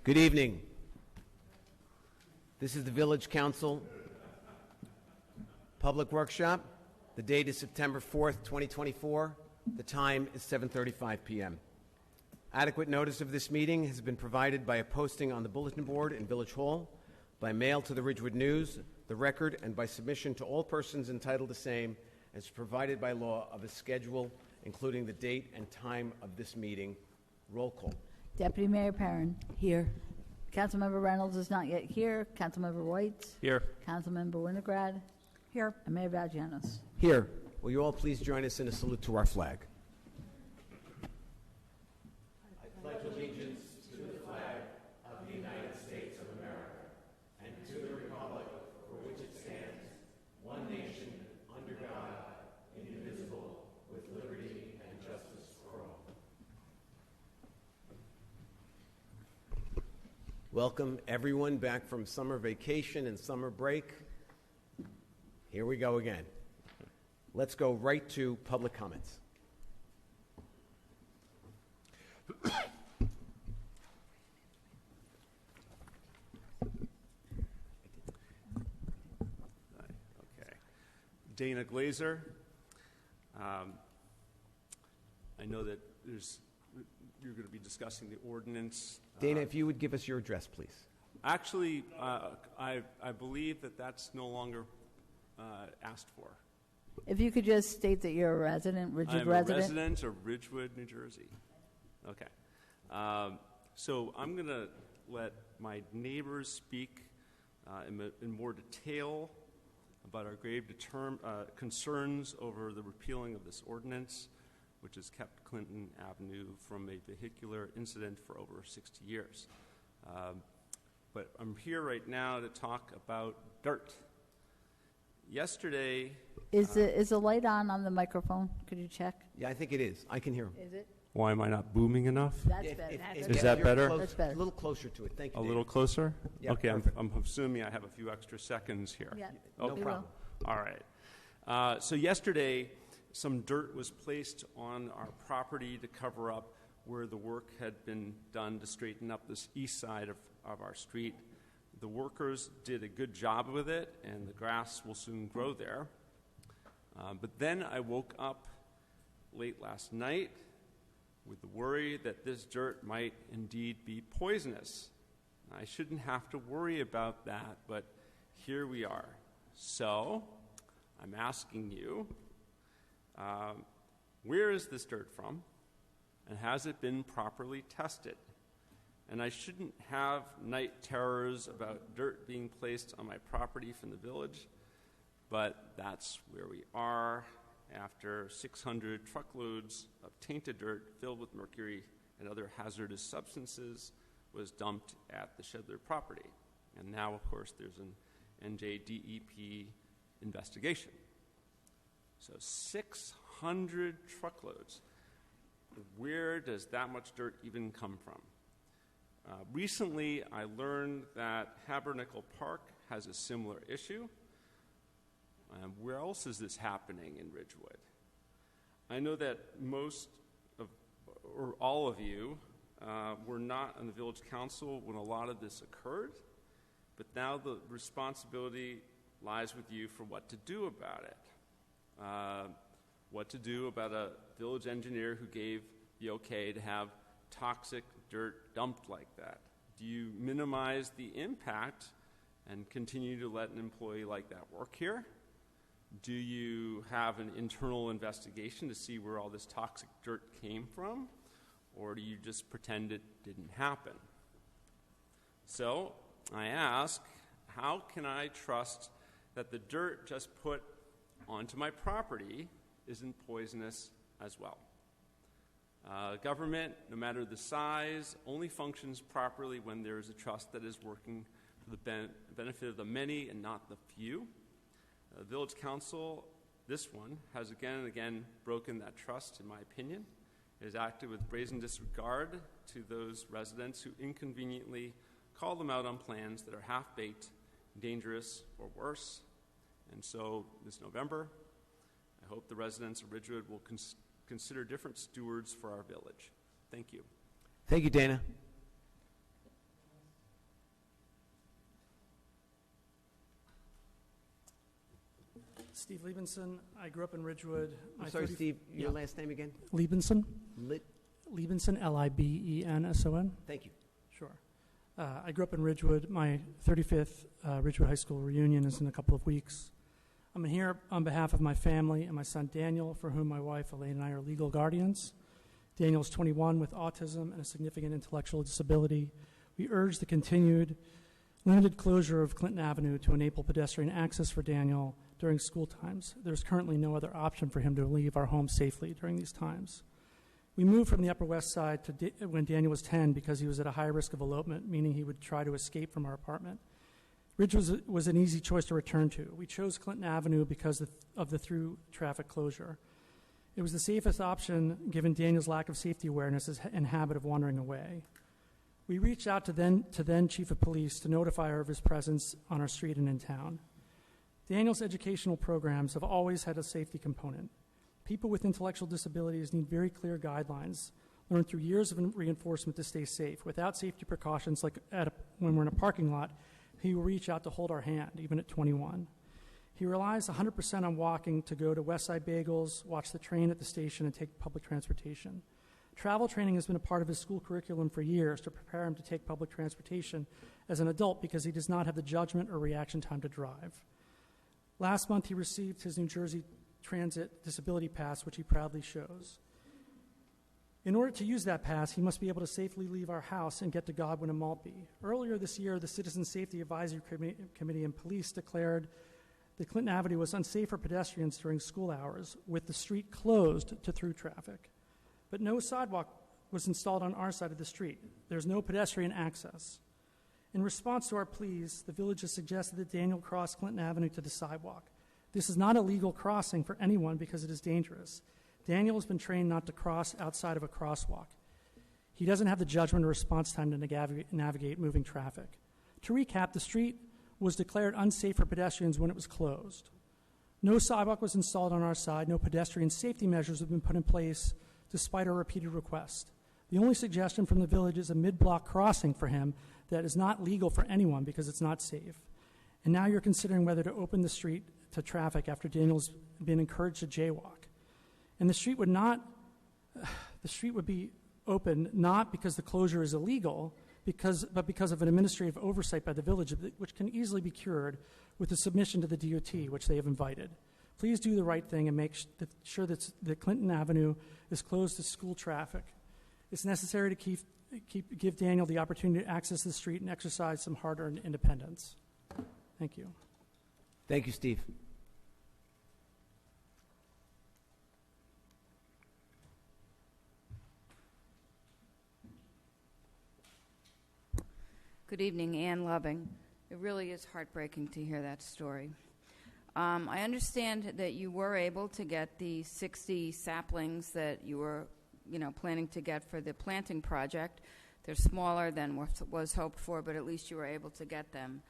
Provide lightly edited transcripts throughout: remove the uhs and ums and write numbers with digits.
Good evening. This is the Village Council Public Workshop. The date is September 4th, 2024. The time is 7:35 p.m. Adequate notice of this meeting has been provided by a posting on the bulletin board in Village Hall, by mail to the Ridgewood News, the Record, and by submission to all persons entitled to same as provided by law of a schedule including the date and time of this meeting. Roll call. Deputy Mayor Perrin. Here. Councilmember Reynolds is not yet here. Councilmember White. Here. Councilmember Winograd. Here. And Mayor Vagianos. Here. Will you all please join us in a salute to our flag? I pledge allegiance to the flag of the United States of America and to the republic for which it stands, one nation, under God, indivisible, with liberty and justice for all. Welcome everyone back from summer vacation and summer break. Here we go again. Let's go right to public comments. Okay. Dana Glazer. I know that you're going to be discussing the ordinance. Dana, if you would give us your address, please. Actually, I believe that that's no longer asked for. If you could just state that you're a resident, Ridgewood resident. I'm a resident of Ridgewood, New Jersey. Okay. So I'm going to let my neighbors speak in more detail about our grave concerns over the repealing of this ordinance, which has kept Clinton Avenue from a vehicular incident for over 60 years. But I'm here right now to talk about dirt. Yesterday... Is the light on the microphone? Could you check? Yeah, I think it is. I can hear him. Is it? Why am I not booming enough? That's better. Is that better? That's better. A little closer to it. Thank you, A Dana. little closer? Yeah, okay, perfect. I'm assuming I have a few extra seconds here. Yeah. No we problem. will. All right. So yesterday, some dirt was placed on our property to cover up where the work had been done to straighten up this east side of our street. The workers did a good job with it, and the grass will soon grow there. But then I woke up late last night with the worry that this dirt might indeed be poisonous. I shouldn't have to worry about that, but here we are. So I'm asking you, where is this dirt from, and has it been properly tested? And I shouldn't have night terrors about dirt being placed on my property from the village, but that's where we are after 600 truckloads of tainted dirt filled with mercury and other hazardous substances was dumped at the Shedler property. And now, of course, there's an NJDEP investigation. So 600 truckloads. Where does that much dirt even come from? Recently, I learned that Habernickel Park has a similar issue. Where else is this happening in Ridgewood? I know that most of, or all of you, were not on the village council when a lot of this occurred, but now the responsibility lies with you for what to do about it. What to do about a village engineer who gave the okay to have toxic dirt dumped like that? Do you minimize the impact and continue to let an employee like that work here? Do you have an internal investigation to see where all this toxic dirt came from? Or do you just pretend it didn't happen? So I ask, how can I trust that the dirt just put onto my property isn't poisonous as well? Government, no matter the size, only functions properly when there is a trust that is working for the benefit of the many and not the few. The village council, this one, has again and again broken that trust, in my opinion. It has acted with brazen disregard to those residents who inconveniently call them out on plans that are half-baked, dangerous, or worse. And so this November, I hope the residents of Ridgewood will consider different stewards for our village. Thank you. Thank you, Dana. Steve Liebenson. I grew up in Ridgewood. I'm sorry, Steve, your last name again? Liebenson. Lit. Liebenson, Libenson. Thank you. Sure. I grew up in Ridgewood. My 35th Ridgewood High School reunion is in a couple of weeks. I'm here on behalf of my family and my son Daniel, for whom my wife Elaine and I are legal guardians. Daniel is 21 with autism and a significant intellectual disability. We urge the continued limited closure of Clinton Avenue to enable pedestrian access for Daniel during school times. There's currently no other option for him to leave our home safely during these times. We moved from the Upper West Side when Daniel was 10 because he was at a high risk of elopement, meaning he would try to escape from our apartment. Ridge was an easy choice to return to. We chose Clinton Avenue because of the through traffic closure. It was the safest option given Daniel's lack of safety awareness and habit of wandering away. We reached out to then Chief of Police to notify her of his presence on our street and in town. Daniel's educational programs have always had a safety component. People with intellectual disabilities need very clear guidelines learned through years of reinforcement to stay safe. Without safety precautions, like when we're in a parking lot, he will reach out to hold our hand, even at 21. He relies 100% on walking to go to Westside Bagels, watch the train at the station, and take public transportation. Travel training has been a part of his school curriculum for years to prepare him to take public transportation as an adult because he does not have the judgment or reaction time to drive. Last month, he received his New Jersey Transit Disability Pass, which he proudly shows. In order to use that pass, he must be able to safely leave our house and get to Godwin and Maltby. Earlier this year, the Citizen Safety Advisory Committee and police declared that Clinton Avenue was unsafe for pedestrians during school hours, with the street closed to through traffic. But no sidewalk was installed on our side of the street. There's no pedestrian access. In response to our pleas, the village has suggested that Daniel cross Clinton Avenue to the sidewalk. This is not a legal crossing for anyone because it is dangerous. Daniel has been trained not to cross outside of a crosswalk. He doesn't have the judgment or response time to navigate moving traffic. To recap, the street was declared unsafe for pedestrians when it was closed. No sidewalk was installed on our side. No pedestrian safety measures have been put in place despite our repeated requests. The only suggestion from the village is a mid-block crossing for him that is not legal for anyone because it's not safe. And now you're considering whether to open the street to traffic after Daniel's been encouraged to jaywalk. And the street would be open not because the closure is illegal, but because of an administrative oversight by the village, which can easily be cured with a submission to the DOT, which they have invited. Please do the right thing and make sure that Clinton Avenue is closed to school traffic. It's necessary to give Daniel the opportunity to access the street and exercise some hard-earned independence. Thank you. Thank you, Steve. Good evening, Ann Loving. It really is heartbreaking to hear that story. I understand that you were able to get the 60 saplings that you were, planning to get for the planting project. They're smaller than what was hoped for, but at least you were able to get them.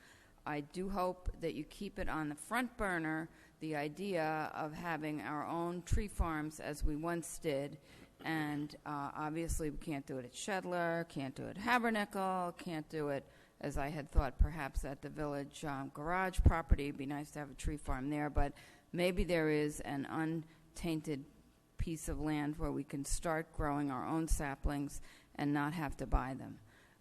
I do hope that you keep it on the front burner, the idea of having our own tree farms as we once did. And obviously we can't do it at Shedler, can't do it at Habernickel, can't do it, as I had thought, perhaps at the village garage property. It'd be nice to have a tree farm there, but maybe there is an untainted piece of land where we can start growing our own saplings and not have to buy them.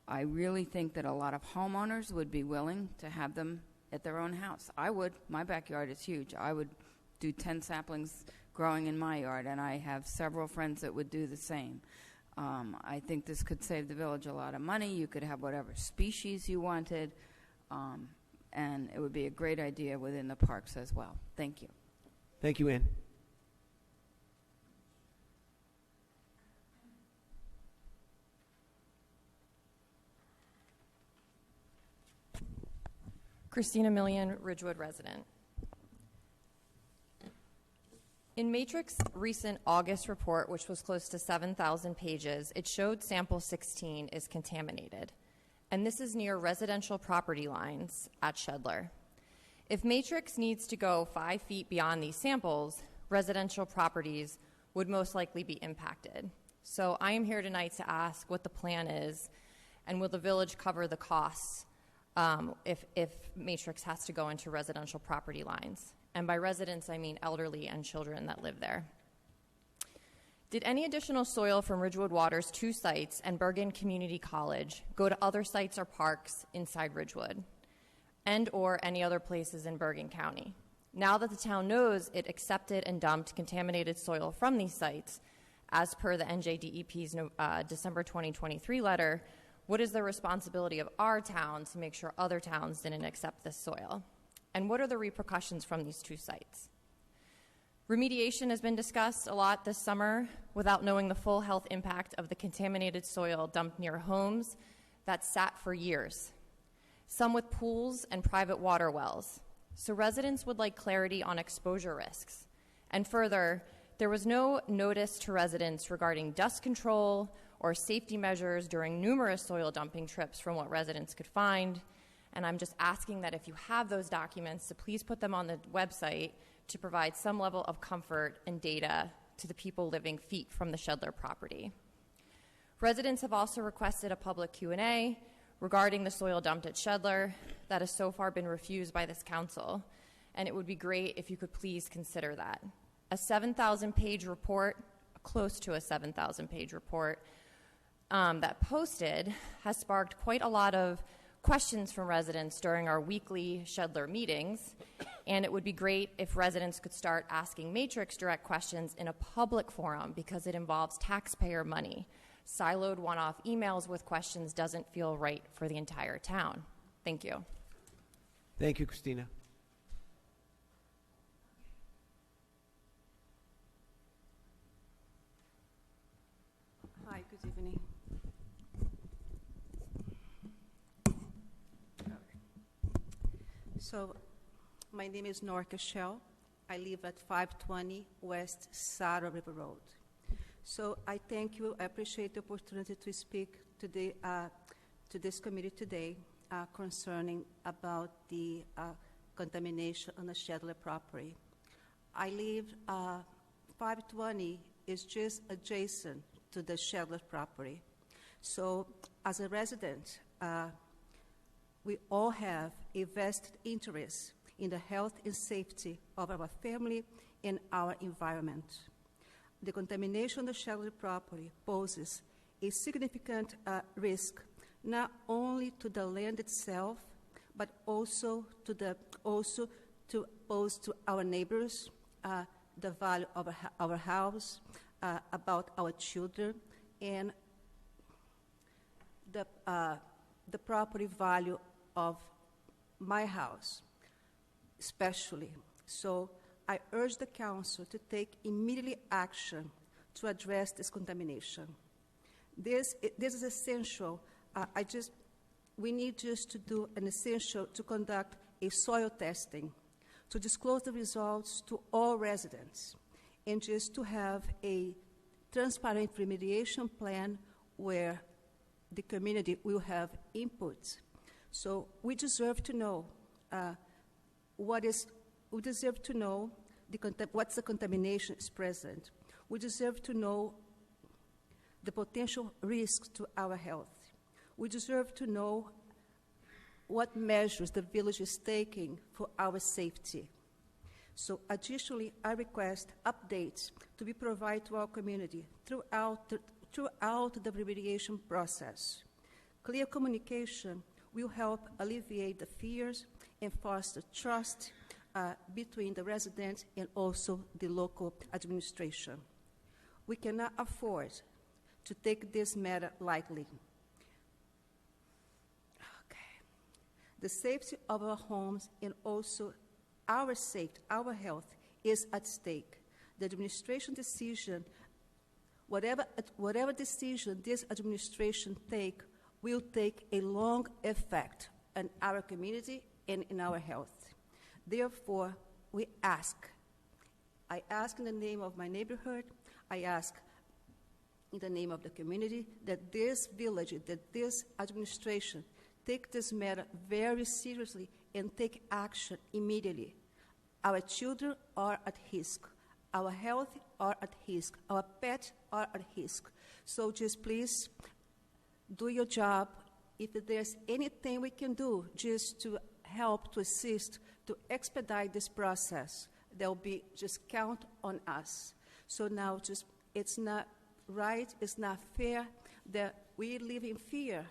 I really think that a lot of homeowners would be willing to have them at their own house. I would. My backyard is huge. I would do 10 saplings growing in my yard, and I have several friends that would do the same. I think this could save the village a lot of money. You could have whatever species you wanted, and it would be a great idea within the parks as well. Thank you. Thank you, Ann. Christina Millian, Ridgewood resident. In Matrix's recent August report, which was close to 7,000 pages, it showed sample 16 is contaminated. And this is near residential property lines at Shedler. If Matrix needs to go 5 feet beyond these samples, residential properties would most likely be impacted. So I am here tonight to ask what the plan is, and will the village cover the costs if Matrix has to go into residential property lines? And by residents, I mean elderly and children that live there. Did any additional soil from Ridgewood Water's 2 sites and Bergen Community College go to other sites or parks inside Ridgewood and or any other places in Bergen County? Now that the town knows it accepted and dumped contaminated soil from these sites, as per the NJDEP's December 2023 letter, what is the responsibility of our town to make sure other towns didn't accept this soil? And what are the repercussions from these 2 sites? Remediation has been discussed a lot this summer without knowing the full health impact of the contaminated soil dumped near homes that sat for years, some with pools and private water wells. So residents would like clarity on exposure risks. And further, there was no notice to residents regarding dust control or safety measures during numerous soil dumping trips from what residents could find. And I'm just asking that if you have those documents, to please put them on the website to provide some level of comfort and data to the people living feet from the Shedler property. Residents have also requested a public Q&A regarding the soil dumped at Shedler that has so far been refused by this council, and it would be great if you could please consider that. A 7,000-page report, close to a 7,000-page report, that posted has sparked quite a lot of questions from residents during our weekly Shedler meetings, and it would be great if residents could start asking Matrix direct questions in a public forum because it involves taxpayer money. Siloed one-off emails with questions doesn't feel right for the entire town. Thank you. Thank you, Christina. Hi, good evening. So, my name is Nora Cashel. I live at 520 West Saddle River Road. So I thank you. I appreciate the opportunity to speak today to this committee today concerning about the contamination on the Shedler property. I live 520 is just adjacent to the Shedler property. So as a resident, we all have a vested interest in the health and safety of our family and our environment. The contamination of the Shedler property poses a significant risk not only to the land itself, but also to pose to our neighbors, the value of our house, about our children, and the property value of my house, especially. So I urge the council to take immediate action to address this contamination. This is essential. We need just to do an essential to conduct a soil testing, to disclose the results to all residents, and just to have a transparent remediation plan where the community will have input. So we deserve to know what's the contamination is present. We deserve to know the potential risks to our health. We deserve to know what measures the village is taking for our safety. So additionally, I request updates to be provided to our community throughout the remediation process. Clear communication will help alleviate the fears and foster trust between the residents and also the local administration. We cannot afford to take this matter lightly. Okay. The safety of our homes and also our safety, our health is at stake. The administration decision, whatever decision this administration take, will take a long effect on our community and in our health. Therefore, I ask in the name of my neighborhood, I ask in the name of the community that this village, that this administration take this matter very seriously and take action immediately. Our children are at risk. Our health are at risk. Our pets are at risk. So just please do your job. If there's anything we can do just to help, to assist, to expedite this process. They'll be just count on us. So now just it's not right, it's not fair that we live in fear,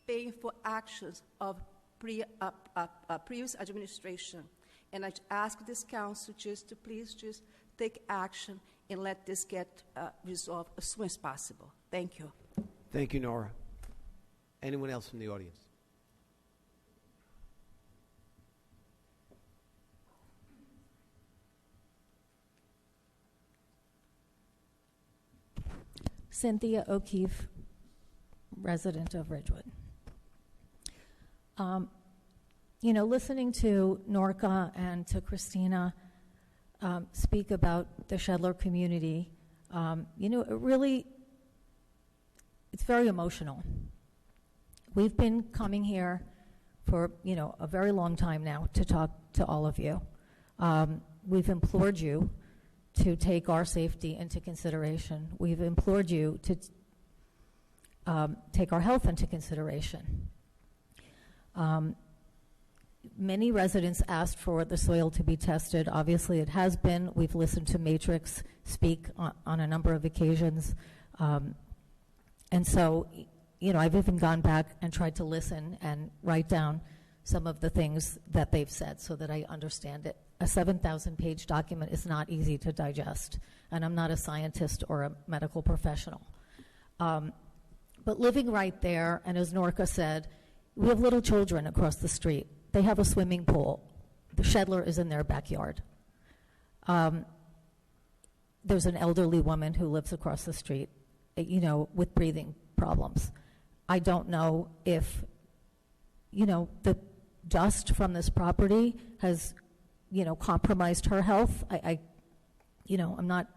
paying for actions of previous administration. And I ask this council just to please just take action and let this get resolved as soon as possible. Thank you. Thank you, Nora. Anyone else from the audience? Cynthia O'Keefe, resident of Ridgewood. You know, listening to Norca and to Christina speak about the Shedler community, you know, it's very emotional. We've been coming here for, you know, a very long time now to talk to all of you. We've implored you to take our safety into consideration. We've implored you to take our health into consideration. Many residents asked for the soil to be tested. Obviously, it has been. We've listened to Matrix speak on a number of occasions. And so, you know, I've even gone back and tried to listen and write down some of the things that they've said so that I understand it. A 7,000-page document is not easy to digest, and I'm not a scientist or a medical professional. But living right there, and as Norca said, we have little children across the street. They have a swimming pool. The Shedler is in their backyard. There's an elderly woman who lives across the street, you know, with breathing problems. I don't know if, you know, the dust from this property has, you know, compromised her health. You know, I'm not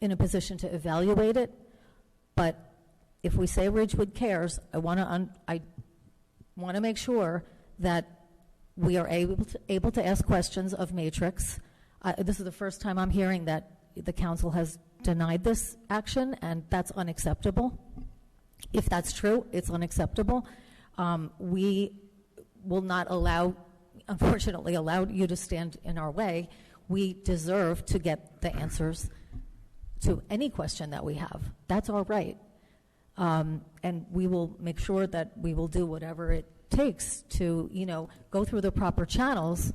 in a position to evaluate it, but if we say Ridgewood cares, I want to make sure that we are able to ask questions of Matrix. This is the first time I'm hearing that the council has denied this action, and that's unacceptable. If that's true, it's unacceptable. We will not unfortunately allow you to stand in our way. We deserve to get the answers to any question that we have. That's our right. And we will make sure that we will do whatever it takes to, you know, go through the proper channels.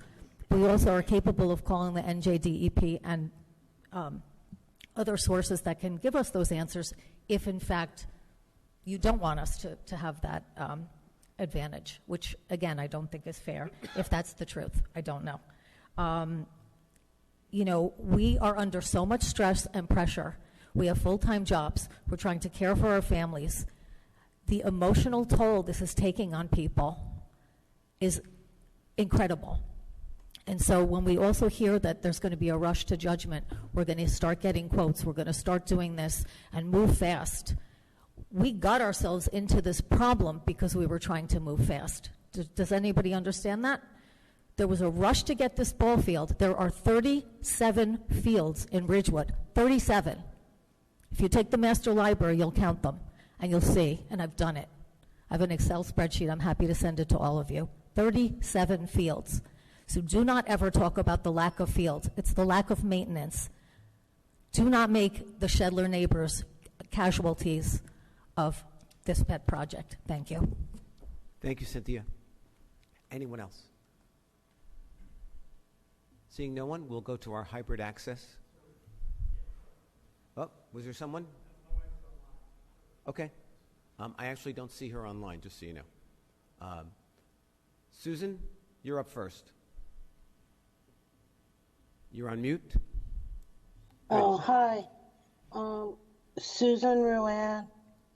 We also are capable of calling the NJDEP and other sources that can give us those answers if, in fact, you don't want us to have that advantage, which, again, I don't think is fair. If that's the truth, I don't know. You know, we are under so much stress and pressure. We have full-time jobs. We're trying to care for our families. The emotional toll this is taking on people is incredible. And so when we also hear that there's going to be a rush to judgment, we're going to start getting quotes, we're going to start doing this and move fast. We got ourselves into this problem because we were trying to move fast. Does anybody understand that? There was a rush to get this ball field. There are 37 fields in Ridgewood, 37. If you take the master library, you'll count them, and you'll see, and I've done it. I have an Excel spreadsheet. I'm happy to send it to all of you. 37 fields. So do not ever talk about the lack of fields. It's the lack of maintenance. Do not make the Shedler neighbors casualties of this pet project. Thank you. Thank you, Cynthia. Anyone else? Seeing no one, we'll go to our hybrid access. Oh, was there someone? Okay. I actually don't see her online, just so you know. Susan, you're up first. You're on mute. Oh, hi. Susan Ruan.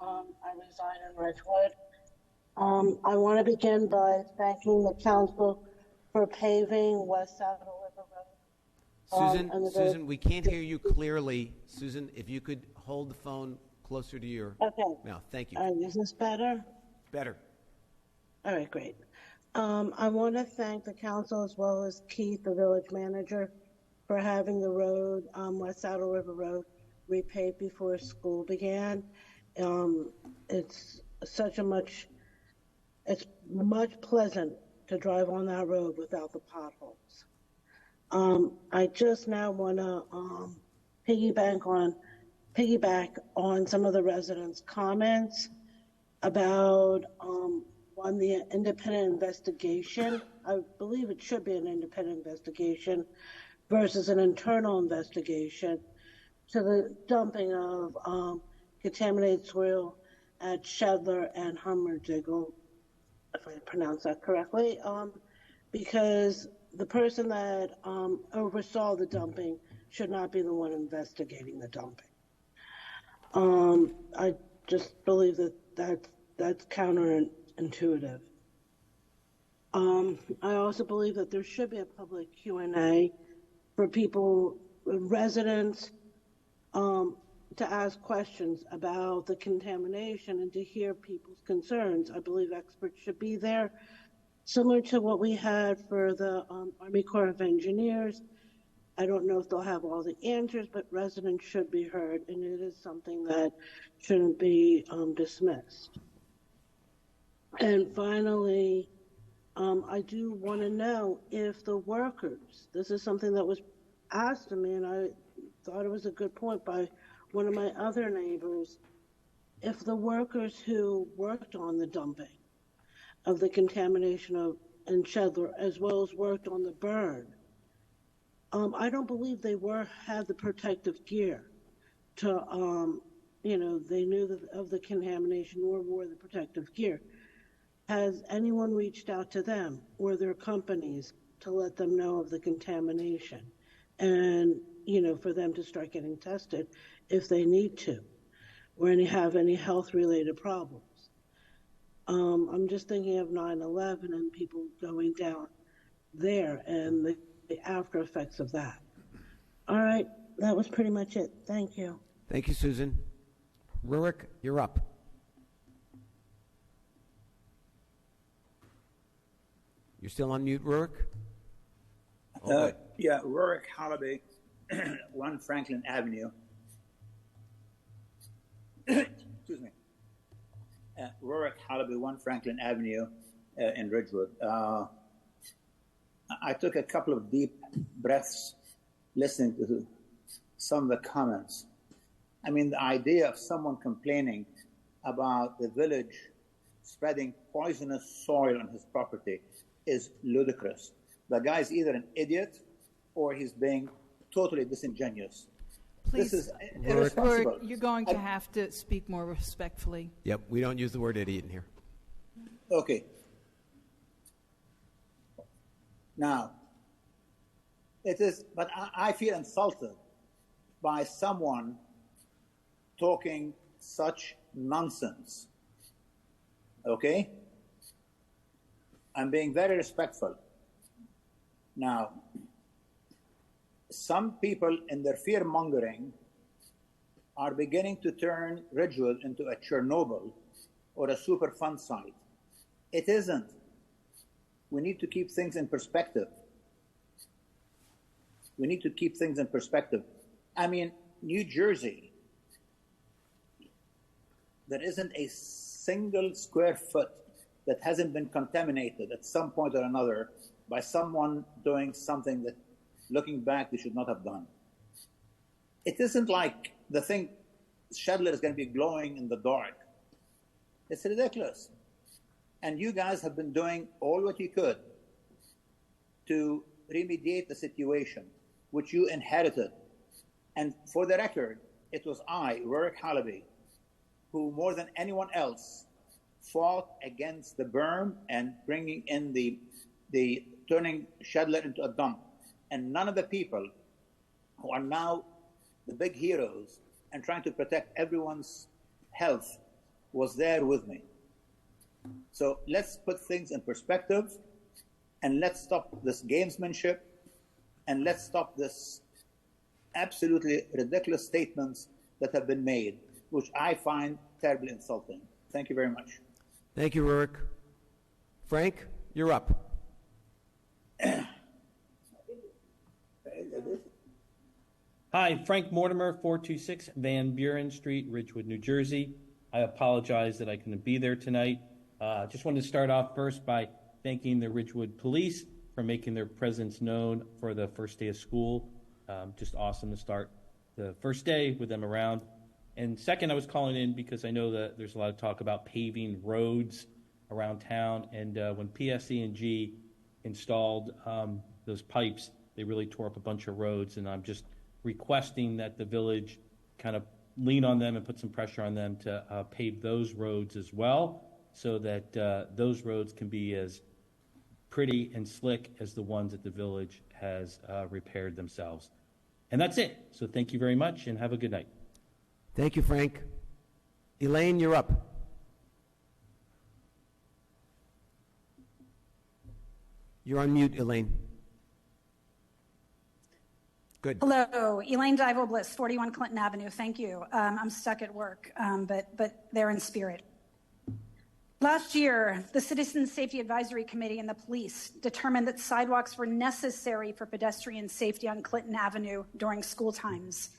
I reside in Ridgewood. I want to begin by thanking the council for paving West Saddle River Road. Susan, we can't hear you clearly. Susan, if you could hold the phone closer to your mouth. Thank you. Is this better? Better. All right, great. I want to thank the council as well as Keith, the village manager, for having the road, West Saddle River Road, repaved before school began. It's much pleasant to drive on that road without the potholes. I just now want to piggyback on some of the residents' comments about on the independent investigation. I believe it should be an independent investigation versus an internal investigation to the dumping of contaminated soil at Shedler and Hummerjiggle, if I pronounce that correctly, because the person that oversaw the dumping should not be the one investigating the dumping. I just believe that's counterintuitive. I also believe that there should be a public Q&A for people, residents, to ask questions about the contamination and to hear people's concerns. I believe experts should be there, similar to what we had for the Army Corps of Engineers. I don't know if they'll have all the answers, but residents should be heard, and it is something that shouldn't be dismissed. And finally, I do want to know if the workers, this is something that was asked of me, and I thought it was a good point by one of my other neighbors, if the workers who worked on the dumping of the contamination in Shedler, as well as worked on the burn, I don't believe they had the protective gear to, they knew of the contamination or wore the protective gear. Has anyone reached out to them or their companies to let them know of the contamination and, for them to start getting tested if they need to, or have any health-related problems? I'm just thinking of 9/11 and people going down there and the after effects of that. All right, that was pretty much it. Thank you. Thank you, Susan. Rurik, you're up. You're still on mute, Rurik? Okay. Yeah, Rurik Holiday, 1 Franklin Avenue. Excuse me. Rurik Holiday, 1 Franklin Avenue in Ridgewood. I took a couple of deep breaths listening to some of the comments. I mean, the idea of someone complaining about the village spreading poisonous soil on his property is ludicrous. The guy's either an idiot or he's being totally disingenuous. Please, this is irresponsible. you're going to have to speak more respectfully. Yep, we don't use the word idiot in here. Okay. Now, it is, but I feel insulted by someone talking such nonsense. Okay? I'm being very respectful. Now, some people in their fear-mongering are beginning to turn Ridgewood into a Chernobyl or a Superfund site. It isn't. We need to keep things in perspective. We need to keep things in perspective. I mean, New Jersey, there isn't a single square foot that hasn't been contaminated at some point or another by someone doing something that, looking back, they should not have done. It isn't like the thing, Shedler is going to be glowing in the dark. It's ridiculous. And you guys have been doing all what you could to remediate the situation, which you inherited. And for the record, it was I, Rurik Halaby, who more than anyone else fought against the berm and bringing in the turning Shedler into a dump. And none of the people who are now the big heroes and trying to protect everyone's health was there with me. So let's put things in perspective, and let's stop this gamesmanship, and let's stop this absolutely ridiculous statements that have been made, which I find terribly insulting. Thank you very much. Thank you, Rurik. Frank, you're up. Hi, Frank Mortimer, 426 Van Buren Street, Ridgewood, New Jersey. I apologize that I couldn't be there tonight. Just wanted to start off first by thanking the Ridgewood Police for making their presence known for the first day of school. Just awesome to start the first day with them around. And second, I was calling in because I know that there's a lot of talk about paving roads around town. And when PSE&G installed those pipes, they really tore up a bunch of roads. And I'm just requesting that the village kind of lean on them and put some pressure on them to pave those roads as well, so that those roads can be as pretty and slick as the ones that the village has repaired themselves. And that's it. So thank you very much and have a good night. Thank you, Frank. Elaine, you're up. You're on mute, Elaine. Good. Hello, Elaine Dival Bliss, 41 Clinton Avenue. Thank you. I'm stuck at work, but they're in spirit. Last year, the Citizen Safety Advisory Committee and the police determined that sidewalks were necessary for pedestrian safety on Clinton Avenue during school times,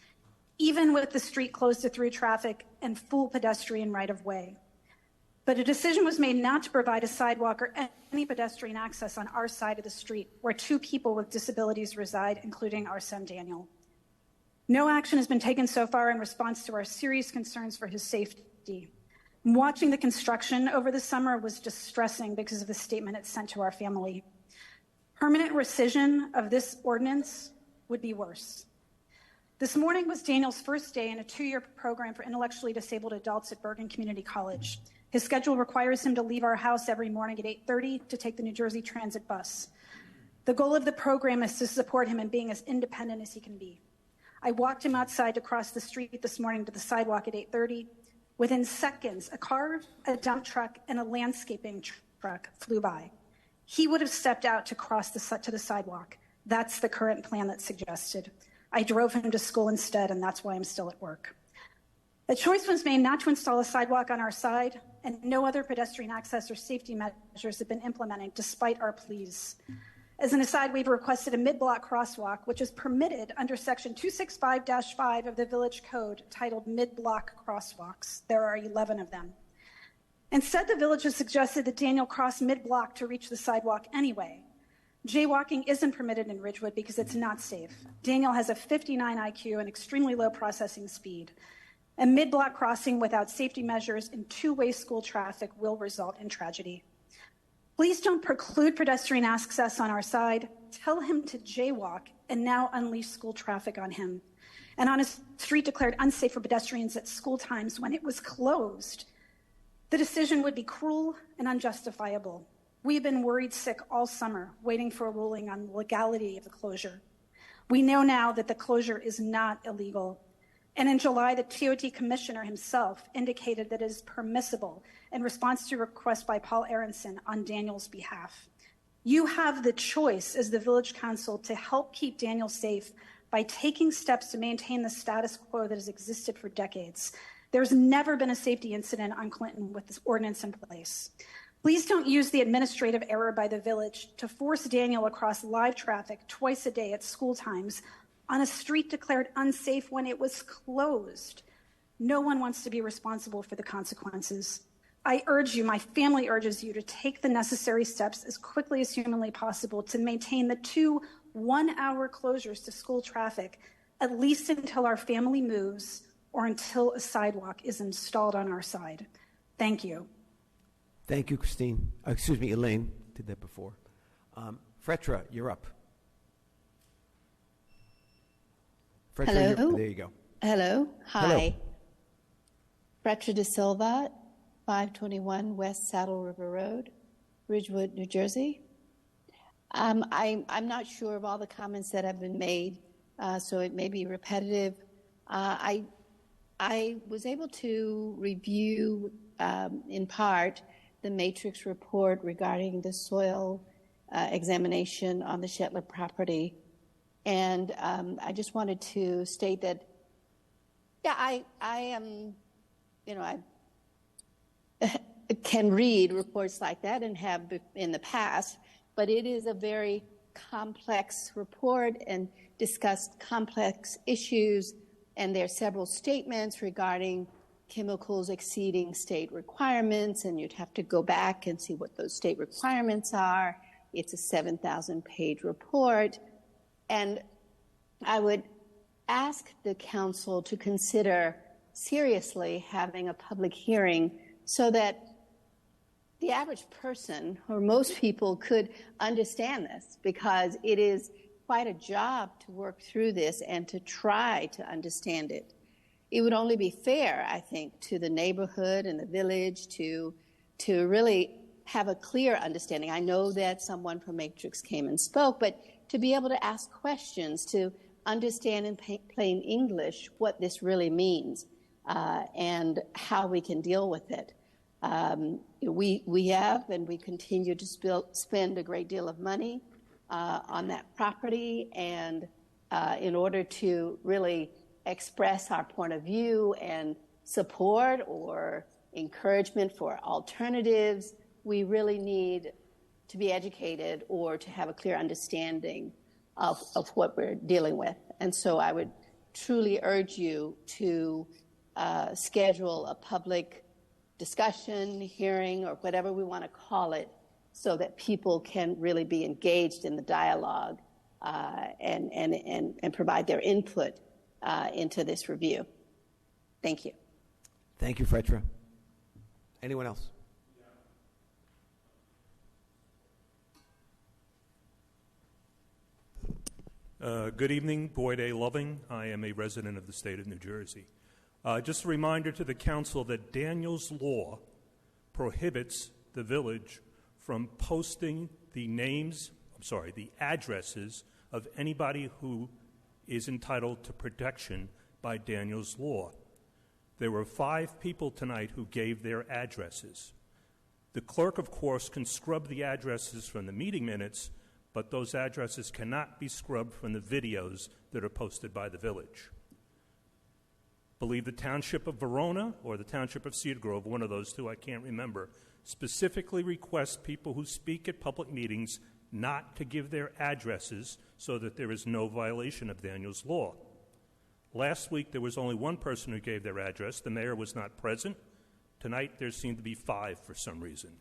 even with the street closed to through traffic and full pedestrian right-of-way. But a decision was made not to provide a sidewalk or any pedestrian access on our side of the street, where 2 people with disabilities reside, including our son Daniel. No action has been taken so far in response to our serious concerns for his safety. Watching the construction over the summer was distressing because of the statement it sent to our family. Permanent rescission of this ordinance would be worse. This morning was Daniel's first day in a 2-year program for intellectually disabled adults at Bergen Community College. His schedule requires him to leave our house every morning at 8:30 to take the New Jersey Transit bus. The goal of the program is to support him in being as independent as he can be. I walked him outside to cross the street this morning to the sidewalk at 8:30. Within seconds, a car, a dump truck, and a landscaping truck flew by. He would have stepped out to cross to the sidewalk. That's the current plan that's suggested. I drove him to school instead, and that's why I'm still at work. A choice was made not to install a sidewalk on our side, and no other pedestrian access or safety measures have been implemented despite our pleas. As an aside, we've requested a mid-block crosswalk, which is permitted under Section 265-5 of the Village Code, titled Mid-Block Crosswalks. There are 11 of them. Instead, the village has suggested that Daniel cross mid-block to reach the sidewalk anyway. Jaywalking isn't permitted in Ridgewood because it's not safe. Daniel has a 59 IQ and extremely low processing speed. A mid-block crossing without safety measures in two-way school traffic will result in tragedy. Please don't preclude pedestrian access on our side. Tell him to jaywalk and now unleash school traffic on him. And on a street declared unsafe for pedestrians at school times when it was closed, the decision would be cruel and unjustifiable. We've been worried sick all summer, waiting for a ruling on the legality of the closure. We know now that the closure is not illegal. And in July, the TOT commissioner himself indicated that it is permissible in response to a request by Paul Aronson on Daniel's behalf. You have the choice as the village council to help keep Daniel safe by taking steps to maintain the status quo that has existed for decades. There's never been a safety incident on Clinton with this ordinance in place. Please don't use the administrative error by the village to force Daniel across live traffic twice a day at school times on a street declared unsafe when it was closed. No one wants to be responsible for the consequences. I urge you, my family urges you to take the necessary steps as quickly as humanly possible to maintain the 2 one-hour closures to school traffic, at least until our family moves or until a sidewalk is installed on our side. Thank you. Thank you, Christine. Excuse me, Elaine. Did that before. Fretra, you're up. Fretra, Hello. There you go. Hello. Hi. Hello. Fretra De Silva, 521 West Saddle River Road, Ridgewood, New Jersey. I'm not sure of all the comments that have been made, so it may be repetitive. I was able to review, in part, the matrix report regarding the soil examination on the Shetler property. And I just wanted to state that, yeah, I am, I can read reports like that and have in the past, but it is a very complex report and discussed complex issues, and there are several statements regarding chemicals exceeding state requirements, and you'd have to go back and see what those state requirements are. It's a 7,000-page report. And I would ask the council to consider seriously having a public hearing so that the average person, or most people, could understand this, because it is quite a job to work through this and to try to understand it. It would only be fair, I think, to the neighborhood and the village to really have a clear understanding. I know that someone from Matrix came and spoke, but to be able to ask questions, to understand in plain English what this really means and how we can deal with it. We have and we continue to spend a great deal of money on that property, and in order to really express our point of view and support or encouragement for alternatives, we really need to be educated or to have a clear understanding of what we're dealing with. And so I would truly urge you to schedule a public discussion, hearing, or whatever we want to call it, so that people can really be engaged in the dialogue and provide their input into this review. Thank you. Thank you, Fretra. Anyone else? Good evening, Boyd A. Loving. I am a resident of the state of New Jersey. Just a reminder to the council that Daniel's law prohibits the village from posting the addresses of anybody who is entitled to protection by Daniel's law. There were 5 people tonight who gave their addresses. The clerk, of course, can scrub the addresses from the meeting minutes, but those addresses cannot be scrubbed from the videos that are posted by the village. I believe the Township of Verona or the Township of Cedar Grove, one of those two, I can't remember, specifically requests people who speak at public meetings not to give their addresses so that there is no violation of Daniel's law. Last week, there was only one person who gave their address. The mayor was not present. Tonight, there seem to be 5 for some reason.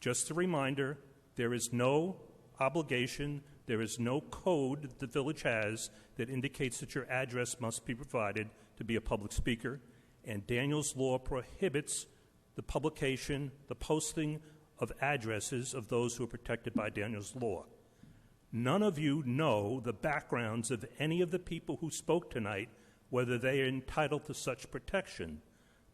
Just a reminder, there is no obligation, there is no code that the village has that indicates that your address must be provided to be a public speaker, and Daniel's law prohibits the publication, the posting of addresses of those who are protected by Daniel's law. None of you know the backgrounds of any of the people who spoke tonight, whether they are entitled to such protection.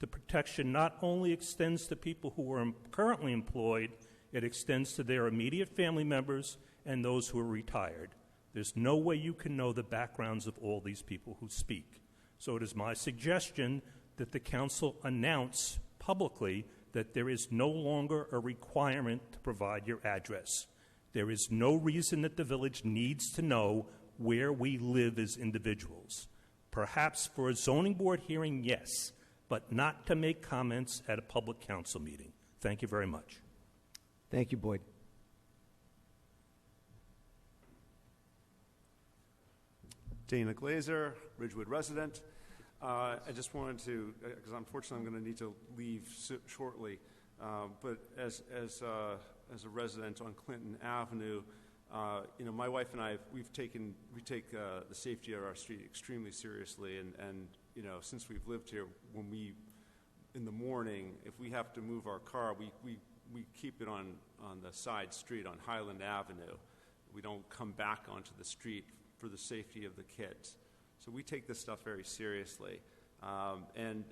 The protection not only extends to people who are currently employed, it extends to their immediate family members and those who are retired. There's no way you can know the backgrounds of all these people who speak. So it is my suggestion that the council announce publicly that there is no longer a requirement to provide your address. There is no reason that the village needs to know where we live as individuals. Perhaps for a zoning board hearing, yes, but not to make comments at a public council meeting. Thank you very much. Thank you, Boyd. Dana Glazer, Ridgewood resident. I just wanted to, because unfortunately I'm going to need to leave shortly, but as a resident on Clinton Avenue, my wife and I, we take the safety of our street extremely seriously, and since we've lived here, when we, in the morning, if we have to move our car, we keep it on the side street on Highland Avenue. We don't come back onto the street for the safety of the kids. So we take this stuff very seriously. And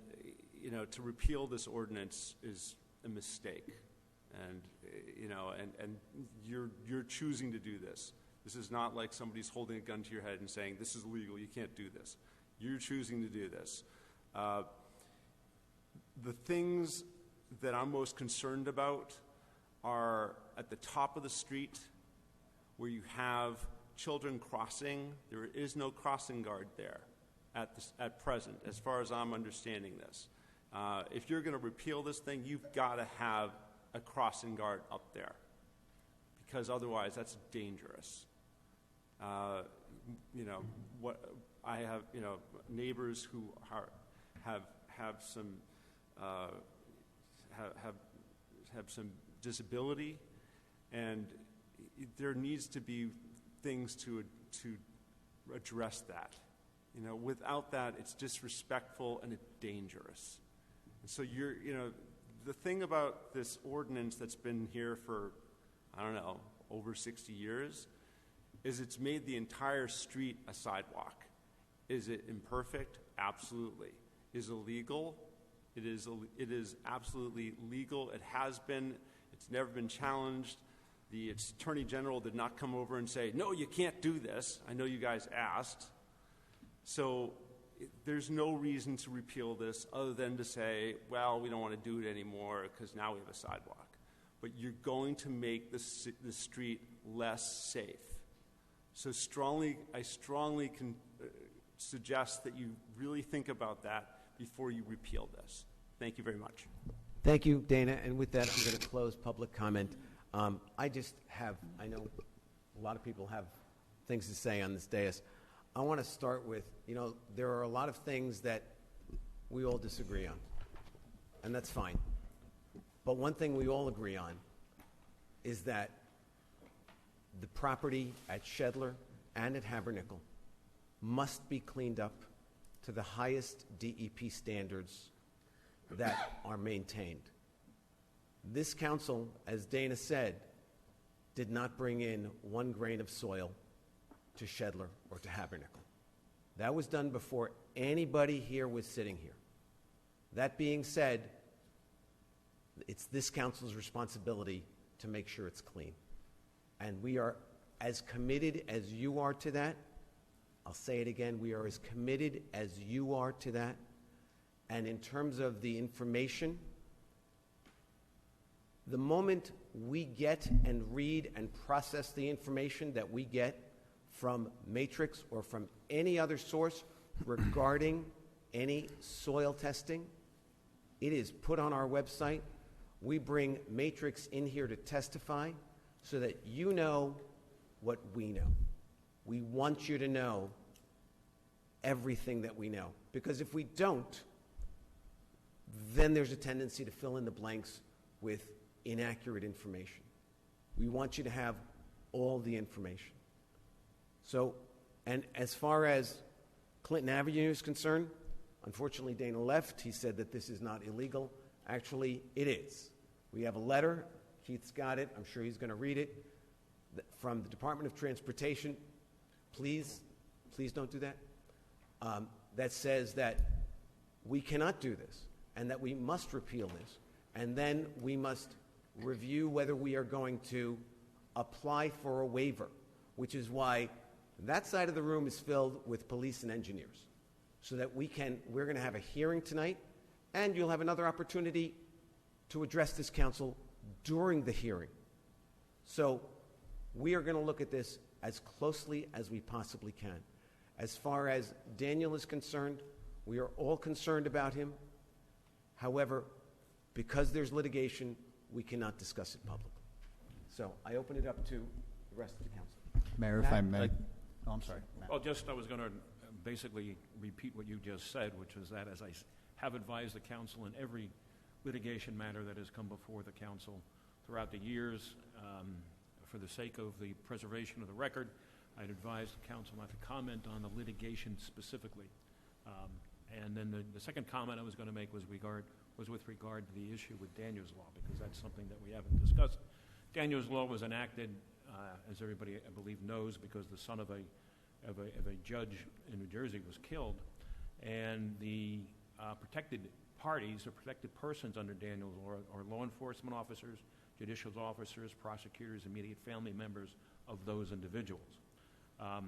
to repeal this ordinance is a mistake. And, and you're choosing to do this. This is not like somebody's holding a gun to your head and saying, this is illegal, you can't do this. You're choosing to do this. The things that I'm most concerned about are at the top of the street where you have children crossing. There is no crossing guard there at present, as far as I'm understanding this. If you're going to repeal this thing, you've got to have a crossing guard up there, because otherwise that's dangerous. What I have, neighbors who have some have some disability, and there needs to be things to address that. You know, without that, it's disrespectful and it's dangerous. And so the thing about this ordinance that's been here for, I don't know, over 60 years, is it's made the entire street a sidewalk. Is it imperfect? Absolutely. Is it illegal? It is absolutely legal. It has been. It's never been challenged. The Attorney General did not come over and say, no, you can't do this. I know you guys asked. So there's no reason to repeal this other than to say, well, we don't want to do it anymore because now we have a sidewalk. But you're going to make the street less safe. So I strongly can suggest that you really think about that before you repeal this. Thank you very much. Thank you, Dana. And with that, I'm going to close public comment. I know a lot of people have things to say on this dais. I want to start with, there are a lot of things that we all disagree on, and that's fine. But one thing we all agree on is that the property at Shedler and at Habernickel must be cleaned up to the highest DEP standards that are maintained. This council, as Dana said, did not bring in 1 grain of soil to Shedler or to Habernickel. That was done before anybody here was sitting here. That being said, it's this council's responsibility to make sure it's clean. And we are as committed as you are to that. I'll say it again, we are as committed as you are to that. And in terms of the information, the moment we get and read and process the information that we get from Matrix or from any other source regarding any soil testing, it is put on our website. We bring Matrix in here to testify so that you know what we know. We want you to know everything that we know. Because if we don't, then there's a tendency to fill in the blanks with inaccurate information. We want you to have all the information. So, and as far as Clinton Avenue is concerned, unfortunately Dana left. He said that this is not illegal. Actually, it is. We have a letter. Keith's got it. I'm sure he's going to read it. From the Department of Transportation. Please don't do that. That says that we cannot do this and that we must repeal this. And then we must review whether we are going to apply for a waiver, which is why that side of the room is filled with police and engineers. So that we're going to have a hearing tonight, and you'll have another opportunity to address this council during the hearing. So we are going to look at this as closely as we possibly can. As far as Daniel is concerned, we are all concerned about him. However, because there's litigation, we cannot discuss it publicly. So I open it up to the rest of the council. Mayor, if I may. Oh, I'm sorry. Matt. Well, I was going to basically repeat what you just said, which was that as I have advised the council in every litigation matter that has come before the council throughout the years, for the sake of the preservation of the record, I'd advise the council not to comment on the litigation specifically. And then the second comment I was going to make was with regard to the issue with Daniels Law, because that's something that we haven't discussed. Daniels Law was enacted, as everybody I believe knows, because the son of a judge in New Jersey was killed, and the protected parties or protected persons under Daniels Law are law enforcement officers, judicial officers, prosecutors, immediate family members of those individuals. I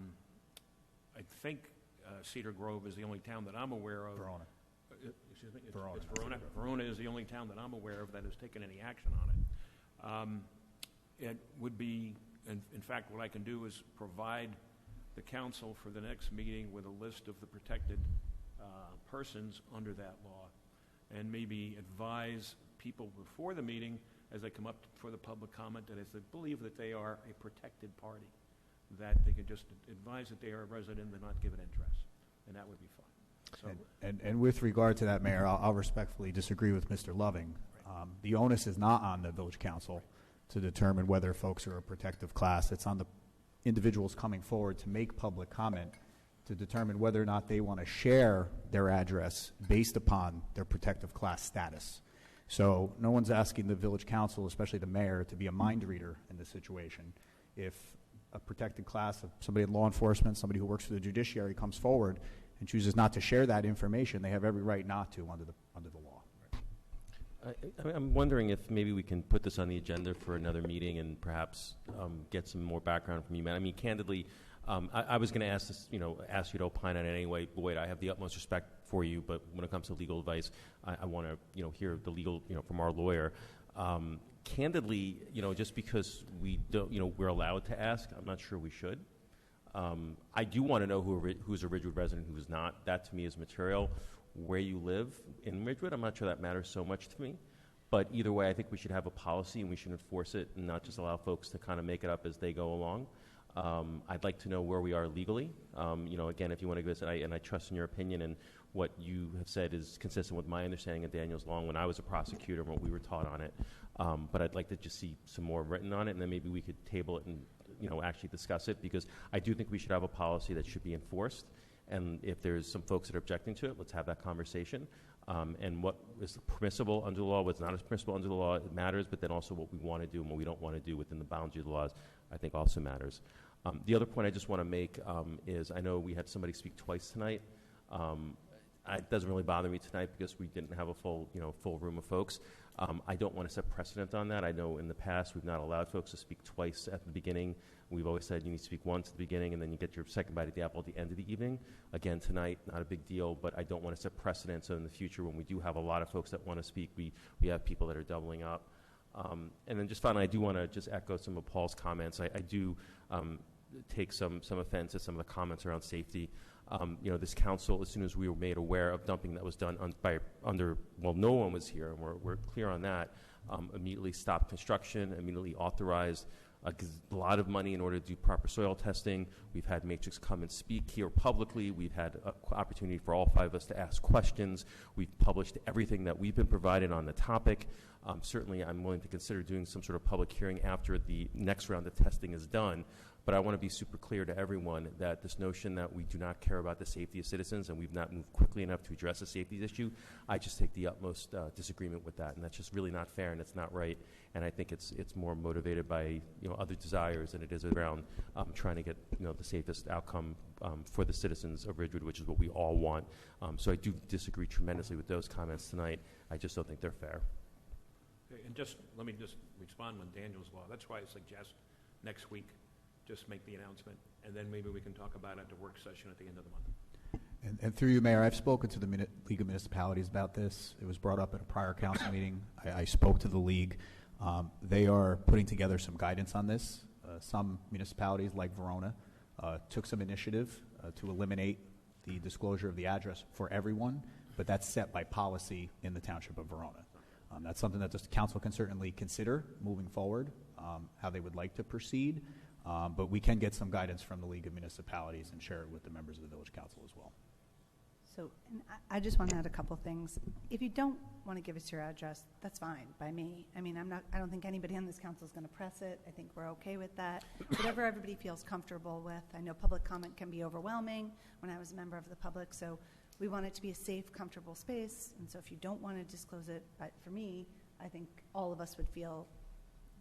think Cedar Grove is the only town that I'm aware of. Verona. Excuse me? Verona. It's Verona. Verona is the only town that I'm aware of that has taken any action on it. It would be, in fact, what I can do is provide the council for the next meeting with a list of the protected persons under that law, and maybe advise people before the meeting as they come up for the public comment that if they believe that they are a protected party, that they can just advise that they are a resident and not give an interest, and that would be fine. So, And with regard to that, Mayor, I'll respectfully disagree with Mr. Loving. The onus is not on the village council to determine whether folks are a protective class. It's on the individuals coming forward to make public comment to determine whether or not they want to share their address based upon their protective class status. So no one's asking the village council, especially the mayor, to be a mind reader in this situation. If a protected class of somebody in law enforcement, somebody who works for the judiciary comes forward and chooses not to share that information, they have every right not to under the law. I'm wondering if maybe we can put this on the agenda for another meeting and perhaps get some more background from you, man. I mean, candidly, I was going to ask this, ask you to opine on it anyway. Boyd, I have the utmost respect for you, but when it comes to legal advice, I want to, hear the legal, from our lawyer. Candidly, just because we don't, we're allowed to ask, I'm not sure we should. I do want to know who's a Ridgewood resident, who's not. That to me is material. Where you live in Ridgewood, I'm not sure that matters so much to me. But either way, I think we should have a policy and we should enforce it and not just allow folks to kind of make it up as they go along. I'd like to know where we are legally. Again, if you want to give us, and I trust in your opinion, and what you have said is consistent with my understanding of Daniels Law when I was a prosecutor and what we were taught on it. But I'd like to just see some more written on it, and then maybe we could table it and actually discuss it, because I do think we should have a policy that should be enforced. And if there's some folks that are objecting to it, let's have that conversation. And what is permissible under the law, what's not permissible under the law, it matters, but then also what we want to do and what we don't want to do within the boundaries of the laws, I think also matters. The other point I just want to make is I know we had somebody speak twice tonight. It doesn't really bother me tonight because we didn't have a full room of folks. I don't want to set precedent on that. I know in the past we've not allowed folks to speak twice at the beginning. We've always said you need to speak once at the beginning and then you get your second bite at the apple at the end of the evening. Again, tonight, not a big deal, but I don't want to set precedent so in the future when we do have a lot of folks that want to speak, we have people that are doubling up. And then just finally, I do want to just echo some of Paul's comments. I do take some offense at some of the comments around safety. This council, as soon as we were made aware of dumping that was done no one was here, and we're clear on that, immediately stopped construction, immediately authorized a lot of money in order to do proper soil testing. We've had Matrix come and speak here publicly. We've had an opportunity for all five of us to ask questions. We've published everything that we've been provided on the topic. Certainly, I'm willing to consider doing some sort of public hearing after the next round of testing is done. But I want to be super clear to everyone that this notion that we do not care about the safety of citizens and we've not moved quickly enough to address the safety issue, I just take the utmost disagreement with that, and that's just really not fair and it's not right. And I think it's more motivated by other desires than it is around trying to get the safest outcome for the citizens of Ridgewood, which is what we all want. So I do disagree tremendously with those comments tonight. I just don't think they're fair. Okay, and let me respond on Daniel's Law. That's why I suggest next week just make the announcement, and then maybe we can talk about it at the work session at the end of the month. And through you, Mayor, I've spoken to the League of Municipalities about this. It was brought up at a prior council meeting. I spoke to the League. They are putting together some guidance on this. Some municipalities, like Verona, took some initiative to eliminate the disclosure of the address for everyone, but that's set by policy in the Township of Verona. That's something that the council can certainly consider moving forward, how they would like to proceed. But we can get some guidance from the League of Municipalities and share it with the members of the Village Council as well. So and I just want to add a couple things. If you don't want to give us your address, that's fine by me. I mean, I don't think anybody on this council is going to press it. I think we're okay with that. Whatever everybody feels comfortable with. I know public comment can be overwhelming when I was a member of the public, so we want it to be a safe, comfortable space. And so if you don't want to disclose it, but for me, I think all of us would feel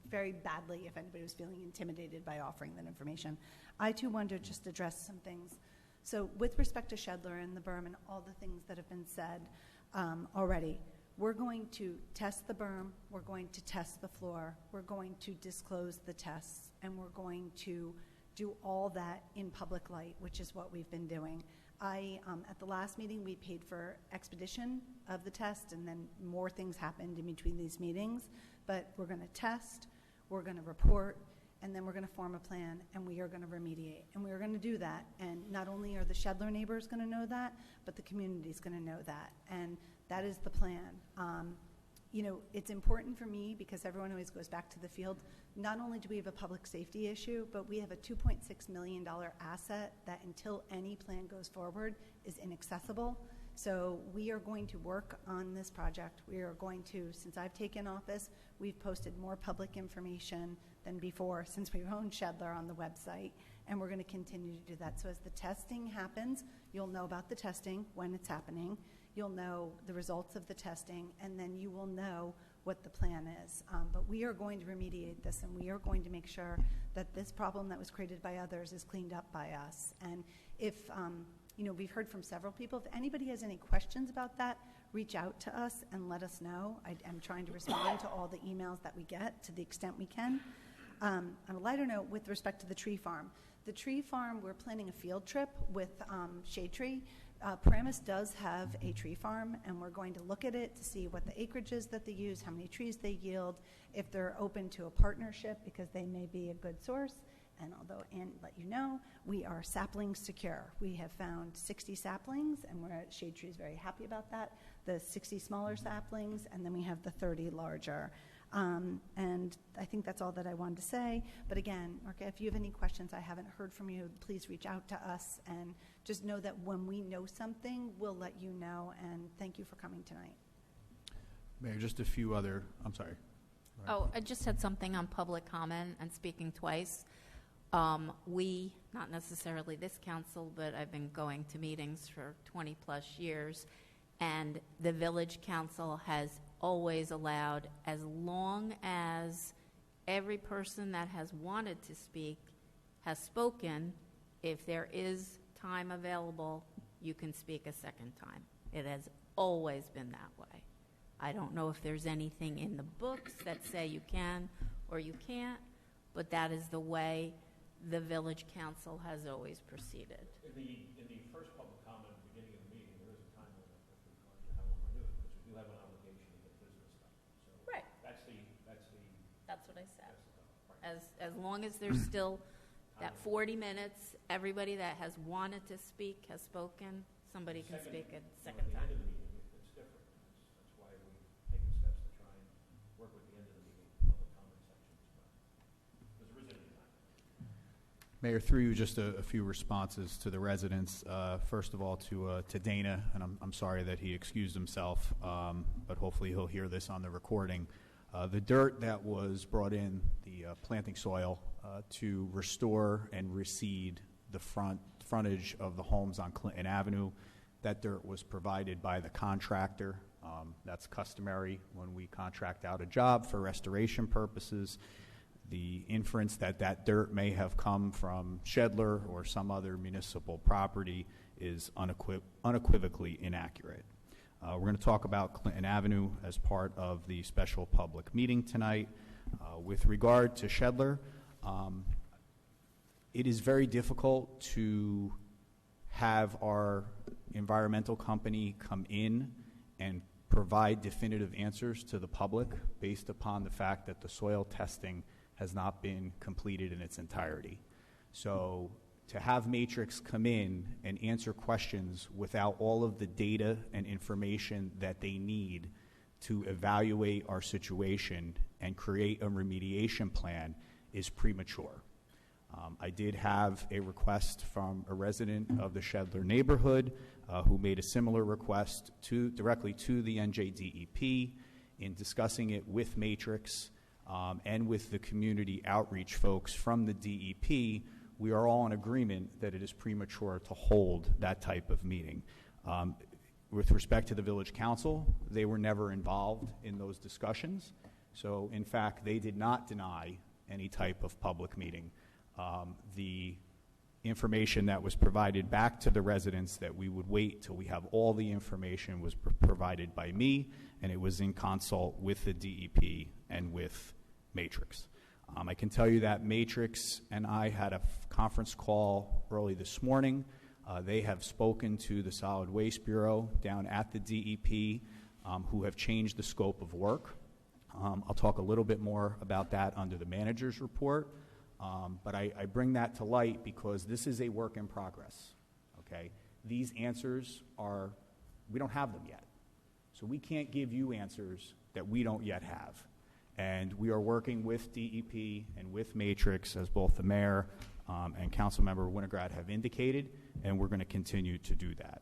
very badly if anybody was feeling intimidated by offering that information. I too want to just address some things. So with respect to Shedler and the berm and all the things that have been said already, we're going to test the berm, we're going to test the floor, we're going to disclose the tests, and we're going to do all that in public light, which is what we've been doing. At the last meeting, we paid for expedition of the test, and then more things happened in between these meetings. But we're going to test, we're going to report, and then we're going to form a plan, and we are going to remediate. And we are going to do that. And not only are the Shedler neighbors going to know that, but the community is going to know that. And that is the plan. It's important for me because everyone always goes back to the field. Not only do we have a public safety issue, but we have a $2.6 million asset that until any plan goes forward is inaccessible. So we are going to work on this project. We are going to, since I've taken office, we've posted more public information than before since we've owned Shedler on the website, and we're going to continue to do that. So as the testing happens, you'll know about the testing when it's happening. You'll know the results of the testing, and then you will know what the plan is. But we are going to remediate this, and we are going to make sure that this problem that was created by others is cleaned up by us. And if, we've heard from several people. If anybody has any questions about that, reach out to us and let us know. I am trying to respond to all the emails that we get to the extent we can. On a lighter note, with respect to the tree farm, we're planning a field trip with Shade Tree. Paramus does have a tree farm, and we're going to look at it to see what the acreage is that they use, how many trees they yield, if they're open to a partnership, because they may be a good source. And let you know, we are sapling secure. We have found 60 saplings, and Shade Tree is very happy about that. The 60 smaller saplings, and then we have the 30 larger. And I think that's all that I wanted to say. But again, Mark, if you have any questions I haven't heard from you, please reach out to us, and just know that when we know something, we'll let you know. And thank you for coming tonight. Mayor, just a few other, I'm sorry. Oh, I just had something on public comment and speaking twice. We, not necessarily this council, but I've been going to meetings for 20 plus years, and the village council has always allowed, as long as every person that has wanted to speak has spoken, if there is time available, you can speak a second time. It has always been that way. I don't know if there's anything in the books that say you can or you can't, but that is the way the village council has always proceeded. In the first public comment at the beginning of the meeting, there is a time limit with regard to how long I do it, because we do have an obligation to get business done. So right. That's what I said. As long as there's still that 40 minutes, everybody that has wanted to speak has spoken. Somebody can speak a second time. At the end of the meeting, it's different. That's why we've taken steps to try and work with the end of the meeting, public comment sections, because there isn't any time. Mayor, through you, just a few responses to the residents. First of all, to Dana, and I'm sorry that he excused himself, but hopefully he'll hear this on the recording. The dirt that was brought in, the planting soil, to restore and reseed the frontage of the homes on Clinton Avenue, that dirt was provided by the contractor. That's customary when we contract out a job for restoration purposes. The inference that that dirt may have come from Shedler or some other municipal property is unequivocally inaccurate. We're going to talk about Clinton Avenue as part of the special public meeting tonight. With regard to Shedler, it is very difficult to have our environmental company come in and provide definitive answers to the public based upon the fact that the soil testing has not been completed in its entirety. So to have Matrix come in and answer questions without all of the data and information that they need to evaluate our situation and create a remediation plan is premature. I did have a request from a resident of the Shedler neighborhood who made a similar request directly to the NJDEP. In discussing it with Matrix and with the community outreach folks from the DEP, we are all in agreement that it is premature to hold that type of meeting. With respect to the village council, they were never involved in those discussions. So, in fact, they did not deny any type of public meeting. The information that was provided back to the residents that we would wait till we have all the information was provided by me, and it was in consult with the DEP and with Matrix. I can tell you that Matrix and I had a conference call early this morning. They have spoken to the Solid Waste Bureau down at the DEP who have changed the scope of work. I'll talk a little bit more about that under the manager's report, but I bring that to light because this is a work in progress, okay? These answers we don't have them yet. So we can't give you answers that we don't yet have. And we are working with DEP and with Matrix, as both the mayor and Councilmember Winograd have indicated, and we're going to continue to do that.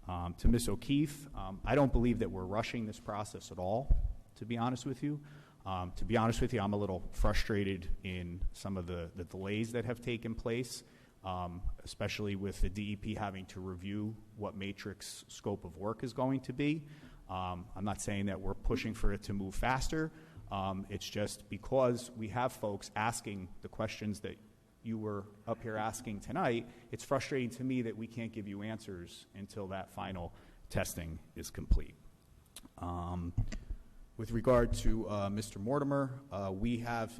To Ms. O'Keefe, I don't believe that we're rushing this process at all, to be honest with you. I'm a little frustrated in some of the delays that have taken place, especially with the DEP having to review what Matrix scope of work is going to be. I'm not saying that we're pushing for it to move faster. It's just because we have folks asking the questions that you were up here asking tonight, it's frustrating to me that we can't give you answers until that final testing is complete. With regard to Mr. Mortimer, we have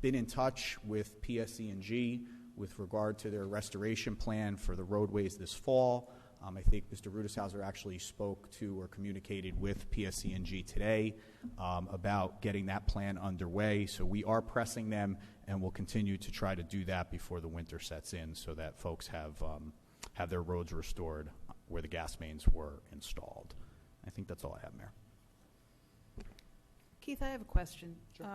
been in touch with PSE&G with regard to their restoration plan for the roadways this fall. I think Mr. Rudeshauser actually spoke to or communicated with PSE&G today about getting that plan underway. So we are pressing them, and we'll continue to try to do that before the winter sets in so that folks have their roads restored where the gas mains were installed. I think that's all I have, Mayor. Keith, I have a question. Sure.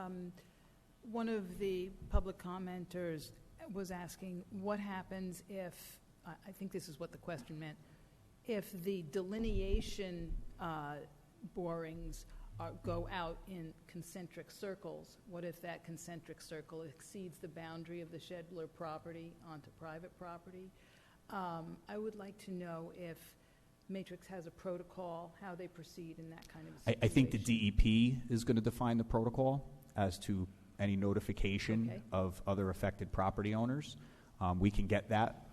One of the public commenters was asking what happens if, I think this is what the question meant, if the delineation borings go out in concentric circles, what if that concentric circle exceeds the boundary of the Shedler property onto private property? I would like to know if Matrix has a protocol, how they proceed in that kind of situation. I think the DEP is going to define the protocol as to any notification of other affected property owners. We can get that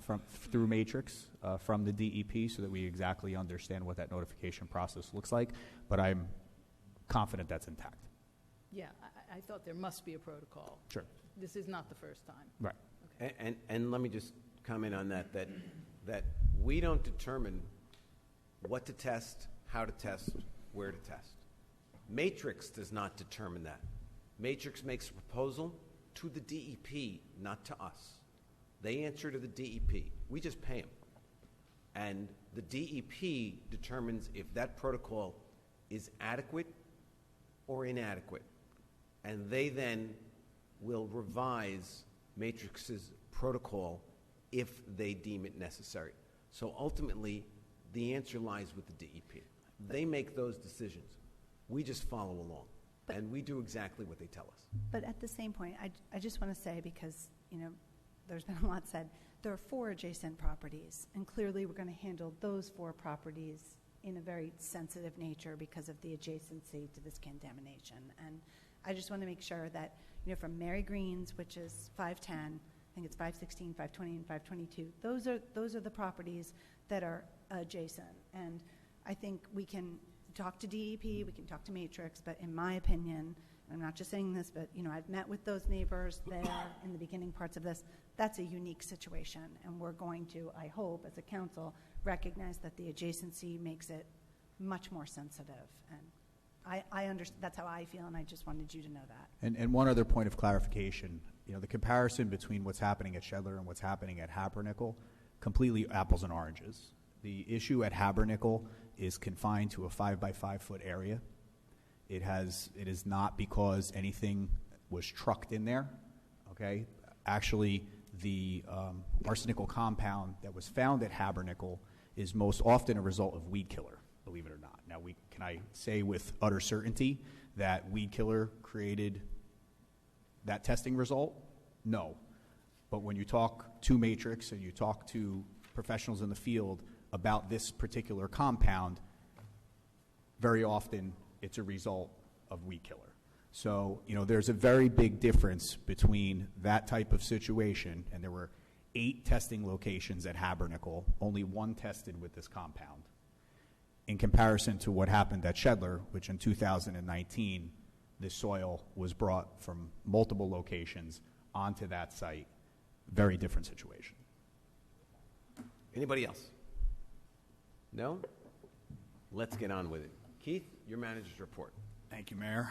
through Matrix from the DEP so that we exactly understand what that notification process looks like, but I'm confident that's intact. Yeah, I thought there must be a protocol. Sure. This is not the first time. Right. Okay. And let me just comment on that we don't determine what to test, how to test, where to test. Matrix does not determine that. Matrix makes a proposal to the DEP, not to us. They answer to the DEP. We just pay them. And the DEP determines if that protocol is adequate or inadequate. And they then will revise Matrix's protocol if they deem it necessary. So ultimately, the answer lies with the DEP. They make those decisions. We just follow along, and we do exactly what they tell us. But at the same point, I just want to say, because, there's been a lot said, there are 4 adjacent properties, and clearly we're going to handle those 4 properties in a very sensitive nature because of the adjacency to this contamination. And I just want to make sure that, from Mary Green's, which is 510, I think it's 516, 520, and 522, those are the properties that are adjacent. And I think we can talk to DEP, we can talk to Matrix, but in my opinion, I'm not just saying this, but I've met with those neighbors there in the beginning parts of this. That's a unique situation, and we're going to, I hope, as a council, recognize that the adjacency makes it much more sensitive. And I understand, that's how I feel, and I just wanted you to know that. And one other point of clarification, the comparison between what's happening at Shedler and what's happening at Habernickel, completely apples and oranges. The issue at Habernickel is confined to a 5-by-5 foot area. It is not because anything was trucked in there, okay? Actually, the arsenical compound that was found at Habernickel is most often a result of weed killer, believe it or not. Now, can I say with utter certainty that weed killer created that testing result? No. But when you talk to Matrix and you talk to professionals in the field about this particular compound, very often it's a result of weed killer. So, there's a very big difference between that type of situation, and there were 8 testing locations at Habernickel, only 1 tested with this compound, in comparison to what happened at Shedler, which in 2019, this soil was brought from multiple locations onto that site. Very different situation. Anybody else? No? Let's get on with it. Keith, your manager's report. Thank you, Mayor.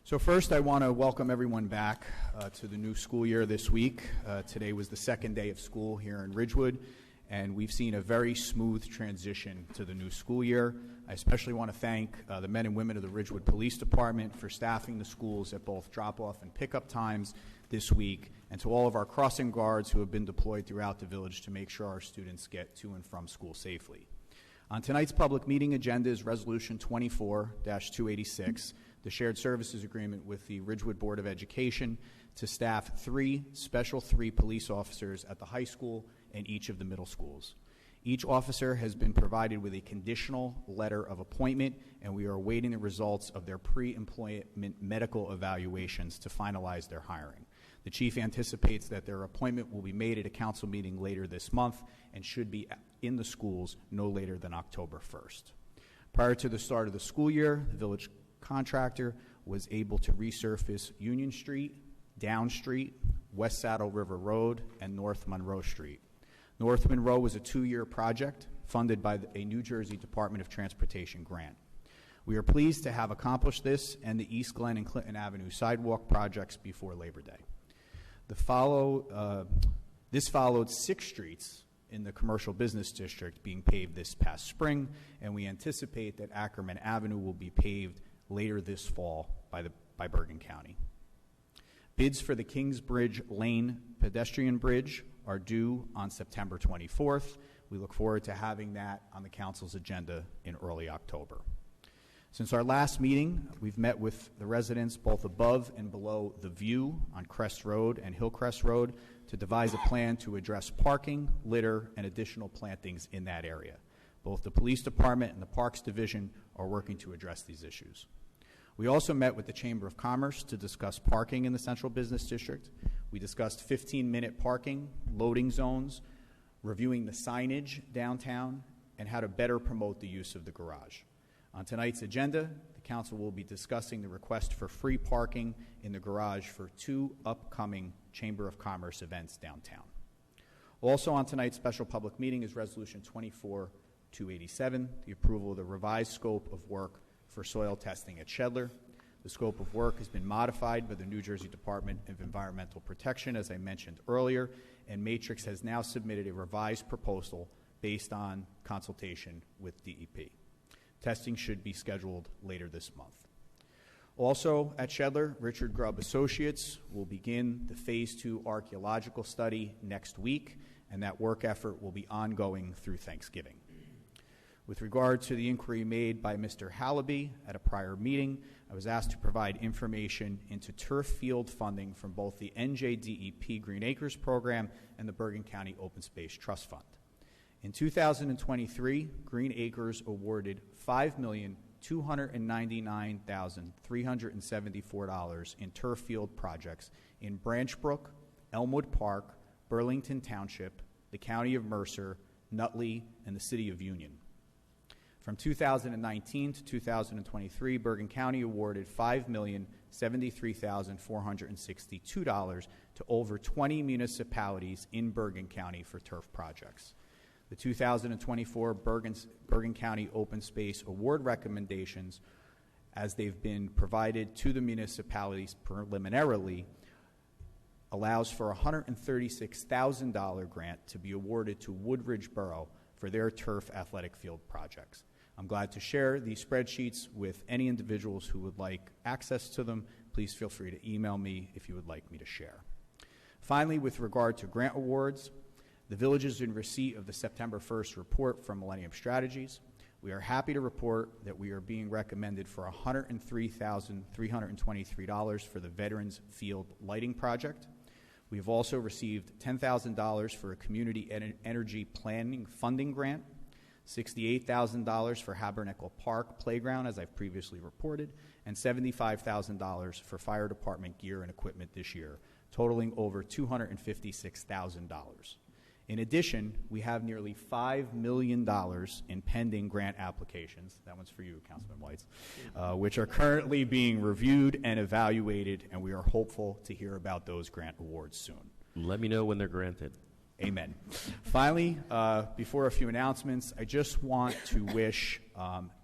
So first, I want to welcome everyone back to the new school year this week. Today was the 2nd day of school here in Ridgewood, and we've seen a very smooth transition to the new school year. I especially want to thank the men and women of the Ridgewood Police Department for staffing the schools at both drop-off and pickup times this week and to all of our crossing guards who have been deployed throughout the village to make sure our students get to and from school safely. On tonight's public meeting agenda is Resolution 24-286, the shared services agreement with the Ridgewood Board of Education to staff 3 Special 3 police officers at the high school and each of the middle schools. Each officer has been provided with a conditional letter of appointment, and we are awaiting the results of their pre-employment medical evaluations to finalize their hiring. The chief anticipates that their appointment will be made at a council meeting later this month and should be in the schools no later than October 1st. Prior to the start of the school year, the village contractor was able to resurface Union Street, Down Street, West Saddle River Road, and North Monroe Street. North Monroe was a 2-year project funded by a New Jersey Department of Transportation grant. We are pleased to have accomplished this and the East Glen and Clinton Avenue sidewalk projects before Labor Day. This followed 6 streets in the commercial business district being paved this past spring, and we anticipate that Ackerman Avenue will be paved later this fall by Bergen County. Bids for the Kingsbridge Lane pedestrian bridge are due on September 24th. We look forward to having that on the council's agenda in early October. Since our last meeting, we've met with the residents both above and below the View on Crest Road and Hillcrest Road to devise a plan to address parking, litter, and additional plantings in that area. Both the police department and the Parks Division are working to address these issues. We also met with the Chamber of Commerce to discuss parking in the Central Business District. We discussed 15-minute parking, loading zones, reviewing the signage downtown, and how to better promote the use of the garage. On tonight's agenda, the council will be discussing the request for free parking in the garage for 2 upcoming Chamber of Commerce events downtown. Also on tonight's special public meeting is Resolution 24-287, the approval of the revised scope of work for soil testing at Shedler. The scope of work has been modified by the New Jersey Department of Environmental Protection, as I mentioned earlier, and Matrix has now submitted a revised proposal based on consultation with DEP. Testing should be scheduled later this month. Also at Shedler, Richard Grubb Associates will begin the Phase 2 archaeological study next week, and that work effort will be ongoing through Thanksgiving. With regard to the inquiry made by Mr. Hallaby at a prior meeting, I was asked to provide information into turf field funding from both the NJDEP Green Acres program and the Bergen County Open Space Trust Fund. In 2023, Green Acres awarded $5,299,374 in turf field projects in Branch Brook, Elmwood Park, Burlington Township, the County of Mercer, Nutley, and the City of Union. From 2019 to 2023, Bergen County awarded $5,073,462 to over 20 municipalities in Bergen County for turf projects. The 2024 Bergen County Open Space Award recommendations, as they've been provided to the municipalities preliminarily, allows for a $136,000 grant to be awarded to Woodridge Borough for their turf athletic field projects. I'm glad to share these spreadsheets with any individuals who would like access to them. Please feel free to email me if you would like me to share. Finally, with regard to grant awards, the village is in receipt of the September 1st report from Millennium Strategies. We are happy to report that we are being recommended for $103,323 for the Veterans Field Lighting Project. We have also received $10,000 for a community energy planning funding grant, $68,000 for Habernickel Park Playground, as I've previously reported, and $75,000 for fire department gear and equipment this year, totaling over $256,000. In addition, we have nearly $5 million in pending grant applications, that one's for you, Councilman Weitz, which are currently being reviewed and evaluated, and we are hopeful to hear about those grant awards soon. Let me know when they're granted. Amen. Finally, before a few announcements, I just want to wish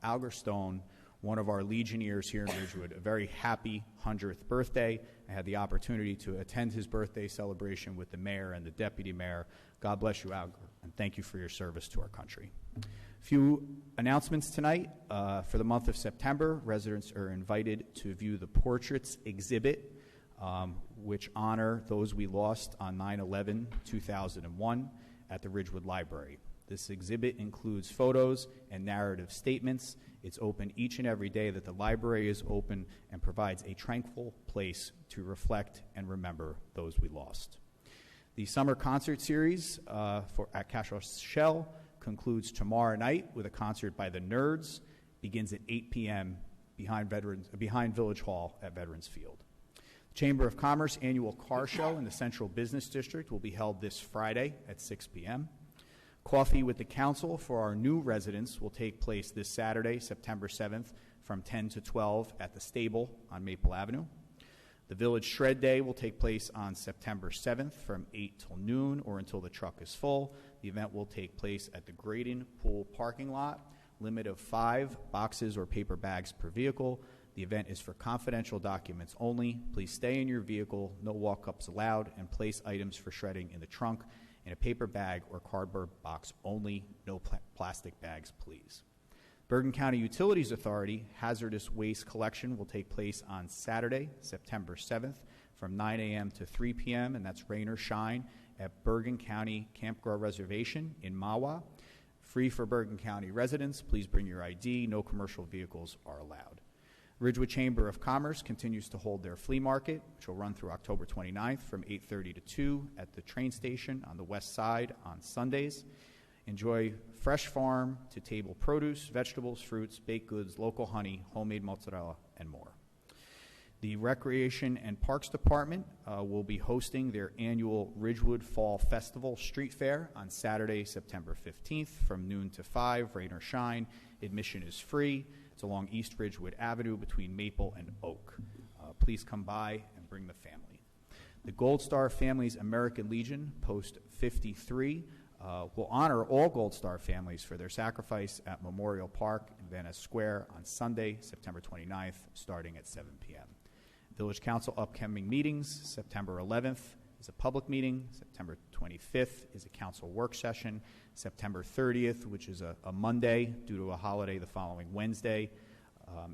Alger Stone, one of our Legionnaires here in Ridgewood, a very happy 100th birthday. I had the opportunity to attend his birthday celebration with the mayor and the deputy mayor. God bless you, Alger, and thank you for your service to our country. A few announcements tonight. For the month of September, residents are invited to view the Portraits exhibit which honor those we lost on 9/11/2001 at the Ridgewood Library. This exhibit includes photos and narrative statements. It's open each and every day that the library is open and provides a tranquil place to reflect and remember those we lost. The summer concert series at Cash Shell concludes tomorrow night with a concert by the Nerds. Begins at 8 p.m. behind Village Hall at Veterans Field. The Chamber of Commerce annual car show in the Central Business District will be held this Friday at 6 p.m. Coffee with the Council for our new residents will take place this Saturday, September 7th, from 10 to 12 at the Stable on Maple Avenue. The Village Shred Day will take place on September 7th from 8 till noon or until the truck is full. The event will take place at the Graydon Pool parking lot. Limit of 5 boxes or paper bags per vehicle. The event is for confidential documents only. Please stay in your vehicle, no walk-ups allowed, and place items for shredding in the trunk in a paper bag or cardboard box only. No plastic bags, please. Bergen County Utilities Authority hazardous waste collection will take place on Saturday, September 7th from 9 a.m. to 3 p.m., and that's rain or shine at Bergen County Campground Reservation in Mahwah. Free for Bergen County residents. Please bring your ID. No commercial vehicles are allowed. Ridgewood Chamber of Commerce continues to hold their flea market, which will run through October 29th from 8:30 to 2 at the train station on the west side on Sundays. Enjoy fresh farm to table produce, vegetables, fruits, baked goods, local honey, homemade mozzarella, and more. The Recreation and Parks Department will be hosting their annual Ridgewood Fall Festival Street Fair on Saturday, September 15th from noon to 5, rain or shine. Admission is free. It's along East Ridgewood Avenue between Maple and Oak. Please come by and bring the family. The Gold Star Families American Legion, Post 53, will honor all Gold Star families for their sacrifice at Memorial Park in Van Ness Square on Sunday, September 29th, starting at 7 p.m. Village Council upcoming meetings: September 11th is a public meeting. September 25th is a council work session. September 30th, which is a Monday due to a holiday the following Wednesday,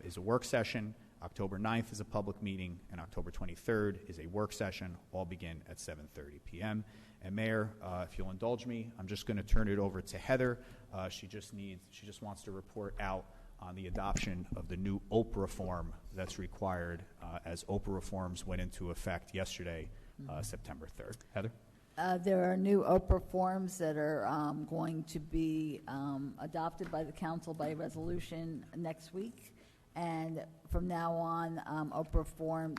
is a work session. October 9th is a public meeting, and October 23rd is a work session. All begin at 7:30 p.m. And Mayor, if you'll indulge me, I'm just going to turn it over to Heather. She just wants to report out on the adoption of the new OPRA form that's required as OPRA reforms went into effect yesterday, September 3rd. Heather? There are new OPRA forms that are going to be adopted by the council by resolution next week. And from now on,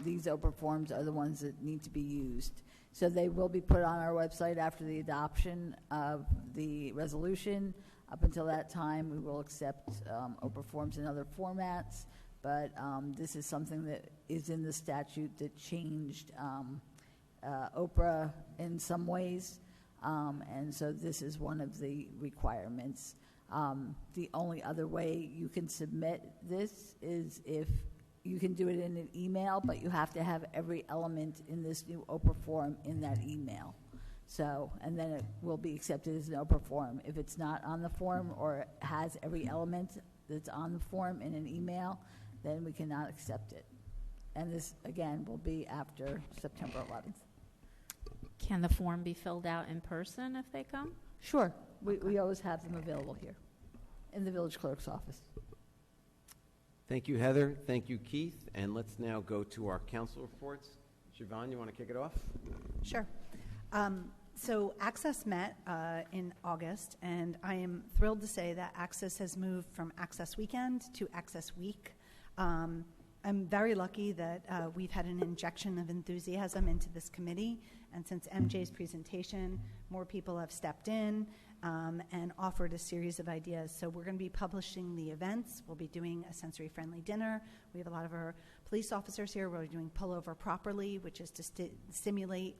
these OPRA forms are the ones that need to be used. So they will be put on our website after the adoption of the resolution. Up until that time, we will accept OPRA forms in other formats. But this is something that is in the statute that changed OPRA in some ways. And so this is one of the requirements. The only other way you can submit this is if you can do it in an email, but you have to have every element in this new OPRA form in that email. So, and then it will be accepted as an OPRA form. If it's not on the form or has every element that's on the form in an email, then we cannot accept it. And this, again, will be after September 11th. Can the form be filled out in person if they come? Sure. We always have them available here in the village clerk's office. Thank you, Heather. Thank you, Keith. And let's now go to our council reports. Siobhan, you want to kick it off? Sure. So Access met in August, and I am thrilled to say that Access has moved from Access Weekend to Access Week. I'm very lucky that we've had an injection of enthusiasm into this committee, and since MJ's presentation, more people have stepped in and offered a series of ideas. So we're going to be publishing the events. We'll be doing a sensory-friendly dinner. We have a lot of our police officers here. We're doing Pull Over Properly, which is to simulate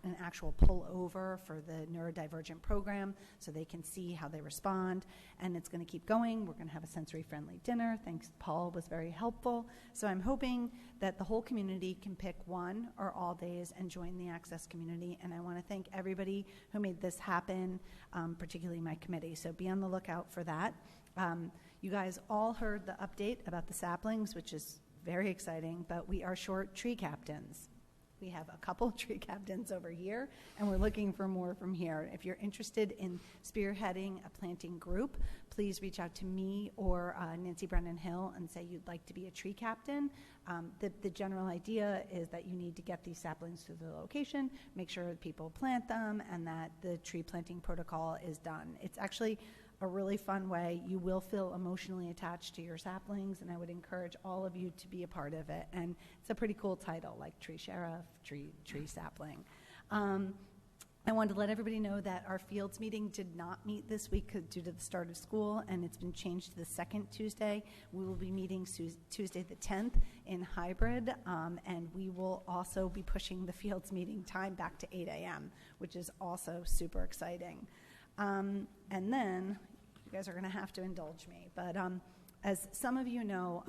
an actual pullover for the neurodivergent program so they can see how they respond. And it's going to keep going. We're going to have a sensory-friendly dinner. Thanks, Paul was very helpful. So I'm hoping that the whole community can pick one or all days and join the Access community. And I want to thank everybody who made this happen, particularly my committee. So be on the lookout for that. You guys all heard the update about the saplings, which is very exciting, but we are short tree captains. We have a couple tree captains over here, and we're looking for more from here. If you're interested in spearheading a planting group, please reach out to me or Nancy Brennan Hill and say you'd like to be a tree captain. The general idea is that you need to get these saplings to the location, make sure that people plant them, and that the tree planting protocol is done. It's actually a really fun way. You will feel emotionally attached to your saplings, and I would encourage all of you to be a part of it. And it's a pretty cool title, like Tree Sheriff, Tree Sapling. I wanted to let everybody know that our Fields meeting did not meet this week due to the start of school, and it's been changed to the second Tuesday. We will be meeting Tuesday the 10th in hybrid, and we will also be pushing the Fields meeting time back to 8 a.m., which is also super exciting. And then, you guys are going to have to indulge me, but as some of you know,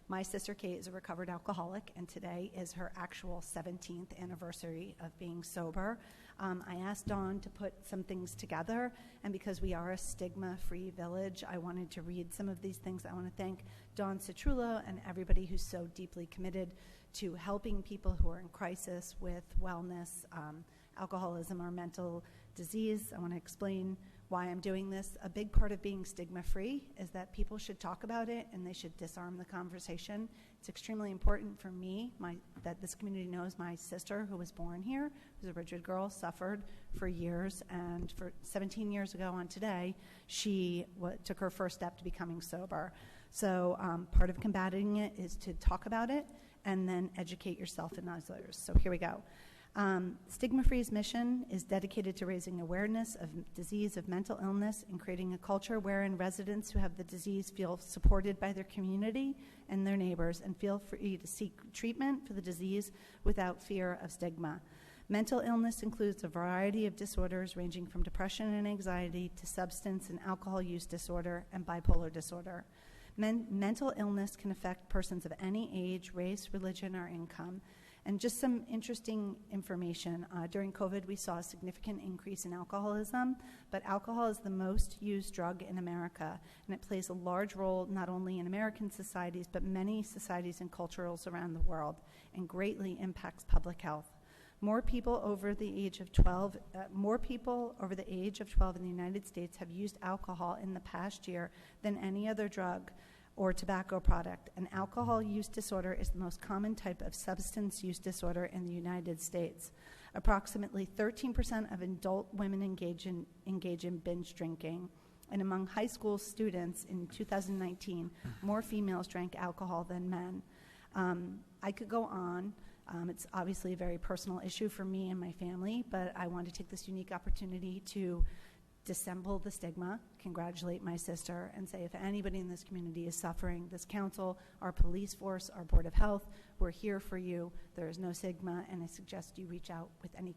my sister Kate is a recovered alcoholic, and today is her actual 17th anniversary of being sober. I asked Dawn to put some things together, and because we are a stigma-free village, I wanted to read some of these things. I want to thank Dawn Citrullo and everybody who's so deeply committed to helping people who are in crisis with wellness, alcoholism, or mental disease. I want to explain why I'm doing this. A big part of being stigma-free is that people should talk about it and they should disarm the conversation. It's extremely important for me that this community knows my sister, who was born here, who's a Ridgewood girl, suffered for years, and for 17 years ago on today, she took her first step to becoming sober. So part of combating it is to talk about it and then educate yourself and others. So here we go. Stigma Free's mission is dedicated to raising awareness of disease, of mental illness, and creating a culture wherein residents who have the disease feel supported by their community and their neighbors and feel free to seek treatment for the disease without fear of stigma. Mental illness includes a variety of disorders ranging from depression and anxiety to substance and alcohol use disorder and bipolar disorder. Mental illness can affect persons of any age, race, religion, or income. And just some interesting information. During COVID, we saw a significant increase in alcoholism, but alcohol is the most used drug in America, and it plays a large role not only in American societies, but many societies and cultures around the world, and greatly impacts public health. More people over the age of 12 in the United States have used alcohol in the past year than any other drug or tobacco product. And alcohol use disorder is the most common type of substance use disorder in the United States. Approximately 13% of adult women engage in binge drinking. And among high school students in 2019, more females drank alcohol than men. I could go on. It's obviously a very personal issue for me and my family, but I want to take this unique opportunity to dissemble the stigma, congratulate my sister, and say if anybody in this community is suffering, this council, our police force, our Board of Health, we're here for you. There is no stigma, and I suggest you reach out with any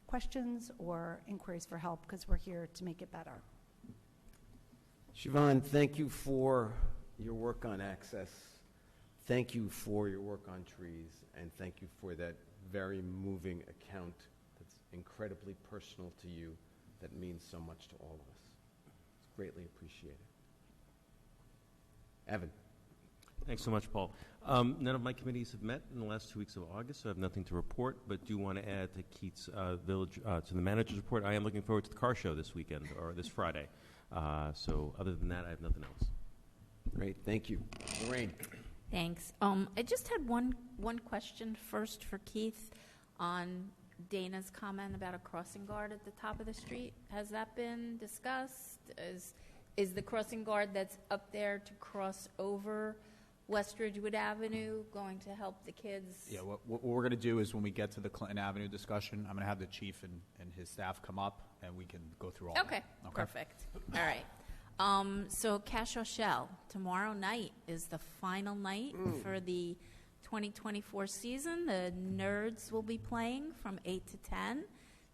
questions or inquiries for help, because we're here to make it better. Siobhan, thank you for your work on access. Thank you for your work on trees, and thank you for that very moving account that's incredibly personal to you, that means so much to all of us. It's greatly appreciated. Evan. Thanks so much, Paul. None of my committees have met in the last 2 weeks of August, so I have nothing to report, but do want to add to Keith's village, to the manager's report. I am looking forward to the car show this weekend, or this Friday. So other than that, I have nothing else. Great, thank you. Lorraine. Thanks. I just had one question first for Keith on Dana's comment about a crossing guard at the top of the street. Has that been discussed? Is the crossing guard that's up there to cross over West Ridgewood Avenue going to help the kids? Yeah, what we're going to do is when we get to the Clinton Avenue discussion, I'm going to have the chief and his staff come up, and we can go through all that. Okay, perfect. All right. So Cash or Shell, tomorrow night is the final night for the 2024 season. The Nerds will be playing from 8 to 10.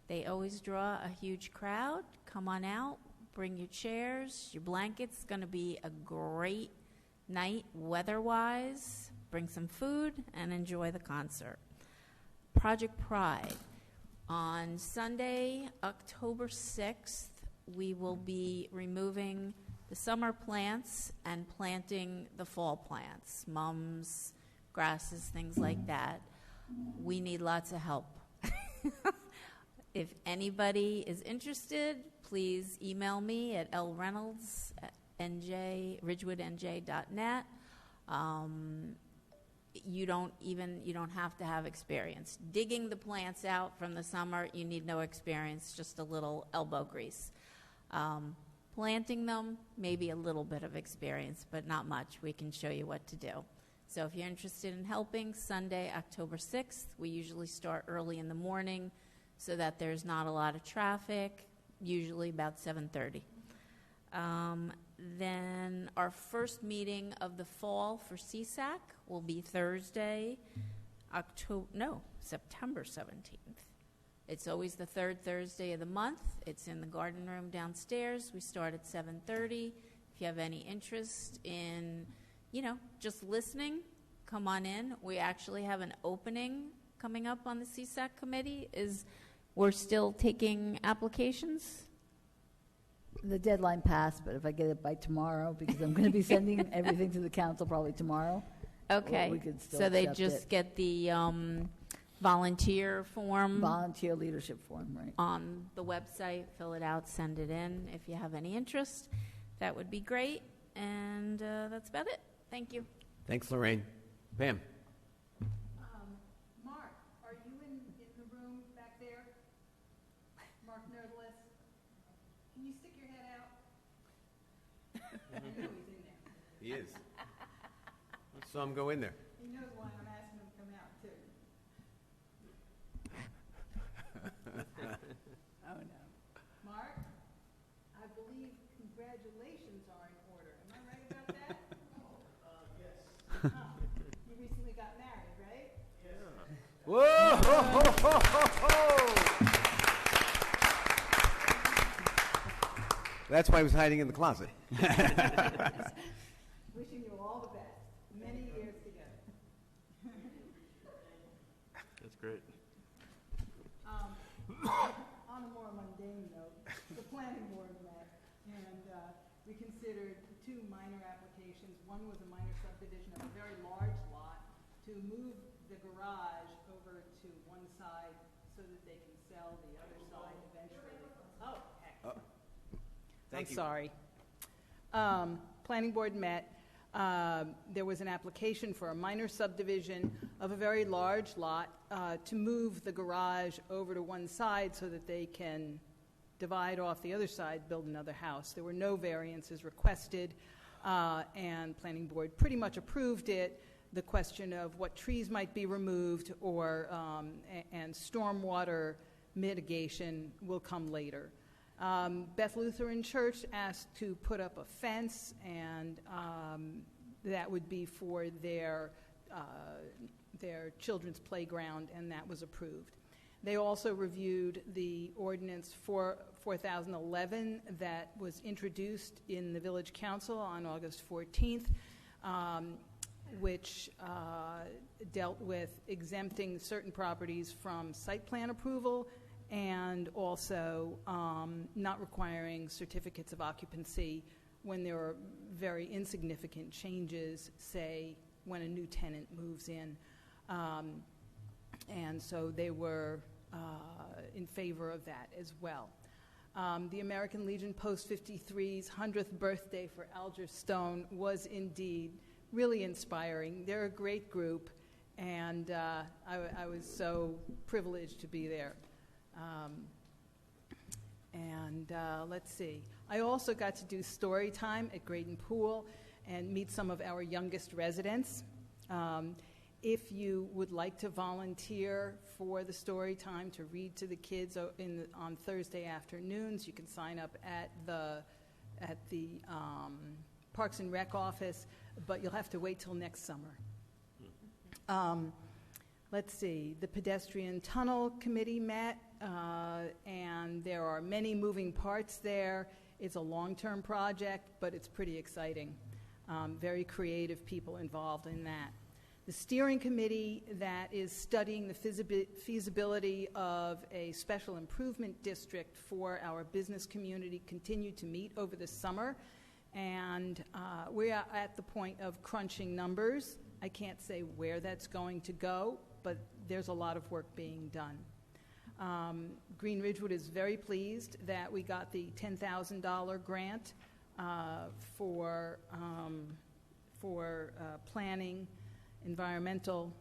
They always draw a huge crowd. Come on out, bring your chairs, your blankets. It's going to be a great night weather-wise. Bring some food and enjoy the concert. Project Pride. On Sunday, October 6th, we will be removing the summer plants and planting the fall plants. Mums, grasses, things like that. We need lots of help. If anybody is interested, please email me at lreynolds@ridgewoodnj.net. You don't have to have experience. Digging the plants out from the summer, you need no experience, just a little elbow grease. Planting them, maybe a little bit of experience, but not much. We can show you what to do. So if you're interested in helping, Sunday, October 6th, we usually start early in the morning so that there's not a lot of traffic, usually about 7:30. Then our first meeting of the fall for CSAC will be Thursday, September 17th. It's always the third Thursday of the month. It's in the garden room downstairs. We start at 7:30. If you have any interest in, just listening, come on in. We actually have an opening coming up on the CSAC committee. We're still taking applications. The deadline passed, but if I get it by tomorrow, because I'm going to be sending everything to the council probably tomorrow. Okay. We could still So they accept just it. get the volunteer form. Volunteer leadership form, right. On the website, fill it out, send it in. If you have any interest, that would be great. And that's about it. Thank you. Thanks, Lorraine. Pam? Mark, are you in the room back there? Mark Nerdalis? Can you stick your head out? I know he's in there. He is. So I'm go in there. He knows why I'm asking him to come out, too. Oh, no. Mark, I believe congratulations are in order. Am I right about that? Yes. You recently got married, right? Yeah. Whoa! That's why he was hiding in the closet. Wishing you all the best. Many years together. That's great. On a more mundane note, the planning board met and we considered two minor applications. One was a minor subdivision of a very large lot to move the garage over to one side so that they can sell the other side eventually. Oh, heck. Thank I'm you. sorry. Planning board met. There was an application for a minor subdivision of a very large lot to move the garage over to one side so that they can divide off the other side, build another house. There were no variances requested, and planning board pretty much approved it. The question of what trees might be removed or and stormwater mitigation will come later. Beth Lutheran Church asked to put up a fence, and that would be for their children's playground, and that was approved. They also reviewed the ordinance 4011 that was introduced in the Village Council on August 14th, which dealt with exempting certain properties from site plan approval and also not requiring certificates of occupancy when there are very insignificant changes, say when a new tenant moves in. And so they were in favor of that as well. The American Legion Post 53's 100th birthday for Alger Stone was indeed really inspiring. They're a great group, and I was so privileged to be there. Let's see. I also got to do story time at Graydon Pool and meet some of our youngest residents. If you would like to volunteer for the story time to read to the kids on Thursday afternoons, you can sign up at the Parks and Rec office, but you'll have to wait till next summer. Let's see. The Pedestrian Tunnel Committee met, and there are many moving parts there. It's a long-term project, but it's pretty exciting. Very creative people involved in that. The steering committee that is studying the feasibility of a special improvement district for our business community continued to meet over the summer, and we are at the point of crunching numbers I can't say where that's going to go, but there's a lot of work being done. Green Ridgewood is very pleased that we got the $10,000 grant for planning environmental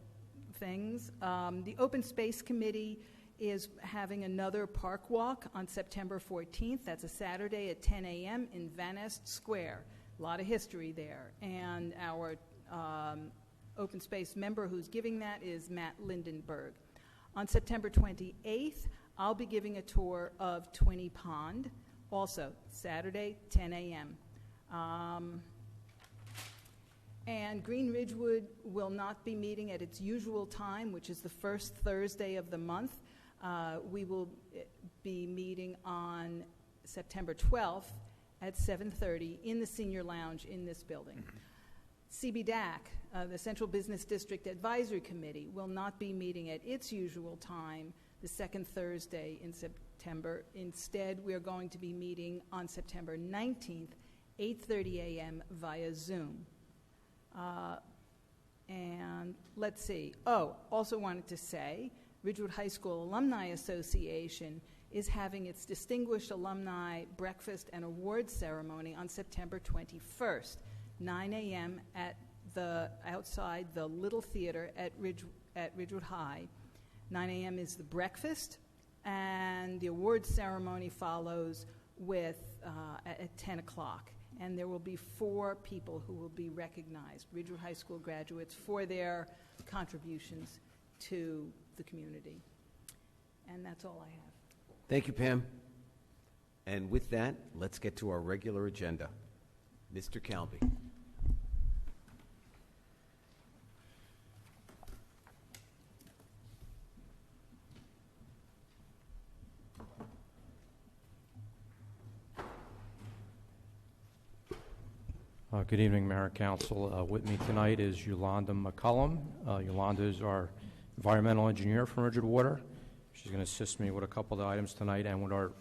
things. The Open Space Committee is having another park walk on September 14th. That's a Saturday at 10 a.m. in Van Nest Square. A lot of history there. And our open space member who's giving that is Matt Lindenberg. On September 28th, I'll be giving a tour of Twinney Pond, also Saturday, 10 a.m. And Green Ridgewood will not be meeting at its usual time, which is the first Thursday of the month. We will be meeting on September 12th at 7:30 in the Senior Lounge in this building. CBDAC, the Central Business District Advisory Committee, will not be meeting at its usual time the second Thursday in September. Instead, we are going to be meeting on September 19th, 8:30 a.m. via Zoom. And let's see. Oh, also wanted to say, Ridgewood High School Alumni Association is having its Distinguished Alumni Breakfast and Awards Ceremony on September 21st, 9 a.m. outside the Little Theater at Ridgewood High. 9 a.m. is the breakfast, and the awards ceremony follows at 10 o'clock. And there will be 4 people who will be recognized, Ridgewood High School graduates, for their contributions to the community. And that's all I have. Thank you, Pam. And with that, let's get to our regular agenda. Mr. Calby. Good evening, Mayor and Council. With me tonight is Yolanda McCullum. Yolanda is our environmental engineer from Ridgewood Water. She's going to assist me with a couple of items tonight and with our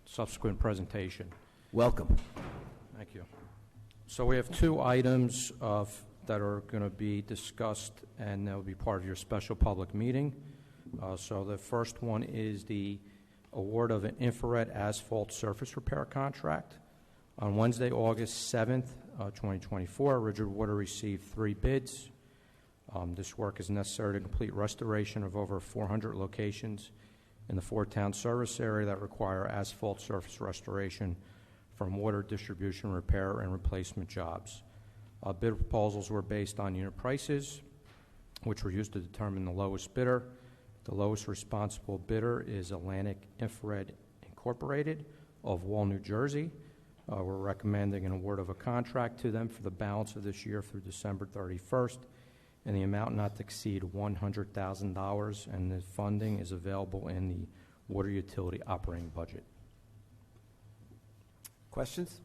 subsequent presentation. Welcome. Thank you. So we have 2 items that are going to be discussed, and that will be part of your special public meeting. So the first one is the award of an infrared asphalt surface repair contract. On Wednesday, August 7th, 2024, Ridgewood Water received 3 bids. This work is necessary to complete restoration of over 400 locations in the 4-town service area that require asphalt surface restoration from water distribution, repair, and replacement jobs. Bid proposals were based on unit prices, which were used to determine the lowest bidder. The lowest responsible bidder is Atlantic Infrared Incorporated of Wall, New Jersey. We're recommending an award of a contract to them for the balance of this year through December 31st in the amount not to exceed $100,000, and the funding is available in the water utility operating budget. Questions?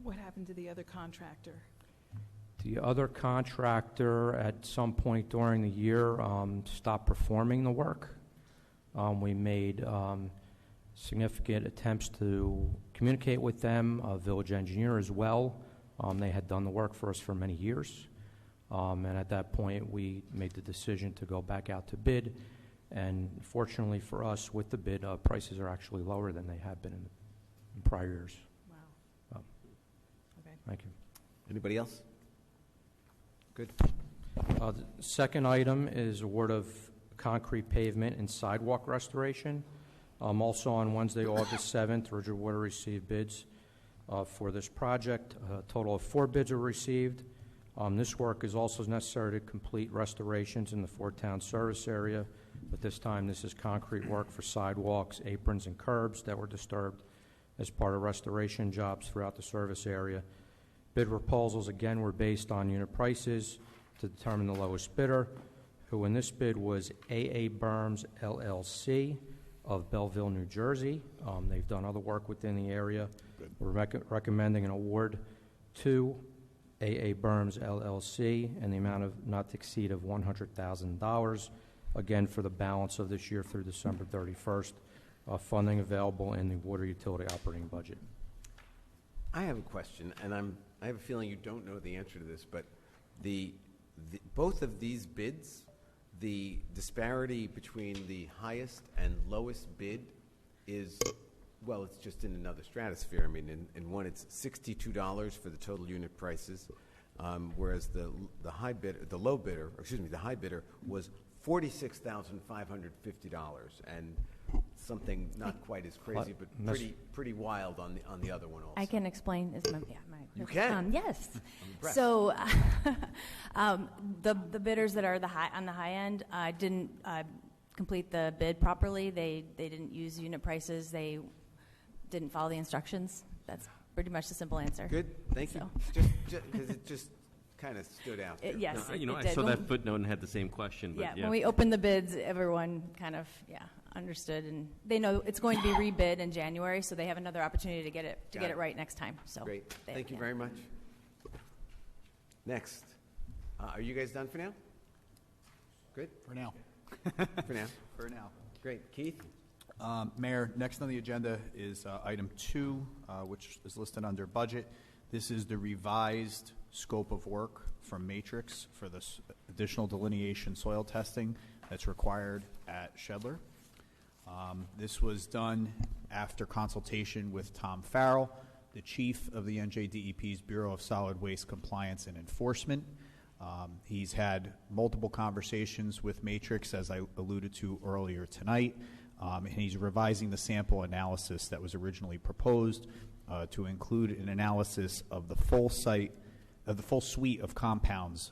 What happened to the other contractor? The other contractor, at some point during the year, stopped performing the work. We made significant attempts to communicate with them, a village engineer as well. They had done the work for us for many years. And at that point, we made the decision to go back out to bid. And fortunately for us, with the bid, prices are actually lower than they have been in prior years. Wow. Okay. Thank you. Anybody else? Good. The second item is award of concrete pavement and sidewalk restoration. Also on Wednesday, August 7th, Ridgewood Water received bids for this project. A total of 4 bids were received. This work is also necessary to complete restorations in the 4-town service area, but this time this is concrete work for sidewalks, aprons, and curbs that were disturbed as part of restoration jobs throughout the service area. Bid proposals, again, were based on unit prices to determine the lowest bidder, who in this bid was AA Berms, LLC of Belleville, New Jersey. They've done other work within the area. Good. We're recommending an award to AA Berms, LLC in the amount of not to exceed of $100,000, again, for the balance of this year through December 31st. Funding available in the water utility operating budget. I have a question, and I have a feeling you don't know the answer to this, but Both of these bids, the disparity between the highest and lowest bid is, well, it's just in another stratosphere. I mean, in one, it's $62 for the total unit prices, whereas the high bidder was $46,550, and something not quite as crazy, but pretty wild on the other one also. I can explain. You can? Yes. impressed. So, the bidders that are on the high end didn't complete the bid properly. They didn't use unit prices. They didn't follow the instructions. That's pretty much the simple answer. Good. Thank you. Just because it just kind of stood out. Yes. No, it I did. saw that footnote and had the same question. But When we opened the bids, everyone kind of understood, and they know it's going to be rebid in January, so they have another opportunity to get it right next time. So great. Thank you very much. Next, are you guys done for now? Good. For now. For now. For now. Great. Keith? Mayor, next on the agenda is item 2, which is listed under budget. This is the revised scope of work from Matrix for the additional delineation soil testing that's required at Shedler. This was done after consultation with Tom Farrell, the chief of the NJDEP's Bureau of Solid Waste Compliance and Enforcement. He's had multiple conversations with Matrix, as I alluded to earlier tonight, and he's revising the sample analysis that was originally proposed to include an analysis of the full suite of compounds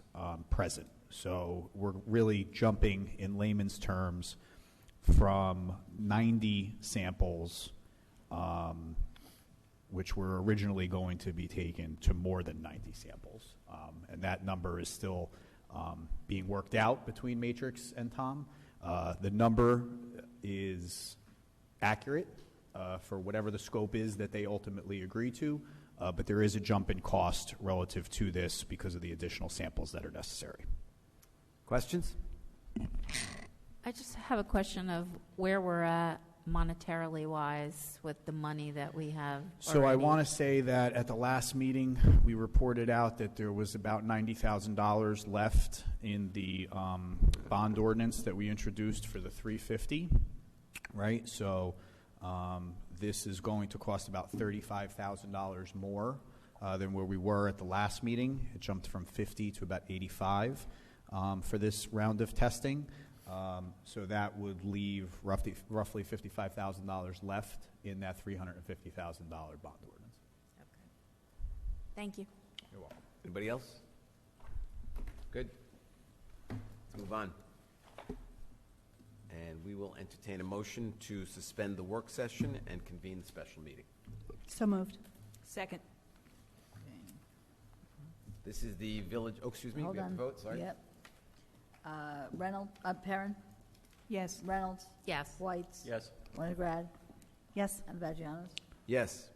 present. So we're really jumping, in layman's terms, from 90 samples, which were originally going to be taken, to more than 90 samples. And that number is still being worked out between Matrix and Tom. The number is accurate for whatever the scope is that they ultimately agree to, but there is a jump in cost relative to this because of the additional samples that are necessary. Questions? I just have a question of where we're at monetarily wise with the money that we have. So I want to say that at the last meeting, we reported out that there was about $90,000 left in the bond ordinance that we introduced for the 350, right? So this is going to cost about $35,000 more than where we were at the last meeting. It jumped from 50 to about 85 for this round of testing. So that would leave roughly $55,000 left in that $350,000 bond ordinance. Okay. Thank you. You're welcome. Anybody else? Good. Let's move on. And we will entertain a motion to suspend the work session and convene the special meeting. So moved. Second. This is the village, excuse me, Hold we have to on. vote, sorry. Yep. Reynolds, Perrin? Yes. Reynolds? Yes. Whites? Yes. Winograd? Yes. And Vagianos? Yes.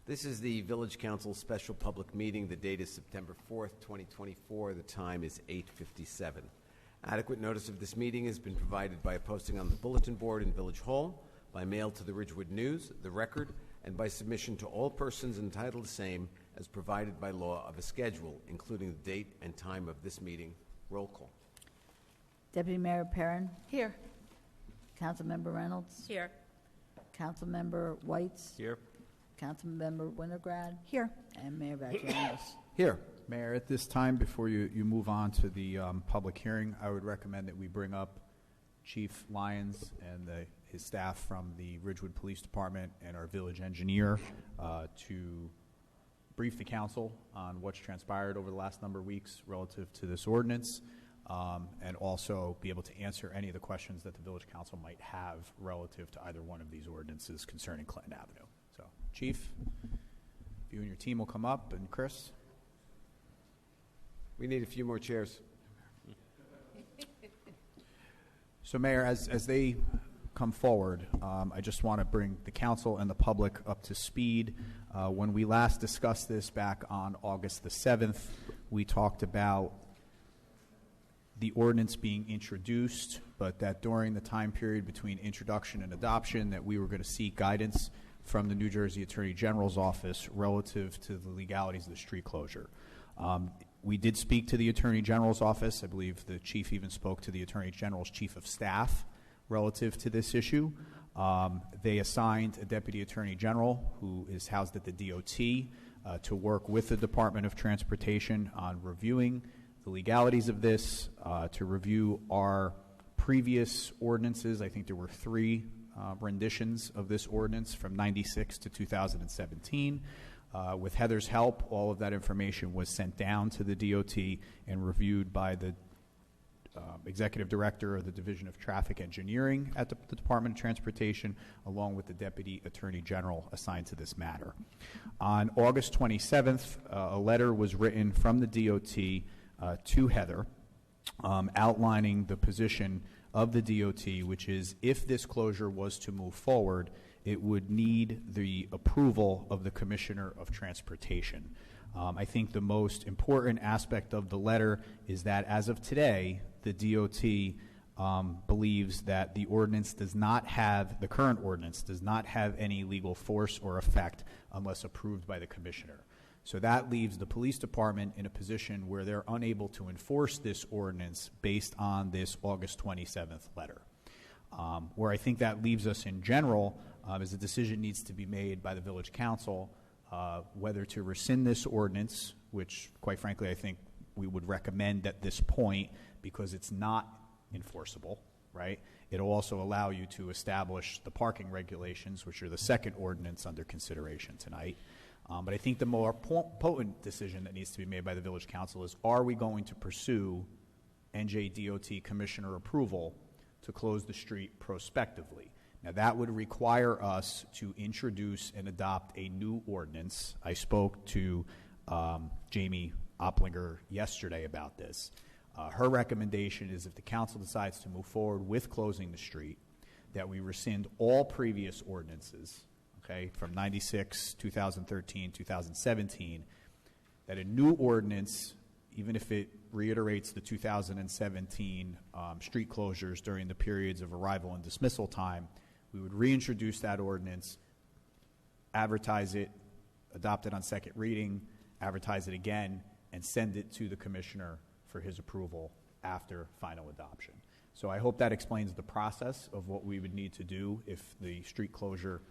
This is the Village Council special public meeting. The date is September 4th, 2024. The time is 8:57. Adequate notice of this meeting has been provided by a posting on the bulletin board in Village Hall, by mail to the Ridgewood News, the Record, and by submission to all persons entitled to same as provided by law of a schedule, including the date and time of this meeting. Roll call. Deputy Mayor Perrin? Here. Councilmember Reynolds? Here. Councilmember Whites? Here. Councilmember Winograd? Here. And Mayor Vagianos? Here. Mayor, at this time, before you move on to the public hearing, I would recommend that we bring up Chief Lyons and his staff from the Ridgewood Police Department and our village engineer to brief the council on what's transpired over the last number of weeks relative to this ordinance, and also be able to answer any of the questions that the village council might have relative to either one of these ordinances concerning Clinton Avenue. So, Chief, you and your team will come up, and Chris. We need a few more chairs. So, Mayor, as they come forward, I just want to bring the council and the public up to speed. When we last discussed this back on August the 7th, we talked about the ordinance being introduced, but that during the time period between introduction and adoption that we were going to seek guidance from the New Jersey Attorney General's office relative to the legalities of the street closure. We did speak to the Attorney General's office. I believe the chief even spoke to the Attorney General's chief of staff relative to this issue. They assigned a Deputy Attorney General who is housed at the DOT to work with the Department of Transportation on reviewing the legalities of this, to review our previous ordinances. I think there were 3 renditions of this ordinance from 96 to 2017. With Heather's help, all of that information was sent down to the DOT and reviewed by the Executive Director of the Division of Traffic Engineering at the Department of Transportation, along with the Deputy Attorney General assigned to this matter. On August 27th, a letter was written from the DOT to Heather outlining the position of the DOT, which is if this closure was to move forward, it would need the approval of the Commissioner of Transportation. I think the most important aspect of the letter is that as of today, the DOT believes that the ordinance does not have, the current ordinance does not have any legal force or effect unless approved by the Commissioner. So that leaves the police department in a position where they're unable to enforce this ordinance based on this August 27th letter. Where I think that leaves us in general is a decision needs to be made by the Village Council whether to rescind this ordinance, which quite frankly I think we would recommend at this point because it's not enforceable, right? It'll also allow you to establish the parking regulations, which are the second ordinance under consideration tonight. But I think the more potent decision that needs to be made by the Village Council is, are we going to pursue NJDOT Commissioner approval to close the street prospectively? Now, that would require us to introduce and adopt a new ordinance. I spoke to Jamie Opplinger yesterday about this. Her recommendation is if the council decides to move forward with closing the street, that we rescind all previous ordinances, okay, from 96, 2013, 2017, that a new ordinance, even if it reiterates the 2017 street closures during the periods of arrival and dismissal time, we would reintroduce that ordinance, advertise it, adopt it on second reading, advertise it again, and send it to the commissioner for his approval after final adoption. So I hope that explains the process of what we would need to do if the street closure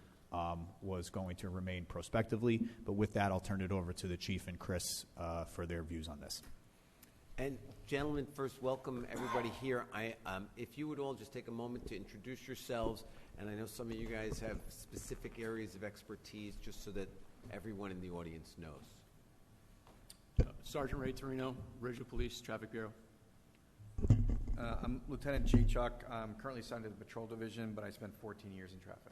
was going to remain prospectively. But with that, I'll turn it over to the chief and Chris for their views on this. And gentlemen, first, welcome everybody here. If you would all just take a moment to introduce yourselves, and I know some of you guys have specific areas of expertise, just so that everyone in the audience knows. Sergeant Ray Torino, Ridgewood Police Traffic Bureau. I'm Lieutenant Jay Chuck. I'm currently assigned to the Patrol Division, but I spent 14 years in traffic.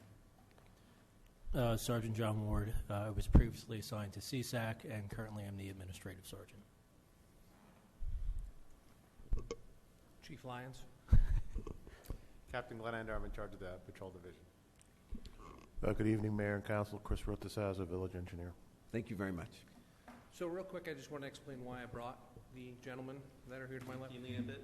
Sergeant John Ward. I was previously assigned to CSAC, and currently I'm the Administrative Sergeant. Chief Lyons. Captain Glenn Ender, I'm in charge of the Patrol Division. Good evening, Mayor and Council. Chris Rotasaza, Village Engineer. Thank you very much. So real quick, I just want to explain why I brought the gentlemen that are here to my left. Can you lean in a bit?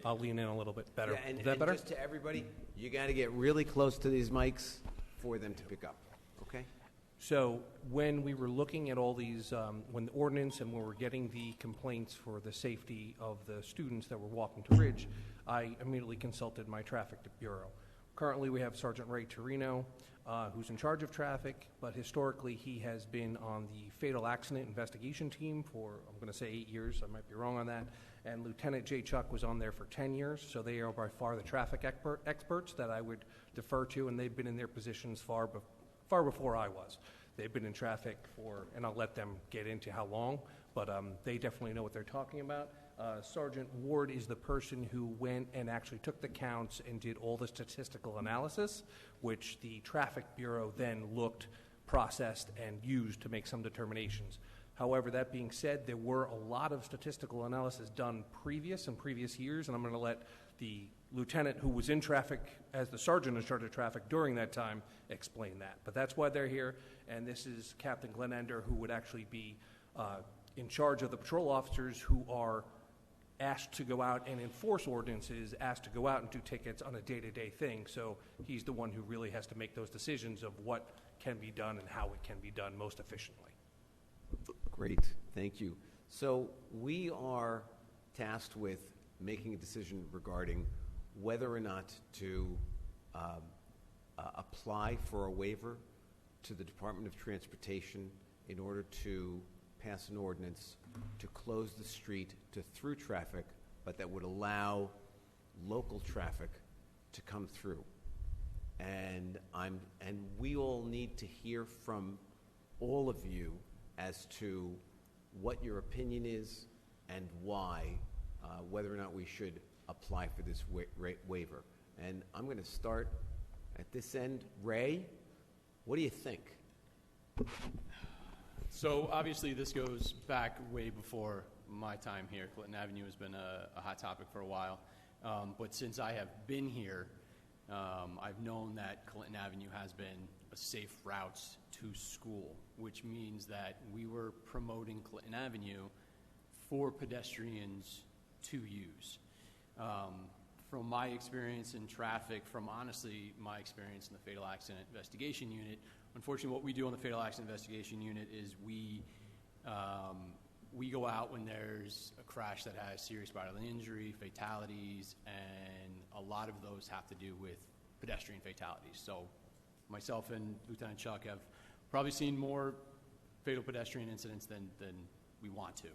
I'll lean in a little bit better. Yeah, Is that better? Just to everybody, you got to get really close to these mics for them to pick up, okay? So when we were looking at all these, when the ordinance and when we were getting the complaints for the safety of the students that were walking to Ridge, I immediately consulted my traffic bureau. Currently, we have Sergeant Ray Torino, who's in charge of traffic, but historically he has been on the fatal accident investigation team for, I'm going to say 8 years, I might be wrong on that, and Lieutenant Jay Chuck was on there for 10 years, so they are by far the traffic experts that I would defer to, and they've been in their positions far before I was. They've been in traffic for, and I'll let them get into how long, but they definitely know what they're talking about. Sergeant Ward is the person who went and actually took the counts and did all the statistical analysis, which the Traffic Bureau then looked, processed, and used to make some determinations. However, that being said, there were a lot of statistical analysis done in previous years, and I'm going to let the lieutenant who was in traffic as the sergeant in charge of traffic during that time explain that. But that's why they're here, and this is Captain Glenn Ender, who would actually be in charge of the patrol officers who are asked to go out and enforce ordinances, asked to go out and do tickets on a day-to-day thing. So he's the one who really has to make those decisions of what can be done and how it can be done most efficiently. Great, thank you. So we are tasked with making a decision regarding whether or not to apply for a waiver to the Department of Transportation in order to pass an ordinance to close the street to through traffic, but that would allow local traffic to come through. And we all need to hear from all of you as to what your opinion is and why, whether or not we should apply for this waiver. And I'm going to start at this end. Ray, what do you think? So obviously this goes back way before my time here. Clinton Avenue has been a hot topic for a while. But since I have been here, I've known that Clinton Avenue has been a safe route to school, which means that we were promoting Clinton Avenue for pedestrians to use. From my experience in traffic, from honestly my experience in the Fatal Accident Investigation Unit, unfortunately what we do on the Fatal Accident Investigation Unit is we go out when there's a crash that has serious bodily injury, fatalities, and a lot of those have to do with pedestrian fatalities. So myself and Lieutenant Chuck have probably seen more fatal pedestrian incidents than we want to.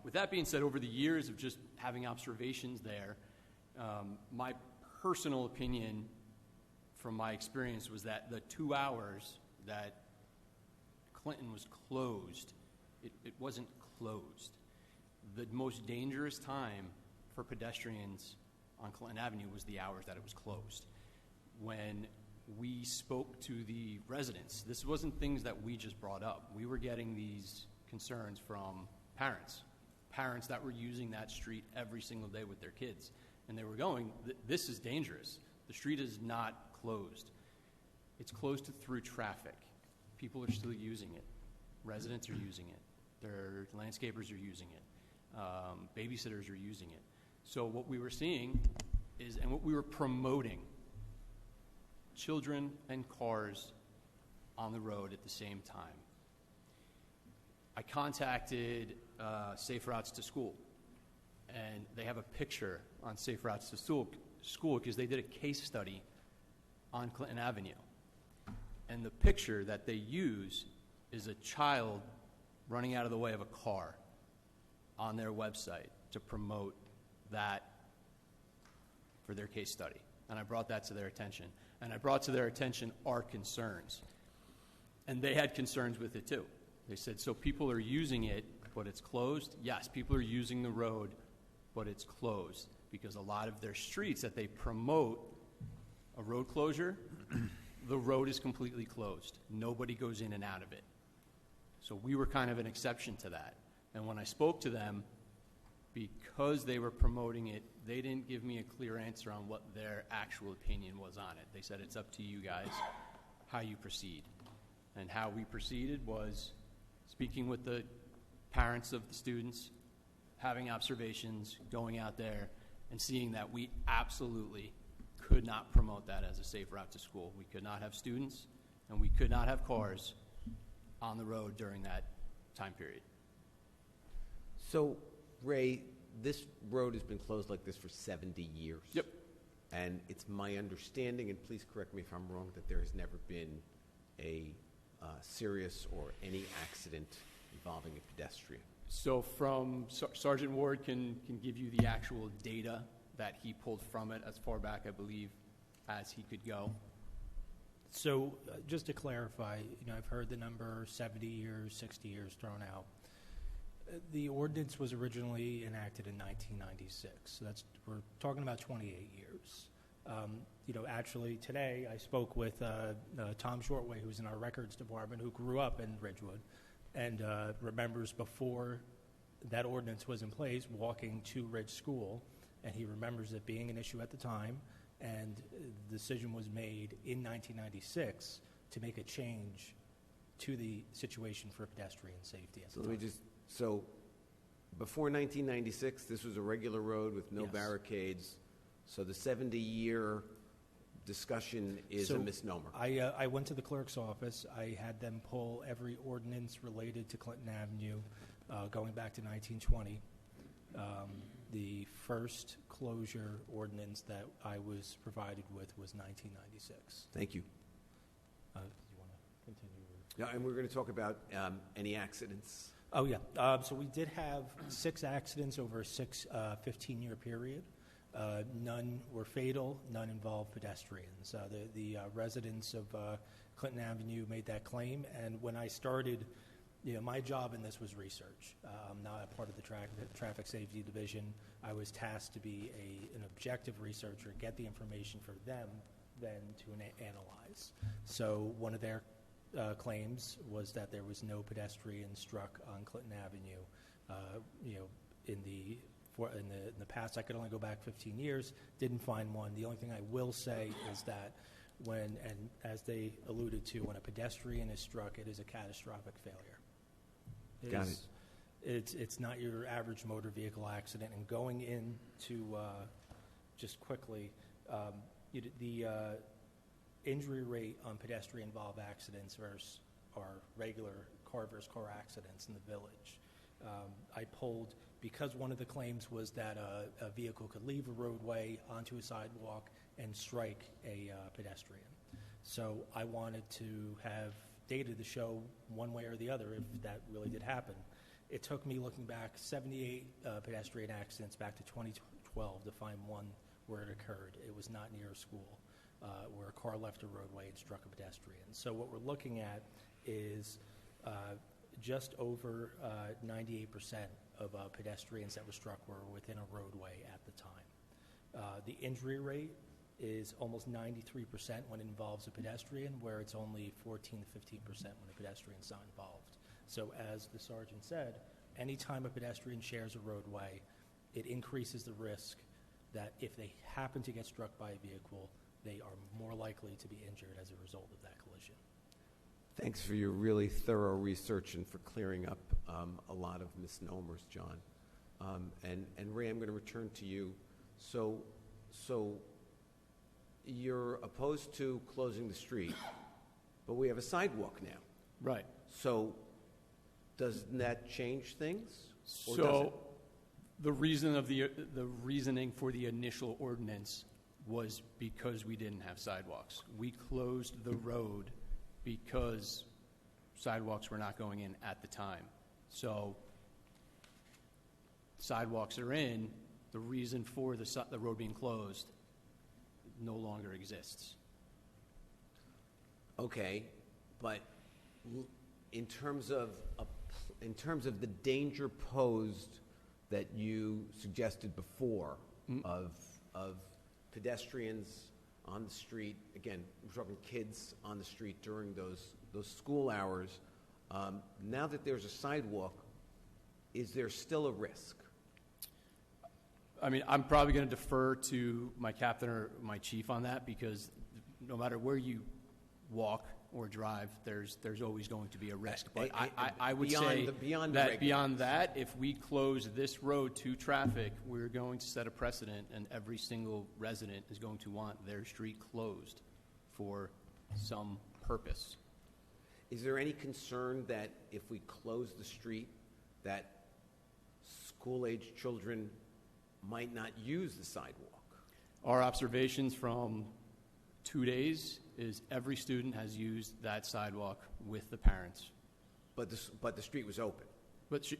With that being said, over the years of just having observations there, my personal opinion from my experience was that the 2 hours that Clinton was closed, it wasn't closed. The most dangerous time for pedestrians on Clinton Avenue was the hours that it was closed. When we spoke to the residents, this wasn't things that we just brought up. We were getting these concerns from parents that were using that street every single day with their kids. And they were going, this is dangerous. The street is not closed. It's closed to through traffic. People are still using it. Residents are using it. Their landscapers are using it. Babysitters are using it. So what we were seeing is, and what we were promoting, children and cars on the road at the same time. I contacted Safe Routes to School, and they have a picture on Safe Routes to School because they did a case study on Clinton Avenue. And the picture that they use is a child running out of the way of a car on their website to promote that for their case study. And I brought that to their attention. And I brought to their attention our concerns. And they had concerns with it too. They said, so people are using it, but it's closed? Yes, people are using the road, but it's closed. Because a lot of their streets that they promote a road closure, the road is completely closed. Nobody goes in and out of it. So we were kind of an exception to that. And when I spoke to them, because they were promoting it, they didn't give me a clear answer on what their actual opinion was on it. They said, it's up to you guys how you proceed. And how we proceeded was speaking with the parents of the students, having observations, going out there, and seeing that we absolutely could not promote that as a safe route to school. We could not have students, and we could not have cars on the road during that time period. So, Ray, this road has been closed like this for 70 years. Yep. And it's my understanding, and please correct me if I'm wrong, that there has never been a serious or any accident involving a pedestrian. So from Sergeant Ward can give you the actual data that he pulled from it as far back, I believe, as he could go. So just to clarify, I've heard the number 70 years, 60 years thrown out. The ordinance was originally enacted in 1996. So we're talking about 28 years. Actually today I spoke with Tom Shortway, who's in our records department, who grew up in Ridgewood and remembers before that ordinance was in place walking to Ridge School, and he remembers it being an issue at the time, and the decision was made in 1996 to make a change to the situation for pedestrian safety at the time. So before 1996, this was a regular road with no barricades. So the 70-year discussion is a misnomer. I went to the clerk's office. I had them pull every ordinance related to Clinton Avenue. going back to 1920. The first closure ordinance that I was provided with was 1996. Thank you. Do you want to continue? Yeah, and we're going to talk about any accidents. Oh, yeah. So we did have 6 accidents over a 15-year period. None were fatal. None involved pedestrians. The residents of Clinton Avenue made that claim, and when I started, my job in this was research. I'm not a part of the traffic safety division. I was tasked to be an objective researcher, get the information for them, then to analyze. So one of their claims was that there was no pedestrian struck on Clinton Avenue. In the past, I could only go back 15 years, didn't find one. The only thing I will say is that and as they alluded to, when a pedestrian is struck, it is a catastrophic failure. Got it. It's not your average motor vehicle accident. And going into, just quickly, the injury rate on pedestrian-involved accidents versus our regular car versus car accidents in the village. I polled, because one of the claims was that a vehicle could leave a roadway onto a sidewalk and strike a pedestrian. So I wanted to have data to show one way or the other if that really did happen. It took me looking back 78 pedestrian accidents back to 2012 to find one where it occurred. It was not near a school, where a car left a roadway and struck a pedestrian. So what we're looking at is just over 98% of pedestrians that were struck were within a roadway at the time. The injury rate is almost 93% when it involves a pedestrian, where it's only 14 to 15% when a pedestrian's not involved. So as the sergeant said, anytime a pedestrian shares a roadway, it increases the risk that if they happen to get struck by a vehicle, they are more likely to be injured as a result of that collision. Thanks for your really thorough research and for clearing up a lot of misnomers, John. And Ray, I'm going to return to you. So you're opposed to closing the street, but we have a sidewalk now. Right. So doesn't that change things? Or does So it? the reasoning for the initial ordinance was because we didn't have sidewalks. We closed the road because sidewalks were not going in at the time. So sidewalks are in, the reason for the road being closed no longer exists. Okay, but in terms of the danger posed that you suggested before of pedestrians on the street, again, we're talking kids on the street during those school hours, now that there's a sidewalk, is there still a risk? I mean, I'm probably going to defer to my captain or my chief on that, because no matter where you walk or drive, there's always going to be a risk. But I would say that beyond that, if we close this road to traffic, we're going to set a precedent, and every single resident is going to want their street closed for some purpose. Is there any concern that if we close the street, that school-age children might not use the sidewalk? Our observations from 2 days is every student has used that sidewalk with the parents. But the street was open.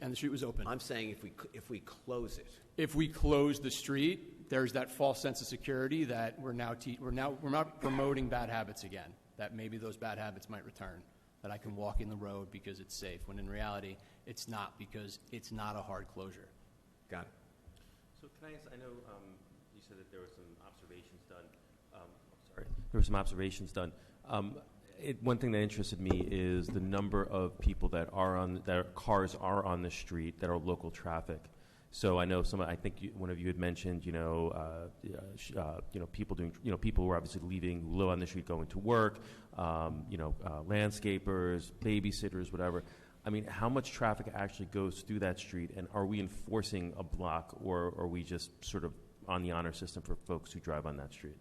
And the street was open. I'm saying if we close it. If we close the street, there's that false sense of security that we're not promoting bad habits again. That maybe those bad habits might return. That I can walk in the road because it's safe, when in reality it's not, because it's not a hard closure. Got it. So can I ask, I know you said that there were some observations done. There were some observations done. One thing that interested me is the number of people that cars are on the street that are local traffic. So I know I think one of you had mentioned, people doing, people who are obviously leaving, who live on the street, going to work, landscapers, babysitters, whatever. I mean, how much traffic actually goes through that street, and are we enforcing a block, or are we just sort of on the honor system for folks who drive on that street?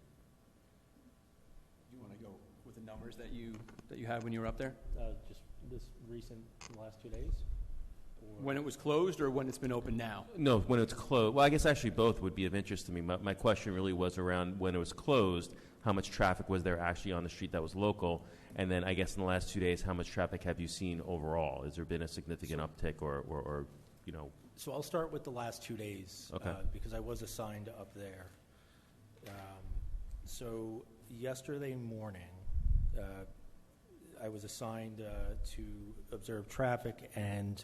You want to go with the numbers that you had when you were up there? Just the last 2 days. When it was closed or when it's been open now? No, when it's closed. Well, I guess actually both would be of interest to me. My question really was around when it was closed, how much traffic was there actually on the street that was local? And then I guess in the last 2 days, how much traffic have you seen overall? Has there been a significant uptick or you know? So I'll start with the last 2 days, Okay. Because I was assigned up there. So yesterday morning, I was assigned to observe traffic and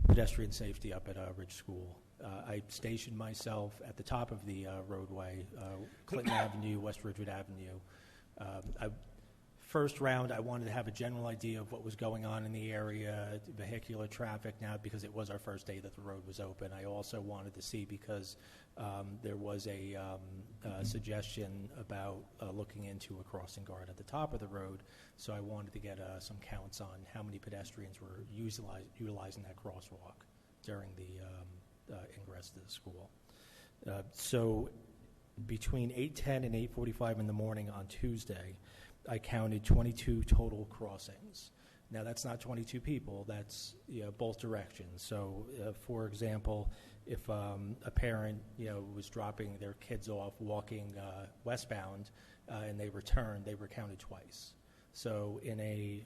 pedestrian safety up at Ridge School. I stationed myself at the top of the roadway, Clinton Avenue, West Ridgewood Avenue. First round, I wanted to have a general idea of what was going on in the area, vehicular traffic now, because it was our first day that the road was open. I also wanted to see, because there was a suggestion about looking into a crossing guard at the top of the road, so I wanted to get some counts on how many pedestrians were utilizing that crosswalk during the ingress to the school. So between 8:10 and 8:45 in the morning on Tuesday, I counted 22 total crossings. Now, that's not 22 people. That's both directions. So, for example, if a parent was dropping their kids off walking westbound and they returned, they were counted twice. So, in a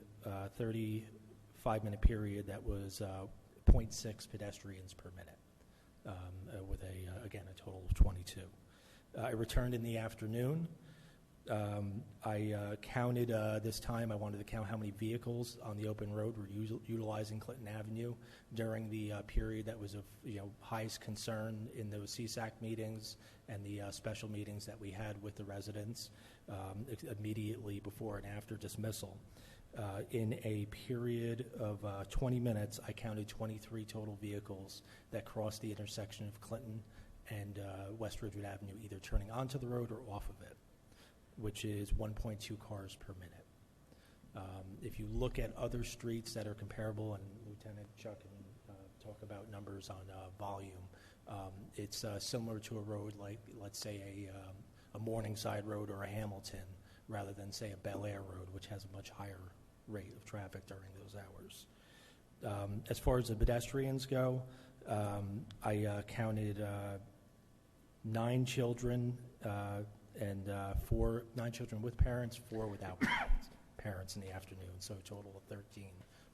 35-minute period, that was 0.6 pedestrians per minute, with again a total of 22. I returned in the afternoon. I counted this time. I wanted to count how many vehicles on the open road were utilizing Clinton Avenue during the period that was of highest concern in those CSAC meetings and the special meetings that we had with the residents immediately before and after dismissal. In a period of 20 minutes, I counted 23 total vehicles that crossed the intersection of Clinton and West Ridgewood Avenue, either turning onto the road or off of it, which is 1.2 cars per minute. If you look at other streets that are comparable, and Lieutenant Chuck can talk about numbers on volume, it's similar to a road like, let's say, a Morningside Road or a Hamilton, rather than, say, a Bel Air Road, which has a much higher rate of traffic during those hours. As far as the pedestrians go, I counted 9 children and 9 children with parents, 4 without parents in the afternoon, so a total of 13,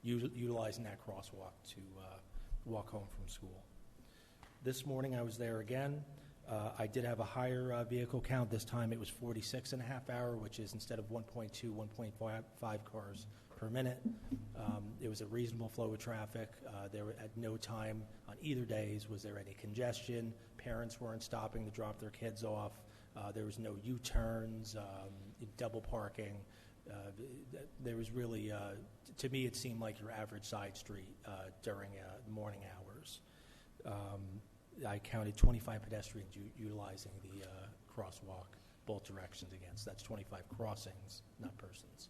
utilizing that crosswalk to walk home from school. This morning I was there again. I did have a higher vehicle count. This time it was 46 and a half hour, which is instead of 1.2, 1.5 cars per minute. It was a reasonable flow of traffic. There were, at no time on either days was there any congestion. Parents weren't stopping to drop their kids off. There was no U-turns, double parking. There was really, to me, it seemed like your average side street during morning hours. I counted 25 pedestrians utilizing the crosswalk both directions again. So that's 25 crossings, not persons.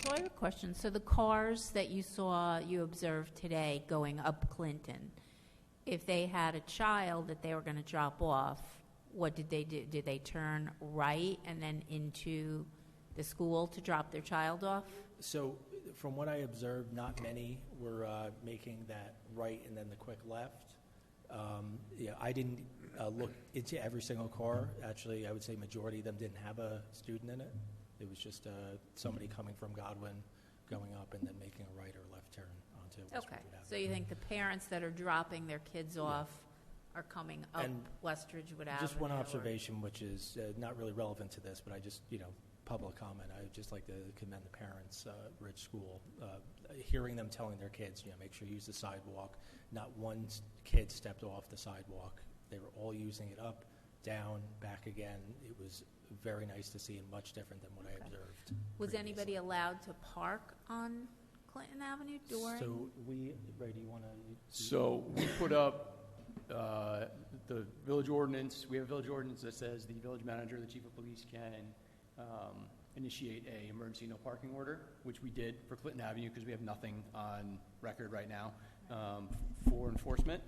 So I have a question. So the cars that you observed today going up Clinton, if they had a child that they were going to drop off, what did they do? Did they turn right and then into the school to drop their child off? So from what I observed, not many were making that right and then the quick left. I didn't look into every single car. Actually, I would say majority of them didn't have a student in it. It was just somebody coming from Godwin, going up and then making a right or left turn onto West Ridgewood Avenue. So you think the parents that are dropping their kids off are coming up And West Ridgewood Avenue? Just one observation, which is not really relevant to this, but I just, public comment, I would just like to commend the parents at Ridge School. Hearing them telling their kids, make sure you use the sidewalk. Not one kid stepped off the sidewalk. They were all using it up, down, back again. It was very nice to see and much different than what I observed. Was anybody allowed to park on Clinton Avenue during? So Ray, do you want to? So we put up the village ordinance. We have a village ordinance that says the village manager, the chief of police can initiate a emergency no parking order, which we did for Clinton Avenue because we have nothing on record right now for enforcement.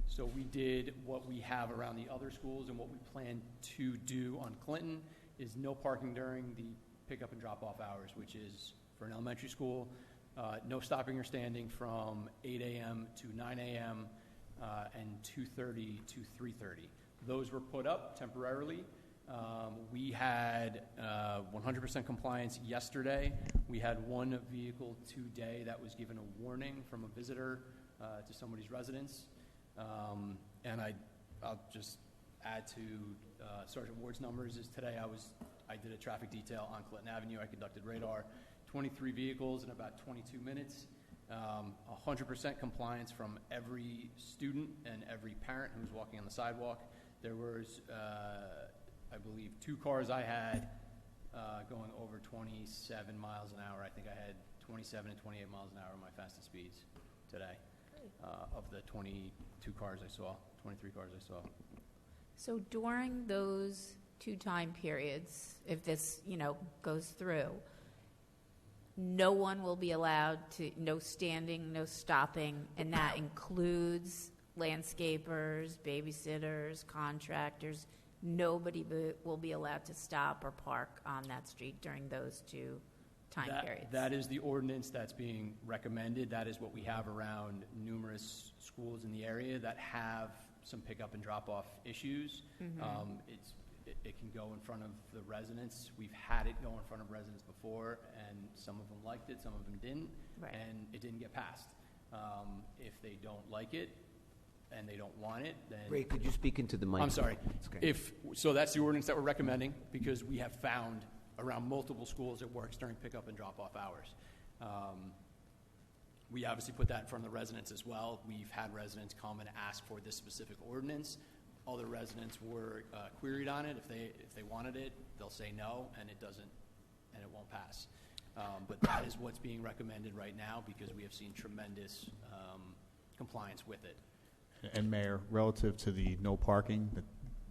So we did what we have around the other schools, and what we plan to do on Clinton is no parking during the pickup and drop off hours, which is for an elementary school No stopping or standing from 8 a.m. to 9 a.m. And 2:30 to 3:30. Those were put up temporarily. We had 100% compliance yesterday. We had one vehicle today that was given a warning from a visitor to somebody's residence. And I'll just add to Sergeant Ward's numbers is today I did a traffic detail on Clinton Avenue. I conducted radar, 23 vehicles in about 22 minutes. 100% compliance from every student and every parent who was walking on the sidewalk. There was, I believe, 2 cars I had going over 27 miles an hour. I think I had 27 and 28 miles an hour, my fastest speeds today. Of the 22 cars I saw, 23 cars I saw. So during those 2 time periods, if this, goes through, no one will be allowed to, no standing, no stopping, and that includes landscapers, babysitters, contractors. Nobody will be allowed to stop or park on that street during those 2 time periods. That is the ordinance that's being recommended. That is what we have around numerous schools in the area that have some pickup and drop-off issues. Mm-hmm. It can go in front of the residents. We've had it go in front of residents before, and some of them liked it, some of them didn't, right. And it didn't get passed. If they don't like it and they don't want it, then... Ray, could you speak into the mic? I'm sorry. Okay. So that's the ordinance that we're recommending, because we have found around multiple schools it works during pickup and drop-off hours. We obviously put that in front of the residents as well. We've had residents come and ask for this specific ordinance. Other residents were queried on it. If they wanted it, they'll say no, and it doesn't, and it won't pass. But that is what's being recommended right now, because we have seen tremendous compliance with it. And Mayor, relative to the no parking, the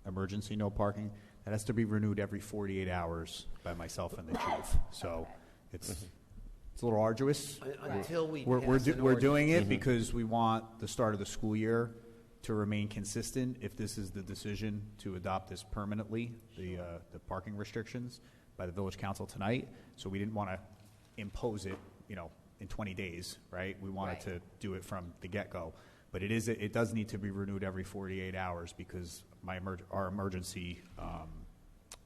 emergency no parking, that has to be renewed every 48 hours by myself and the chief. So it's a little arduous. Until we We're pass an doing ordinance. it because we want the start of the school year to remain consistent. If this is the decision to adopt this permanently, the parking restrictions by the village council tonight, so we didn't want to impose it, in 20 days, right? We wanted to do it from the get-go. But it does need to be renewed every 48 hours because our emergency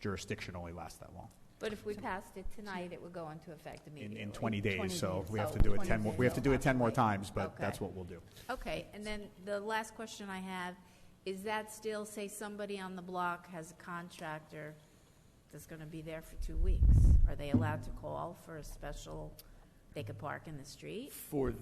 jurisdiction only lasts that long. But if we passed it tonight, it would go into effect immediately. In 20 days, 20 so days. we have Oh, to do it 20 10 more. days. We have to do it 10 more times, but Okay. that's what we'll do. Okay, and then the last question I have, is that still, say somebody on the block has a contractor that's going to be there for 2 weeks? Are they allowed to call for a special, they could park in the street? For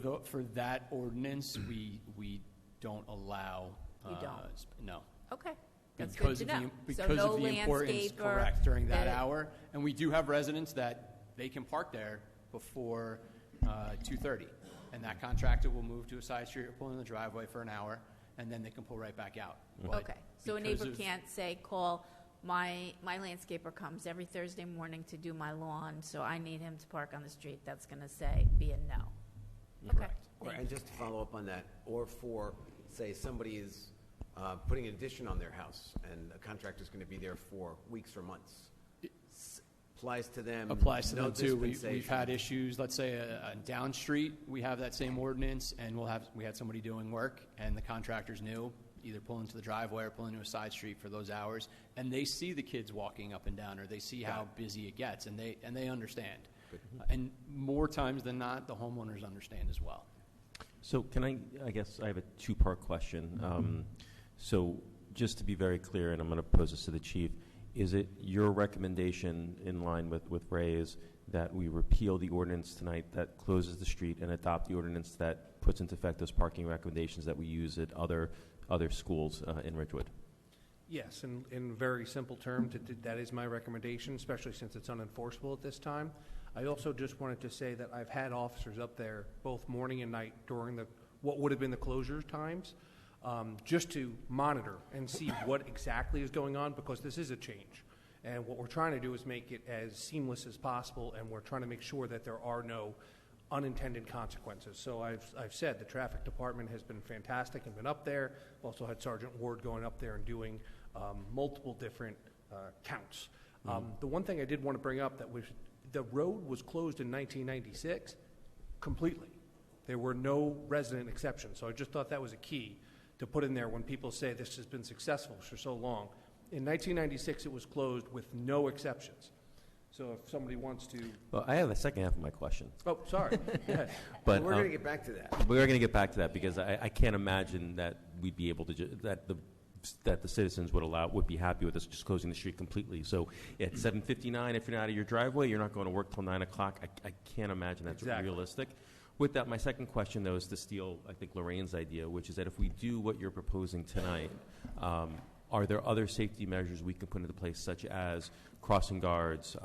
that ordinance, we don't allow. You don't? No. Okay, that's good Because to of know. the, So because no of the importance, landscaper correct, during that that- hour. And we do have residents that they can park there before 2:30. And that contractor will move to a side street or pull in the driveway for an hour, and then they can pull right back out. But Okay, so a because neighbor of- can't say, call, my landscaper comes every Thursday morning to do my lawn, so I need him to park on the street. That's going to be a no. Okay. And just to follow up on that, or for, say, somebody is putting an addition on their house, and a contractor's going to be there for weeks or months. Applies to them. Applies to no them too. We've dispensation. had issues, let's say, down street, we have that same ordinance, and we had somebody doing work, and the contractors knew, either pull into the driveway or pull into a side street for those hours, and they see the kids walking up and down, or they see how busy it gets, and they understand. And more times than not, the homeowners understand as well. So can I guess I have a 2-part question. So just to be very clear, and I'm going to pose this to the chief, is it your recommendation in line with Ray's that we repeal the ordinance tonight that closes the street and adopt the ordinance that puts into effect those parking recommendations that we use at other schools in Ridgewood? Yes, in very simple terms, that is my recommendation, especially since it's unenforceable at this time. I also just wanted to say that I've had officers up there both morning and night during what would have been the closure times, just to monitor and see what exactly is going on, because this is a change. And what we're trying to do is make it as seamless as possible, and we're trying to make sure that there are no unintended consequences. So I've said the traffic department has been fantastic and been up there. We've also had Sergeant Ward going up there and doing multiple different counts. The one thing I did want to bring up that was the road was closed in 1996. completely. There were no resident exceptions. So I just thought that was a key to put in there when people say this has been successful for so long. In 1996, it was closed with no exceptions. So if somebody wants to... Well, I have the second half of my question. Oh, sorry. Yes. But we're going to get back to that. We're going to get back to that because I can't imagine that we'd be able to that the citizens would be happy with us just closing the street completely. So at 7:59, if you're not out of your driveway, you're not going to work till 9 o'clock. I can't imagine that's realistic. With that, my second question, though, is to steal, I think, Lorraine's idea, which is that if we do what you're proposing tonight, are there other safety measures we can put into place, such as crossing guards,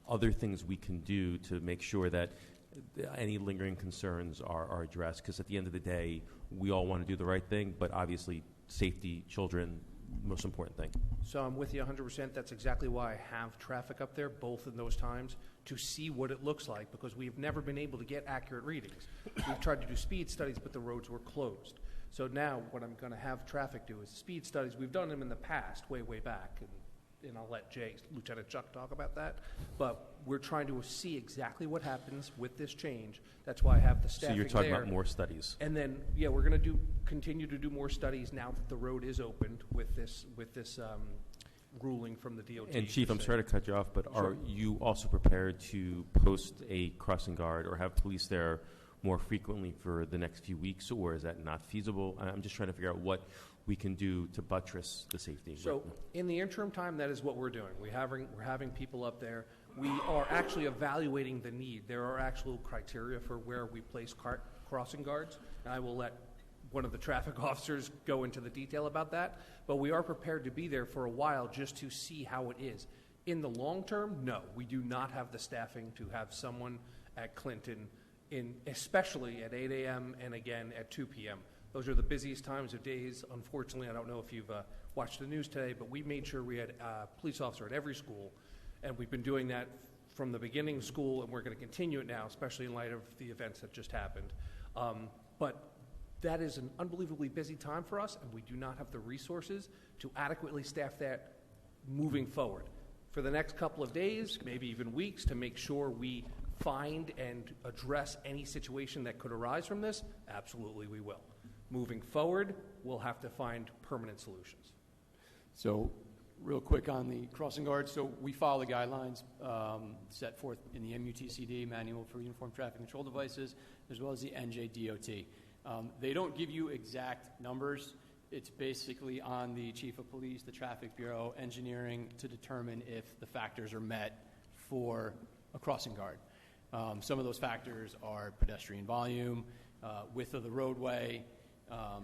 other things we can do to make sure that any lingering concerns are addressed? Because at the end of the day, we all want to do the right thing, but obviously safety, children, most important thing. So I'm with you 100%. That's exactly why I have traffic up there, both in those times, to see what it looks like, because we've never been able to get accurate readings. We've tried to do speed studies, but the roads were closed. So now what I'm going to have traffic do is speed studies. We've done them in the past, way back, and I'll let Lieutenant Chuck talk about that. But we're trying to see exactly what happens with this change. That's why I have the staffing there. So you're talking about more studies. And then, yeah, we're going to continue to do more studies now that the road is opened with this ruling from the DOT. And Chief, I'm sorry to cut you off, but Sure. are you also prepared to post a crossing guard or have police there more frequently for the next few weeks, or is that not feasible? I'm just trying to figure out what we can do to buttress the safety. So in the interim time, that is what we're doing. We're having people up there. We are actually evaluating the need. There are actual criteria for where we place crossing guards, and I will let one of the traffic officers go into the detail about that. But we are prepared to be there for a while just to see how it is. In the long term, no, we do not have the staffing to have someone at Clinton, especially at 8 a.m. and again at 2 p.m. Those are the busiest times of days. Unfortunately, I don't know if you've watched the news today, but we made sure we had a police officer at every school, and we've been doing that from the beginning of school, and we're going to continue it now, especially in light of the events that just happened. But that is an unbelievably busy time for us, and we do not have the resources to adequately staff that moving forward. For the next couple of days, maybe even weeks, to make sure we find and address any situation that could arise from this, absolutely we will. Moving forward, we'll have to find permanent solutions. So, real quick on the crossing guards. So, we follow the guidelines set forth in the MUTCD, Manual for Uniform Traffic Control Devices, as well as the NJDOT. They don't give you exact numbers. It's basically on the Chief of Police, the Traffic Bureau, engineering to determine if the factors are met for a crossing guard. Some of those factors are pedestrian volume, width of the roadway,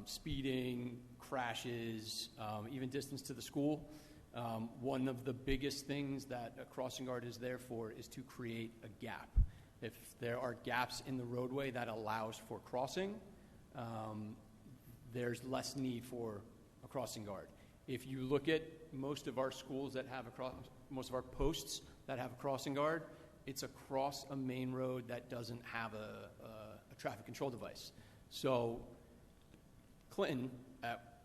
speeding, crashes, even distance to the school. One of the biggest things that a crossing guard is there for is to create a gap. If there are gaps in the roadway that allows for crossing, there's less need for a crossing guard. If you look at most of our schools that have most of our posts that have a crossing guard, it's across a main road that doesn't have a traffic control device. So Clinton at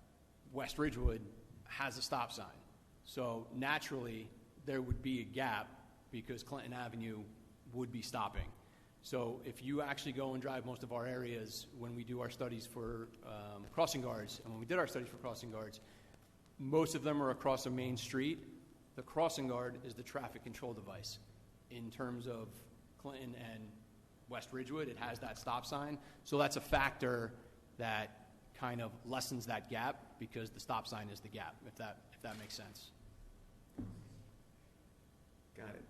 West Ridgewood has a stop sign. So naturally, there would be a gap because Clinton Avenue would be stopping. So if you actually go and drive most of our areas when we do our studies for crossing guards, and when we did our studies for crossing guards, most of them are across a main street. The crossing guard is the traffic control device. In terms of Clinton and West Ridgewood, it has that stop sign. So that's a factor that kind of lessens that gap because the stop sign is the gap, if that makes sense. Got it.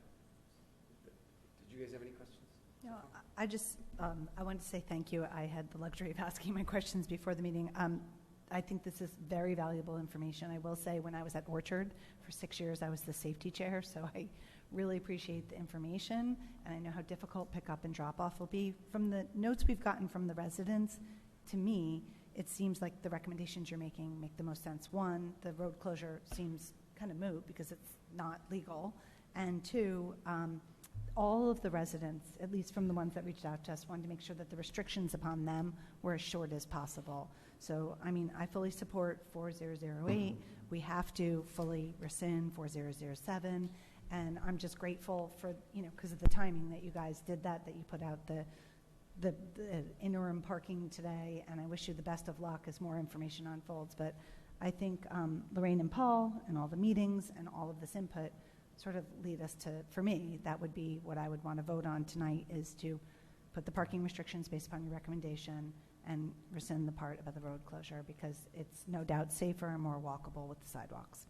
Did you guys have any questions? No, I just, I wanted to say thank you. I had the luxury of asking my questions before the meeting. I think this is very valuable information. I will say when I was at Orchard for 6 years, I was the safety chair, so I really appreciate the information, and I know how difficult pickup and drop-off will be. From the notes we've gotten from the residents, to me, it seems like the recommendations you're making make the most sense. One, the road closure seems kind of moot because it's not legal, and two, all of the residents, at least from the ones that reached out to us, wanted to make sure that the restrictions upon them were as short as possible. So, I mean, I fully support 4008. We have to fully rescind 4007. And I'm just grateful for, because of the timing that you guys did that you put out the the interim parking today, and I wish you the best of luck as more information unfolds. But I think Lorraine and Paul and all the meetings and all of this input sort of lead us to, for me, that would be what I would want to vote on tonight, is to put the parking restrictions based upon your recommendation and rescind the part about the road closure, because it's no doubt safer and more walkable with the sidewalks.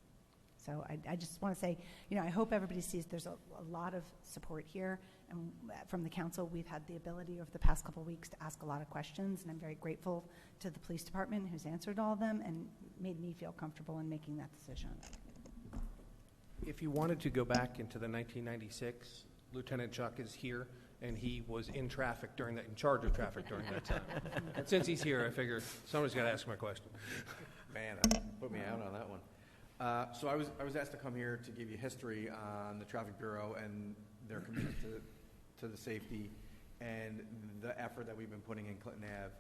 So I just want to say, I hope everybody sees there's a lot of support here. And from the council, we've had the ability over the past couple of weeks to ask a lot of questions, and I'm very grateful to the police department who's answered all of them and made me feel comfortable in making that decision. If you wanted to go back into the 1996, Lieutenant Chuck is here, and he was in traffic in charge of traffic during that time. And since he's here, I figure somebody's got to ask my question. Man, put me out on that one. So I was asked to come here to give you history on the Traffic Bureau and their commitment to the safety and the effort that we've been putting in Clinton Ave.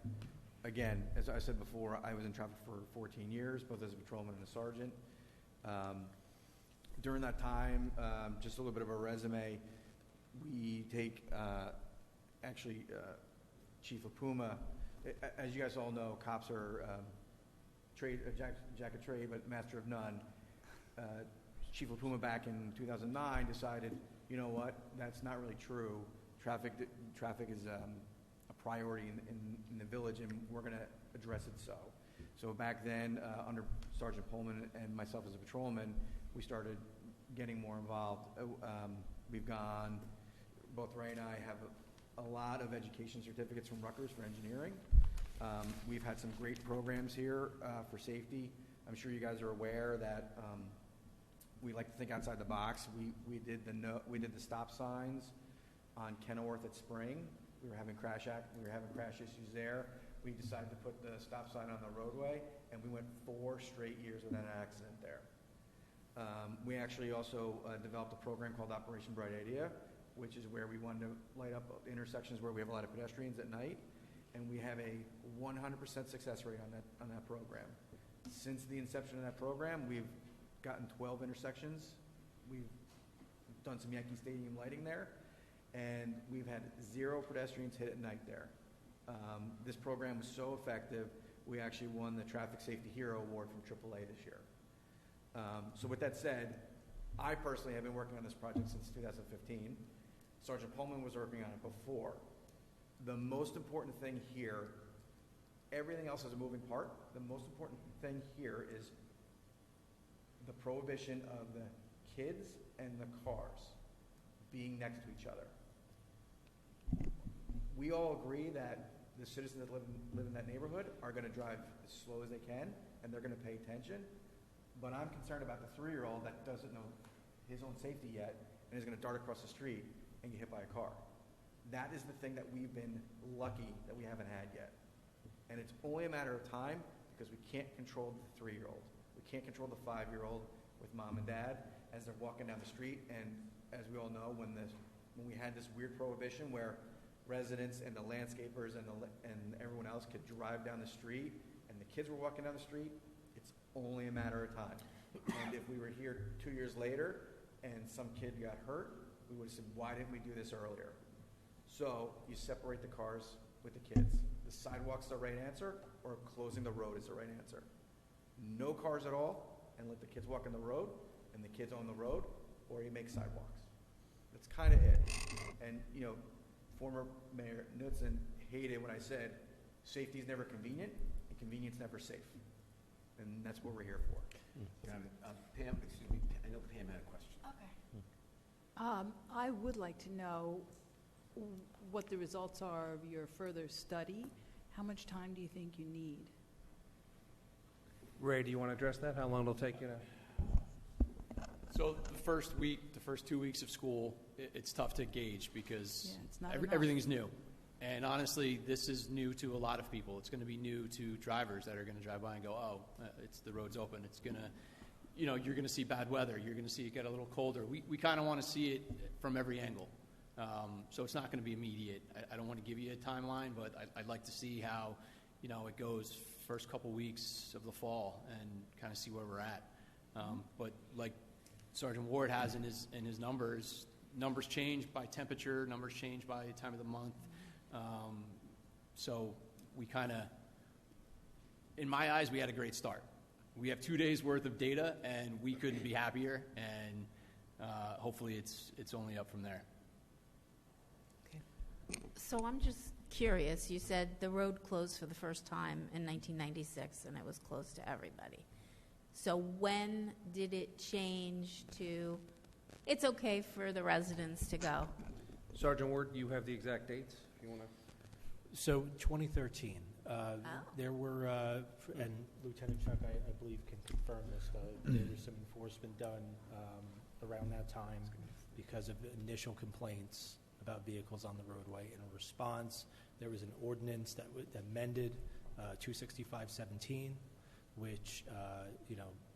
Again, as I said before, I was in traffic for 14 years, both as a patrolman and a sergeant. During that time, just a little bit of a resume, we take Chief of Puma. As you guys all know, cops are jack of trade, but master of none. Chief of Puma back in 2009 decided, you know what, that's not really true. Traffic is a priority in the village, and we're going to address it so. So back then, under Sergeant Pullman and myself as a patrolman, we started getting more involved. Both Ray and I have a lot of education certificates from Rutgers for engineering. We've had some great programs here for safety. I'm sure you guys are aware that we like to think outside the box. We did the stop signs on Kenilworth at Spring. We were having crash issues there. We decided to put the stop sign on the roadway, and we went 4 straight years without an accident there. We actually also developed a program called Operation Bright Idea, which is where we wanted to light up intersections where we have a lot of pedestrians at night, and we have a 100% success rate on that program. Since the inception of that program, we've gotten 12 intersections. We've done some Yankee Stadium lighting there, and we've had 0 pedestrians hit at night there. This program was so effective, we actually won the Traffic Safety Hero Award from AAA this year. So with that said, I personally have been working on this project since 2015. Sergeant Pullman was working on it before. The most important thing here, everything else is a moving part. The most important thing here is the prohibition of the kids and the cars being next to each other. We all agree that the citizens that live in that neighborhood are going to drive as slow as they can, and they're going to pay attention. But I'm concerned about the 3-year-old that doesn't know his own safety yet and is going to dart across the street and get hit by a car. That is the thing that we've been lucky that we haven't had yet. And it's only a matter of time because we can't control the 3-year-old. We can't control the 5-year-old with mom and dad as they're walking down the street. And as we all know, when we had this weird prohibition where residents and the landscapers and everyone else could drive down the street and the kids were walking down the street, it's only a matter of time. And if we were here 2 years later and some kid got hurt, we would have said, why didn't we do this earlier? So you separate the cars with the kids. The sidewalk's the right answer, or closing the road is the right answer. No cars at all, and let the kids walk on the road, and the kids on the road, or you make sidewalks. That's kind of it. And, former Mayor Knudsen hated when I said, safety is never convenient, and convenience never safe. And that's what we're here for. Got it. Pam, excuse me, I know Pam had a question. Okay. I would like to know what the results are of your further study. How much time do you think you need? Ray, do you want to address that? How long it'll take you to? So the first 2 weeks of school, it's tough to gauge because it's not everything's new. And honestly, this is new to a lot of people. It's going to be new to drivers that are going to drive by and go, it's the road's open. It's going to, you're going to see bad weather. You're going to see it get a little colder. We kind of want to see it from every angle. So it's not going to be immediate. I don't want to give you a timeline, but I'd like to see how, it goes first couple weeks of the fall and kind of see where we're at. But like Sergeant Ward has in his numbers change by temperature, numbers change by time of the month. So we kind of, in my eyes, we had a great start. We have 2 days worth of data, and we couldn't be happier, and hopefully it's only up from there. So I'm just curious. You said the road closed for the first time in 1996, and it was closed to everybody. So when did it change to, it's okay for the residents to go? Sergeant Ward, you have the exact dates, if you want to. So 2013, there were, and Lieutenant Chuck, I believe, can confirm this, there was some enforcement done around that time because of initial complaints about vehicles on the roadway. In a response, there was an ordinance that amended 265-17, which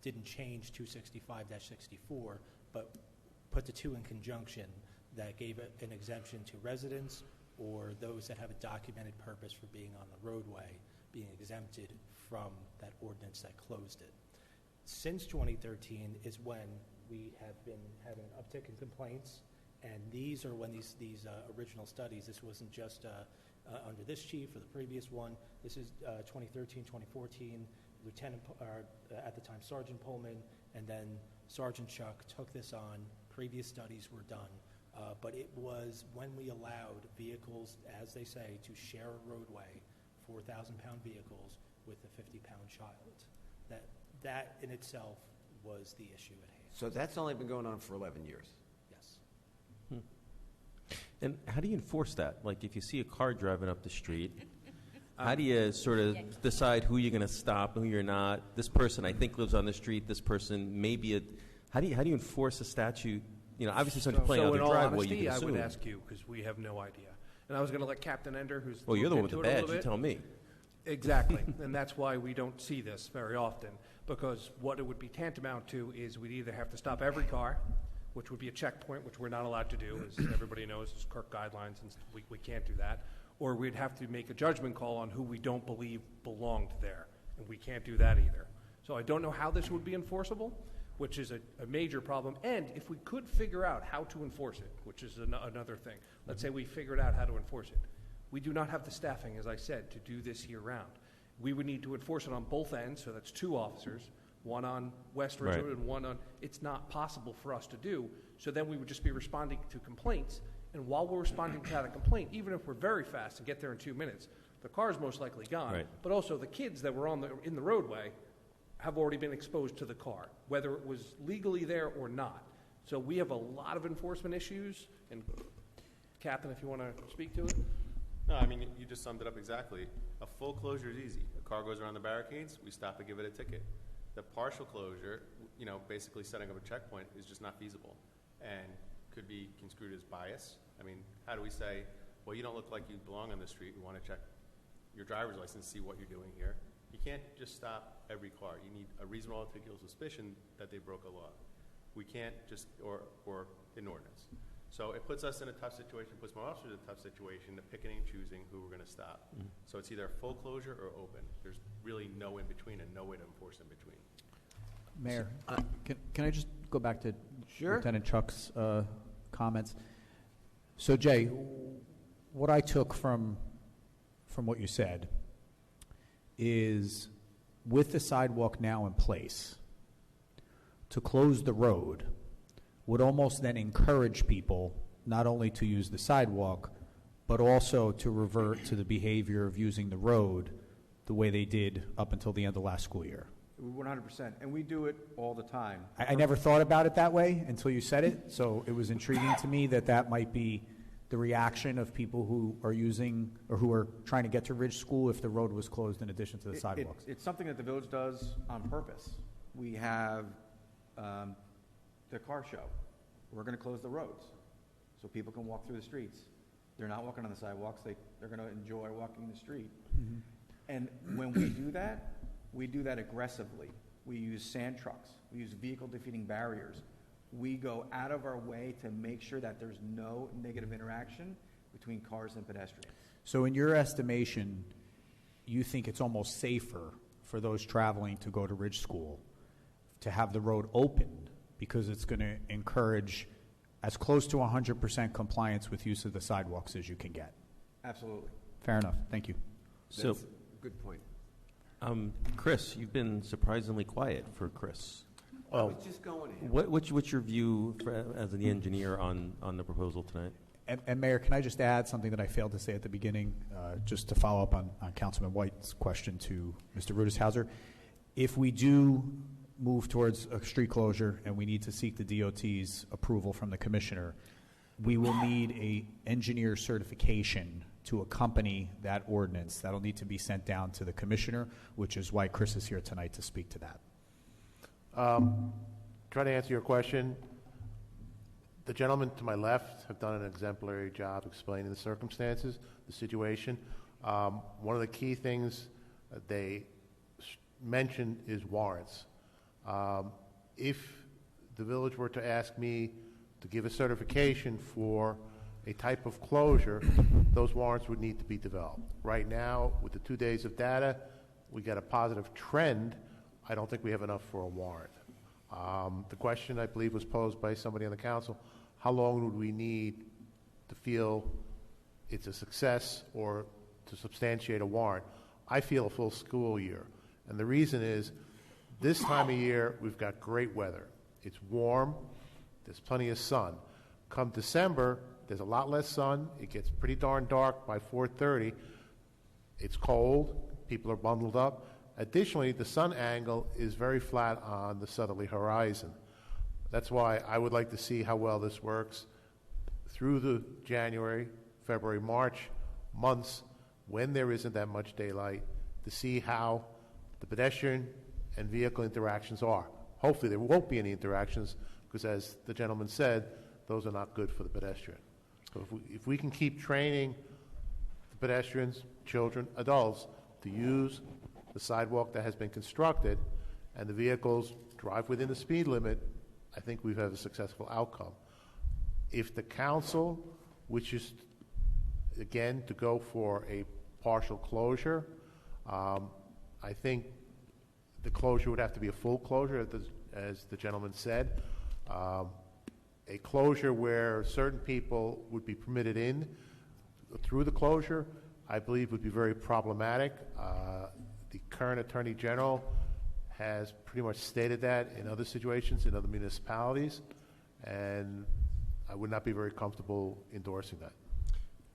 didn't change 265-64, but put the two in conjunction that gave an exemption to residents or those that have a documented purpose for being on the roadway being exempted from that ordinance that closed it. Since 2013 is when we have been having an uptick in complaints, and these are when these original studies, this wasn't just under this chief or the previous one, this is 2013, 2014, at the time Sergeant Pullman, and then Sergeant Chuck took this on, previous studies were done, but it was when we allowed vehicles, as they say, to share a roadway, 4,000-pound vehicles with a 50-pound child. That in itself was the issue at hand. So that's only been going on for 11 years. Yes. And how do you enforce that? Like, if you see a car driving up the street, how do you sort of decide who you're going to stop and who you're not? This person, I think, lives on the street. This person may be how do you enforce a statute? Obviously, somebody playing out in the all driveway, honesty, you can assume. I would ask you, because we have no idea. And I was going to let Captain Ender, who's Well, you're the one looked with the into it a badge. little You bit. tell me. Exactly, and that's why we don't see this very often, because what it would be tantamount to is we'd either have to stop every car, which would be a checkpoint, which we're not allowed to do, as everybody knows, there's Kirk guidelines, and we can't do that, or we'd have to make a judgment call on who we don't believe belonged there, and we can't do that either. So I don't know how this would be enforceable, which is a major problem, and if we could figure out how to enforce it, which is another thing, let's say we figured out how to enforce it. We do not have the staffing, as I said, to do this year-round. We would need to enforce it on both ends, so that's 2 officers, one on West Ridgewood Right. and one on... It's not possible for us to do, so then we would just be responding to complaints, and while we're responding to that complaint, even if we're very fast and get there in 2 minutes, the car is most likely gone, Right. but also the kids that were in the roadway have already been exposed to the car, whether it was legally there or not. So we have a lot of enforcement issues, and Captain, if you want to speak to it. No, I mean, you just summed it up exactly. A full closure is easy. A car goes around the barricades, we stop and give it a ticket. The partial closure, basically setting up a checkpoint, is just not feasible and could be construed as bias. I mean, how do we say, well, you don't look like you belong on the street, we want to check your driver's license, see what you're doing here. You can't just stop every car. You need a reasonable articulable suspicion that they broke a law. We can't just, or an ordinance. So it puts us in a tough situation, puts more officers in a tough situation, to picking and choosing who we're going to stop. So it's either full closure or open. There's really no in between and no way to enforce in between. Mayor, can I just go back to Lieutenant Chuck's comments? So, Jay, what I took from what you said is, with the sidewalk now in place, to close the road would almost then encourage people not only to use the sidewalk, but also to revert to the behavior of using the road the way they did up until the end of last school year. 100%, and we do it all the time. I never thought about it that way until you said it, so it was intriguing to me that might be the reaction of people who are using or who are trying to get to Ridge School if the road was closed in addition to the sidewalks. It's something that the village does on purpose. We have the car show. We're going to close the roads so people can walk through the streets. They're not walking on the sidewalks. They're going to enjoy walking the street. Mm-hmm. And when we do that aggressively. We use sand trucks. We use vehicle defeating barriers. We go out of our way to make sure that there's no negative interaction between cars and pedestrians. So in your estimation, you think it's almost safer for those traveling to go to Ridge School to have the road opened because it's going to encourage as close to 100% compliance with use of the sidewalks as you can get? Absolutely. Fair enough. Thank you. So, That's a good point. Chris, you've been surprisingly quiet for Chris. I was just going ahead. What's your view as the engineer on the proposal tonight? And Mayor, can I just add something that I failed to say at the beginning, just to follow up on Councilman White's question to Mr. Rudishauser? If we do move towards a street closure and we need to seek the DOT's approval from the commissioner, we will need a engineer certification to accompany that ordinance. That'll need to be sent down to the commissioner, which is why Chris is here tonight to speak to that. Try to answer your question. The gentlemen to my left have done an exemplary job explaining the circumstances, the situation. One of the key things they mentioned is warrants. If the village were to ask me to give a certification for a type of closure, those warrants would need to be developed. Right now, with the 2 days of data, we get a positive trend. I don't think we have enough for a warrant. The question, I believe, was posed by somebody on the council: how long would we need to feel it's a success or to substantiate a warrant? I feel a full school year. And the reason is, this time of year, we've got great weather. It's warm. There's plenty of sun. Come December, there's a lot less sun. It gets pretty darn dark by 4:30. It's cold. People are bundled up. Additionally, the sun angle is very flat on the southerly horizon. That's why I would like to see how well this works through the January, February, March months when there isn't that much daylight, to see how the pedestrian and vehicle interactions are. Hopefully there won't be any interactions, because as the gentleman said, those are not good for the pedestrian. So if we can keep training the pedestrians, children, adults to use the sidewalk that has been constructed, and the vehicles drive within the speed limit, I think we've had a successful outcome. If the council wishes, again, to go for a partial closure, I think the closure would have to be a full closure, as the gentleman said. A closure where certain people would be permitted in through the closure, I believe, would be very problematic. The current Attorney General has pretty much stated that in other situations, in other municipalities, and I would not be very comfortable endorsing that.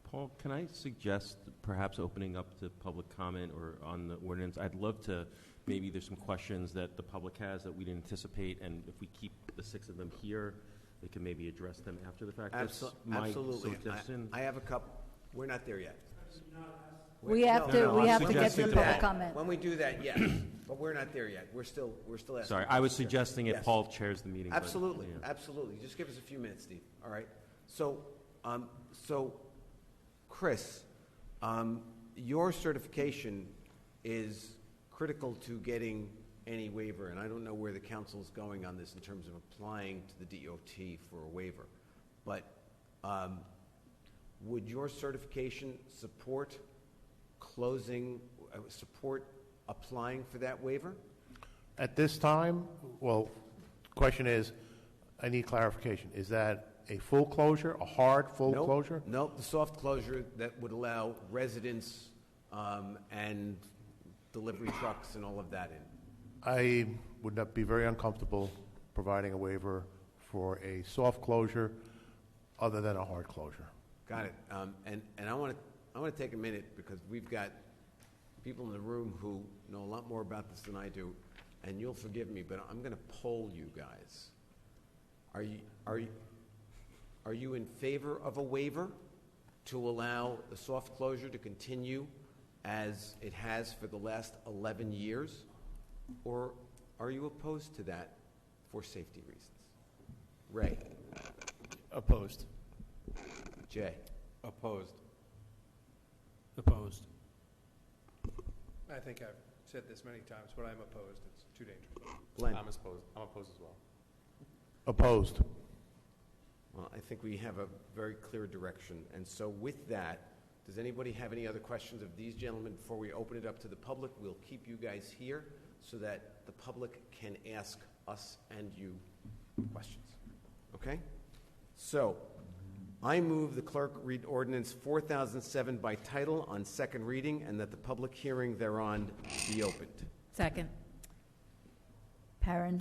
Paul, can I suggest perhaps opening up to public comment or on the ordinance? I'd love to, maybe there's some questions that the public has that we didn't anticipate, and if we keep the 6 of them here, they can maybe address them after the fact. That's my suggestion. I have a couple. We're not there yet. We have to get to the public comment. When we do that, yes, but we're not there yet. We're still asking. Sorry, I was suggesting if Paul chairs the meeting. Absolutely, but, yeah. absolutely. Just give us a few minutes, Steve. All right. So, Chris, your certification is critical to getting any waiver, and I don't know where the council is going on this in terms of applying to the DOT for a waiver, but would your certification support applying for that waiver? At this time, well, the question is, I need clarification. Is that a full closure, a hard full closure? Nope, the soft closure that would allow residents and delivery trucks and all of that in. I would not be very uncomfortable providing a waiver for a soft closure other than a hard closure. Got it. And I want to take a minute, because we've got people in the room who know a lot more about this than I do, and you'll forgive me, but I'm going to poll you guys. Are you in favor of a waiver to allow the soft closure to continue as it has for the last 11 years? Or are you opposed to that for safety reasons? Ray? Opposed. Jay? Opposed. Opposed. I think I've said this many times, but I'm opposed. It's too dangerous. Glenn? I'm opposed as well. Opposed. Well, I think we have a very clear direction. And so with that, does anybody have any other questions of these gentlemen before we open it up to the public? We'll keep you guys here so that the public can ask us and you questions. Okay? So, I move the clerk read ordinance 4007 by title on second reading and that the public hearing thereon be opened. Second. Perrin,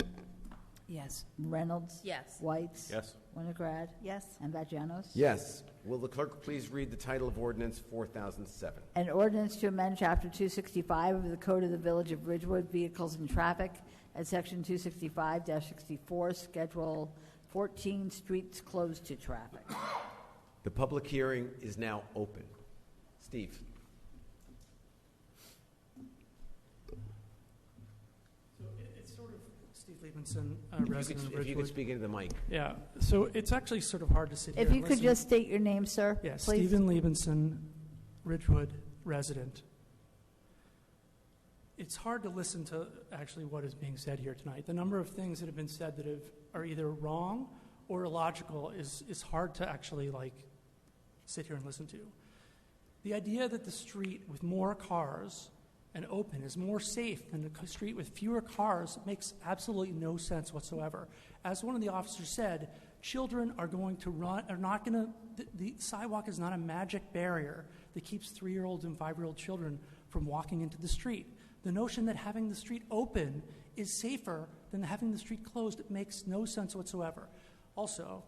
Yes. Reynolds. Yes. Whites. Yes. Winograd. Yes. And Vagianos. Yes. Will the clerk please read the title of ordinance 4007? An ordinance to amend Chapter 265 of the Code of the Village of Ridgewood, Vehicles and Traffic, at Section 265-64, Schedule 14, Streets Closed to Traffic. The public hearing is now open. Steve. It's sort of Steve Liebenson, If resident of you could Ridgewood. speak into the mic. Yeah, so it's actually sort of hard to sit here If and you could listen. just state your name, sir, Yeah, please. Stephen Liebenson, Ridgewood resident. It's hard to listen to actually what is being said here tonight. The number of things that have been said that are either wrong or illogical is hard to actually sit here and listen to. The idea that the street with more cars and open is more safe than a street with fewer cars makes absolutely no sense whatsoever. As one of the officers said, children are going to run, are not going to, the sidewalk is not a magic barrier that keeps 3-year-olds and 5-year-old children from walking into the street. The notion that having the street open is safer than having the street closed makes no sense whatsoever. Also,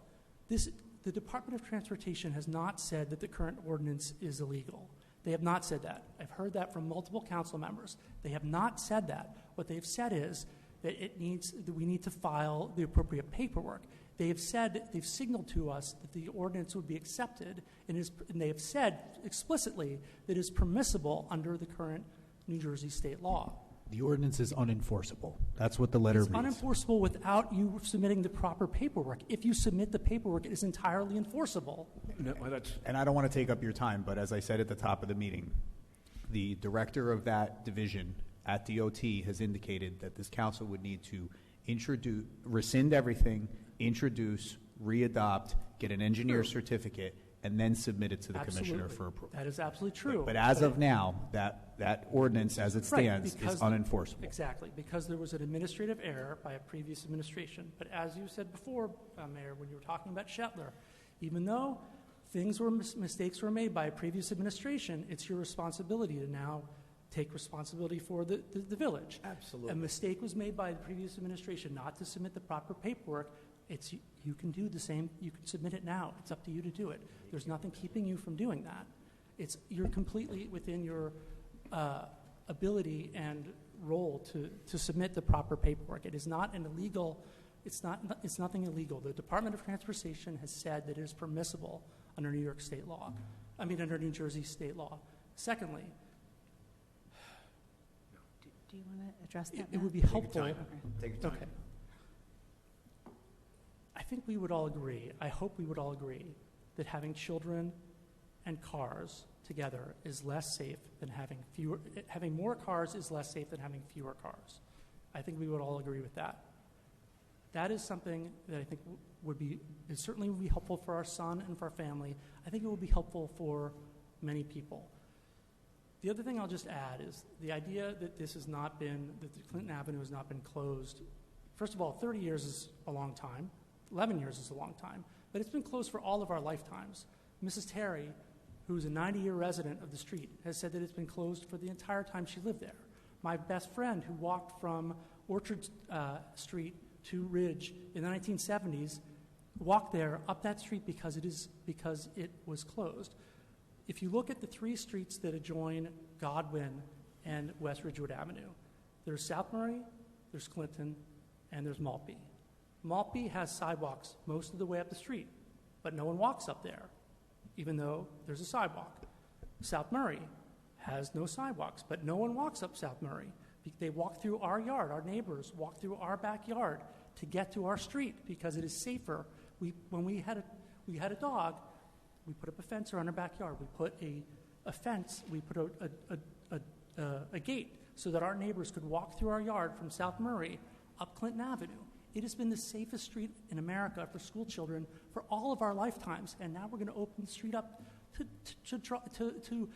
the Department of Transportation has not said that the current ordinance is illegal. They have not said that. I've heard that from multiple council members. They have not said that. What they've said is that we need to file the appropriate paperwork. They've signaled to us that the ordinance would be accepted, and they have said explicitly that it is permissible under the current New Jersey state law. The ordinance is unenforceable. That's what the letter It's reads. unenforceable without you submitting the proper paperwork. If you submit the paperwork, it is entirely enforceable. And I don't want to take up your time, but as I said at the top of the meeting, the director of that division at DOT has indicated that this council would need to rescind everything, introduce, readopt, get an engineer certificate, and then submit it to the commissioner for approval. That is absolutely true. But as of now, that ordinance as it stands is unenforceable. Exactly, because there was an administrative error by a previous administration. But as you said before, Mayor, when you were talking about Shetler, even though mistakes were made by a previous administration, it's your responsibility to now take responsibility for the village. Absolutely. A mistake was made by the previous administration not to submit the proper paperwork. You can do the same. You can submit it now. It's up to you to do it. There's nothing keeping you from doing that. You're completely within your ability and role to submit the proper paperwork. It is not an illegal. It's nothing illegal. The Department of Transportation has said that it is permissible under New York state law. Under New Jersey state law. Secondly, Do you want to address that? it would be Take helpful. your time. Take your time. Okay. I think we would all agree, I hope we would all agree, that having children and cars together is less safe than having more cars is less safe than having fewer cars. I think we would all agree with that. That is something that I think it certainly would be helpful for our son and for our family. I think it would be helpful for many people. The other thing I'll just add is the idea that that the Clinton Avenue has not been closed. First of all, 30 years is a long time. 11 years is a long time, but it's been closed for all of our lifetimes. Mrs. Terry, who's a 90-year resident of the street, has said that it's been closed for the entire time she lived there. My best friend, who walked from Orchard Street to Ridge in the 1970s, walked there up that street because it was closed. If you look at the 3 streets that adjoin Godwin and West Ridgewood Avenue, there's South Murray, there's Clinton, and there's Maltby. Maltby has sidewalks most of the way up the street, but no one walks up there, even though there's a sidewalk. South Murray has no sidewalks, but no one walks up South Murray. They walk through our yard. Our neighbors walk through our backyard to get to our street because it is safer. When we had a dog, we put up a fence around our backyard. We put a fence. We put a gate so that our neighbors could walk through our yard from South Murray up Clinton Avenue. It has been the safest street in America for school children for all of our lifetimes, and now we're going to open the street up to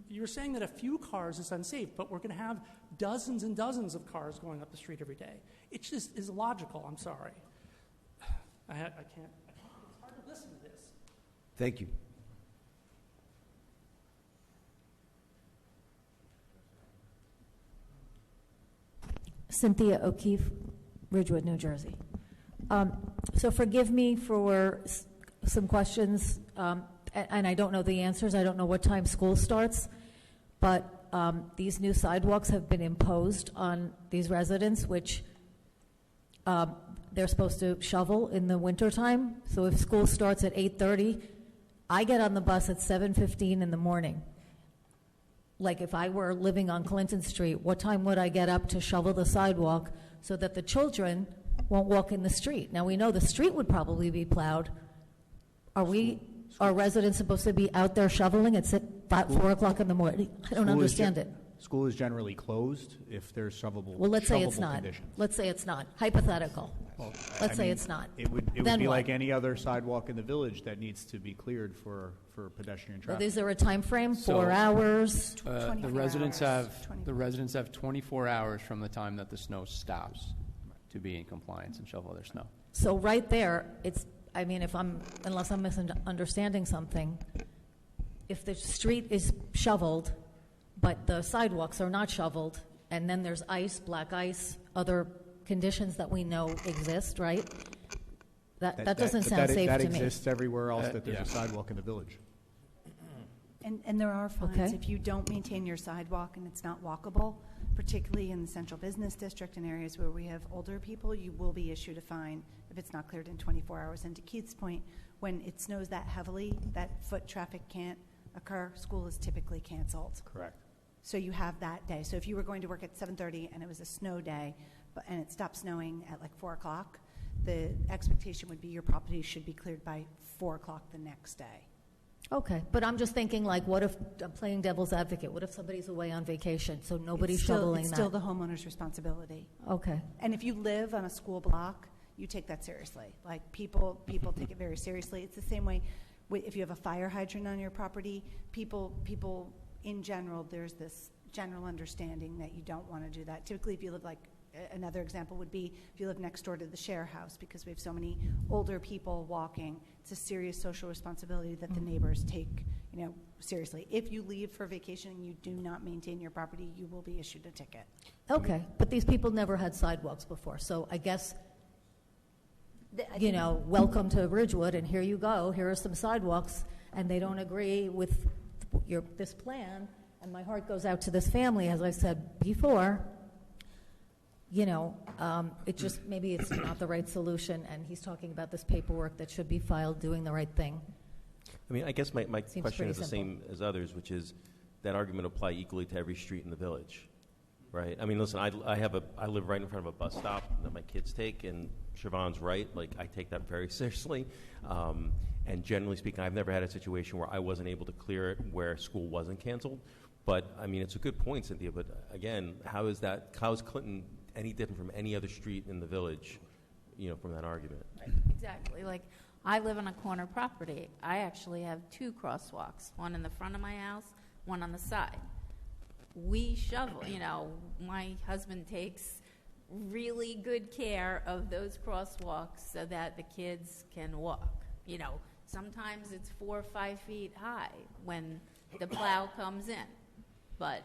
you're saying that a few cars is unsafe, but we're going to have dozens and dozens of cars going up the street every day. It just is illogical. I'm sorry. I can't. It's hard to listen to this. Thank you. Cynthia O'Keefe, Ridgewood, New Jersey. So forgive me for some questions, and I don't know the answers. I don't know what time school starts, but these new sidewalks have been imposed on these residents, which they're supposed to shovel in the wintertime. So if school starts at 8:30, I get on the bus at 7:15 in the morning. Like if I were living on Clinton Street, what time would I get up to shovel the sidewalk so that the children won't walk in the street? Now, we know the street would probably be plowed. Are residents supposed to be out there shoveling at 4 o'clock in the morning? I don't understand it. School is generally closed if there's shovelable. Well, let's say it's shovelable not. conditions. Let's say it's not. Hypothetical. I mean, it's not. It would Then be what? like any other sidewalk in the village that needs to be cleared for pedestrian Well, traffic. is there a time frame? So, 4 hours? The residents have 24 hours from the time that the snow stops to be in compliance and shovel their snow. So right there, unless I'm misunderstanding something, if the street is shoveled, but the sidewalks are not shoveled, and then there's ice, black ice, other conditions that we know exist, right? That doesn't sound safe to me. That exists everywhere else that there's a sidewalk in the village. And there are fines Okay. if you don't maintain your sidewalk and it's not walkable, particularly in the central business district and areas where we have older people, you will be issued a fine if it's not cleared in 24 hours. And to Keith's point, when it snows that heavily, that foot traffic can't occur, school is typically canceled. Correct. So you have that day. So if you were going to work at 7:30 and it was a snow day, and it stopped snowing at like 4 o'clock, the expectation would be your property should be cleared by 4 o'clock the next day. Okay, but I'm just thinking, like, what if, I'm playing devil's advocate, what if somebody's away on vacation, so nobody's shoveling It's that? still the homeowner's responsibility. Okay. And if you live on a school block, you take that seriously. Like, people take it very seriously. It's the same way if you have a fire hydrant on your property, people in general, there's this general understanding that you don't want to do that. Typically, if you live like, another example would be if you live next door to the share house, because we have so many older people walking, it's a serious social responsibility that the neighbors take, seriously. If you leave for vacation and you do not maintain your property, you will be issued a ticket. Okay, but these people never had sidewalks before, so I guess, welcome to Ridgewood, and here you go, here are some sidewalks, and they don't agree with this plan, and my heart goes out to this family, as I said before. It just, maybe it's not the right solution, and he's talking about this paperwork that should be filed, doing the right thing. I mean, I guess my Seems question is the pretty same as others, which is that argument apply equally to every street in the village, right? I mean, listen, I live right in front of a bus stop that my kids take, and Siobhan's right, like, I take that very seriously. And generally speaking, I've never had a situation where I wasn't able to clear it where school wasn't canceled. But, I mean, it's a good point, Cynthia, but again, how is Clinton any different from any other street in the village, from that argument? Right, exactly. Like, I live on a corner property. I actually have 2 crosswalks, one in the front of my house, one on the side. We shovel, my husband takes really good care of those crosswalks so that the kids can walk. Sometimes it's 4 or 5 feet high when the plow comes in, but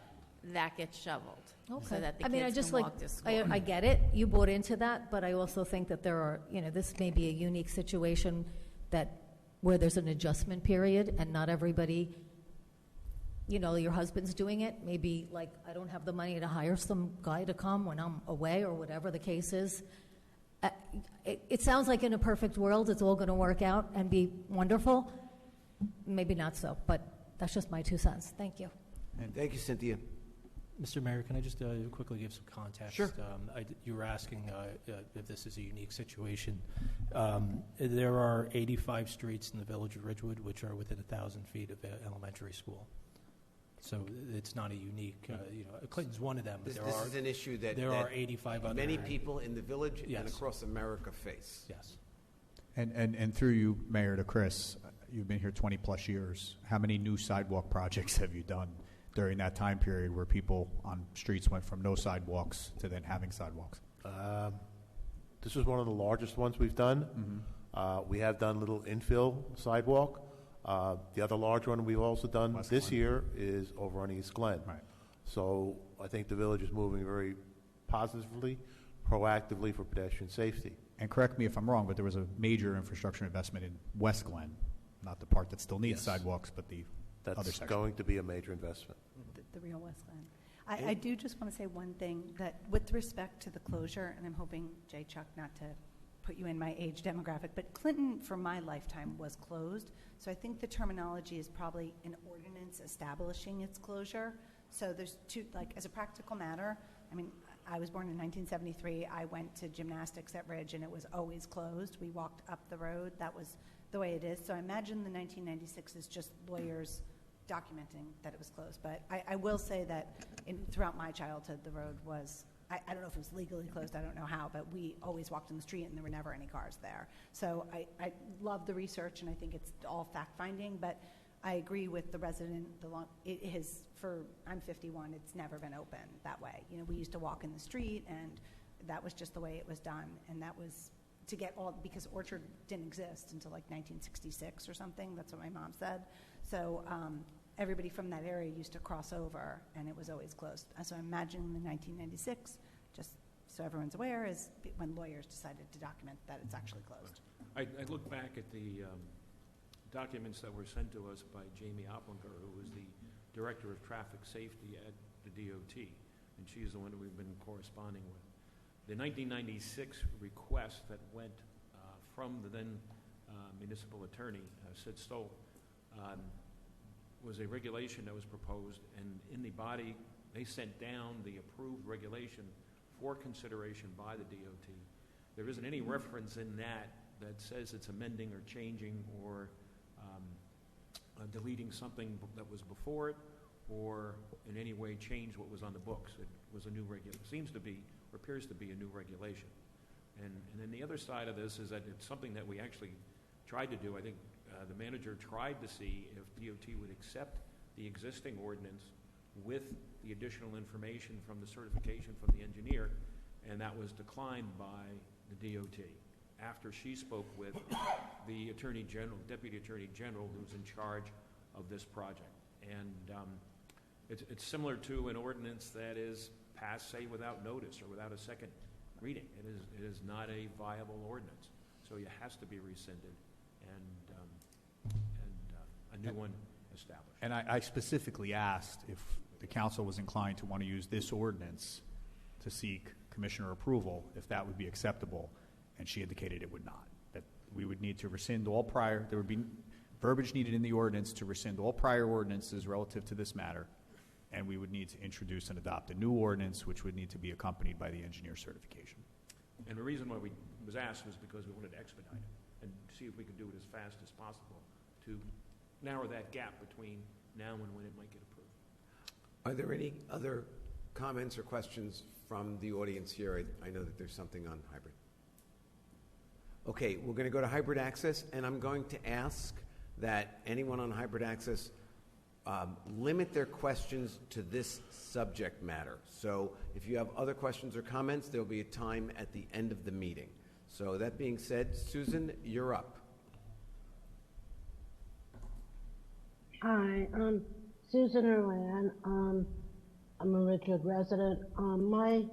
that gets shoveled. Okay. So that the kids can walk to school. I get it, you bought into that, but I also think that there are, this may be a unique situation where there's an adjustment period and not everybody, your husband's doing it, maybe like, I don't have the money to hire some guy to come when I'm away or whatever the case is. It sounds like in a perfect world it's all going to work out and be wonderful. Maybe not so, but that's just my 2 cents. Thank you. Thank you, Cynthia. Mr. Mayor, can I just quickly give some context? Sure. You were asking if this is a unique situation. There are 85 streets in the village of Ridgewood which are within 1,000 feet of elementary school. So it's not a unique, Clinton's one of them. But This is an issue that are 85 other. many people in the village Yes. and across America face. Yes. And through you, Mayor, to Chris, you've been here 20-plus years. How many new sidewalk projects have you done during that time period where people on streets went from no sidewalks to then having sidewalks? This is one of the largest ones we've done. We have done little infill sidewalk. The other large one we've also done this year is over on East Glen. Right. So I think the village is moving very positively, proactively for pedestrian safety. And correct me if I'm wrong, but there was a major infrastructure investment in West Glen, not the part that still needs Yes. sidewalks, but the other That's section. going to be a major investment. The real West Glen. I do just want to say one thing, that with respect to the closure, and I'm hoping, Jay Chuck, not to put you in my age demographic, but Clinton, for my lifetime, was closed. So I think the terminology is probably an ordinance establishing its closure. So there's two, like, as a practical matter, I mean, I was born in 1973. I went to gymnastics at Ridge, and it was always closed. We walked up the road. That was the way it is. So I imagine the 1996 is just lawyers documenting that it was closed. But I will say that throughout my childhood, the road was, I don't know if it was legally closed, I don't know how, but we always walked in the street and there were never any cars there. So I love the research, and I think it's all fact-finding, but I agree with the resident, I'm 51, it's never been open that way. You know, we used to walk in the street, and that was just the way it was done, and that was to get all, because Orchard didn't exist until like 1966 or something, that's what my mom said. So everybody from that area used to cross over, and it was always closed. So imagine the 1996, just so everyone's aware, is when lawyers decided to document that it's actually closed. I look back at the documents that were sent to us by Jamie Opplinger, who was the Director of Traffic Safety at the DOT, and she's the one that we've been corresponding with. The 1996 request that went from the then municipal attorney, Sid Stoll, was a regulation that was proposed, and in the body, they sent down the approved regulation for consideration by the DOT. There isn't any reference in that says it's amending or changing or deleting something that was before it, or in any way change what was on the books. It was a new regulation. Seems to be, or appears to be, a new regulation. And then the other side of this is that it's something that we actually tried to do. I think the manager tried to see if DOT would accept the existing ordinance with the additional information from the certification from the engineer, and that was declined by the DOT after she spoke with the Attorney General, Deputy Attorney General, who's in charge of this project. And it's similar to an ordinance that is passed, say, without notice or without a second reading. It is not a viable ordinance, so it has to be rescinded and a new one established. And I specifically asked if the council was inclined to want to use this ordinance to seek commissioner approval, if that would be acceptable, and she indicated it would not, that we would need to rescind all prior, there would be verbiage needed in the ordinance to rescind all prior ordinances relative to this matter, and we would need to introduce and adopt a new ordinance, which would need to be accompanied by the engineer certification. And the reason why we was asked was because we wanted to expedite it and see if we could do it as fast as possible to narrow that gap between now and when it might get approved. Are there any other comments or questions from the audience here? I know that there's something on hybrid. Okay, we're going to go to hybrid access, and I'm going to ask that anyone on hybrid access limit their questions to this subject matter. So if you have other questions or comments, there will be a time at the end of the meeting. So that being said, Susan, you're up. Hi, I'm Susan Erland. I'm a Ridgewood resident. My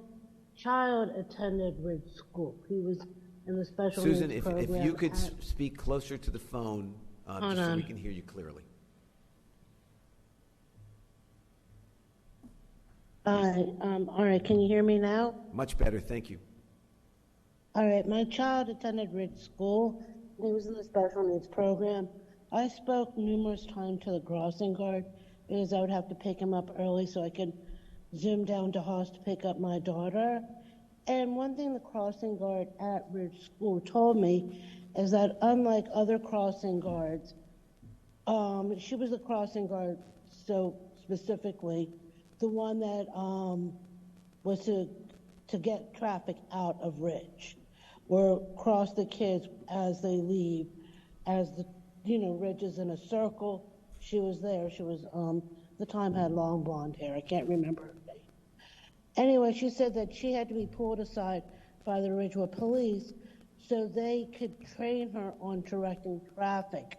child attended Ridge School. He was in the special Susan, needs if program. you could speak closer to the phone, just so we can hear you clearly. All right, can you hear me now? Much better, thank you. All right, my child attended Ridge School. He was in the special needs program. I spoke numerous times to the crossing guard because I would have to pick him up early so I could zoom down to Haas to pick up my daughter. And one thing the crossing guard at Ridge School told me is that unlike other crossing guards, she was the crossing guard, so specifically, the one that was to get traffic out of Ridge, or cross the kids as they leave, as the Ridge is in a circle. She was there. She was the time had long blonde hair. I can't remember her name. Anyway, she said that she had to be pulled aside by the Ridgewood police so they could train her on directing traffic.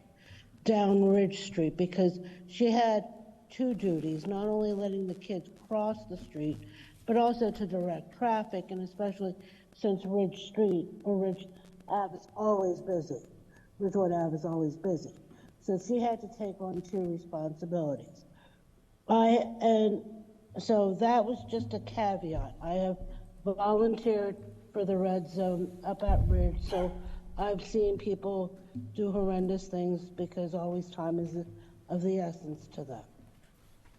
down Ridge Street, because she had two duties, not only letting the kids cross the street, but also to direct traffic, and especially since Ridge Street or Ridge Ave is always busy. Ridgewood Ave is always busy. So she had to take on two responsibilities. And so that was just a caveat. I have volunteered for the red zone up at Ridge, so I've seen people do horrendous things because always time is of the essence to them.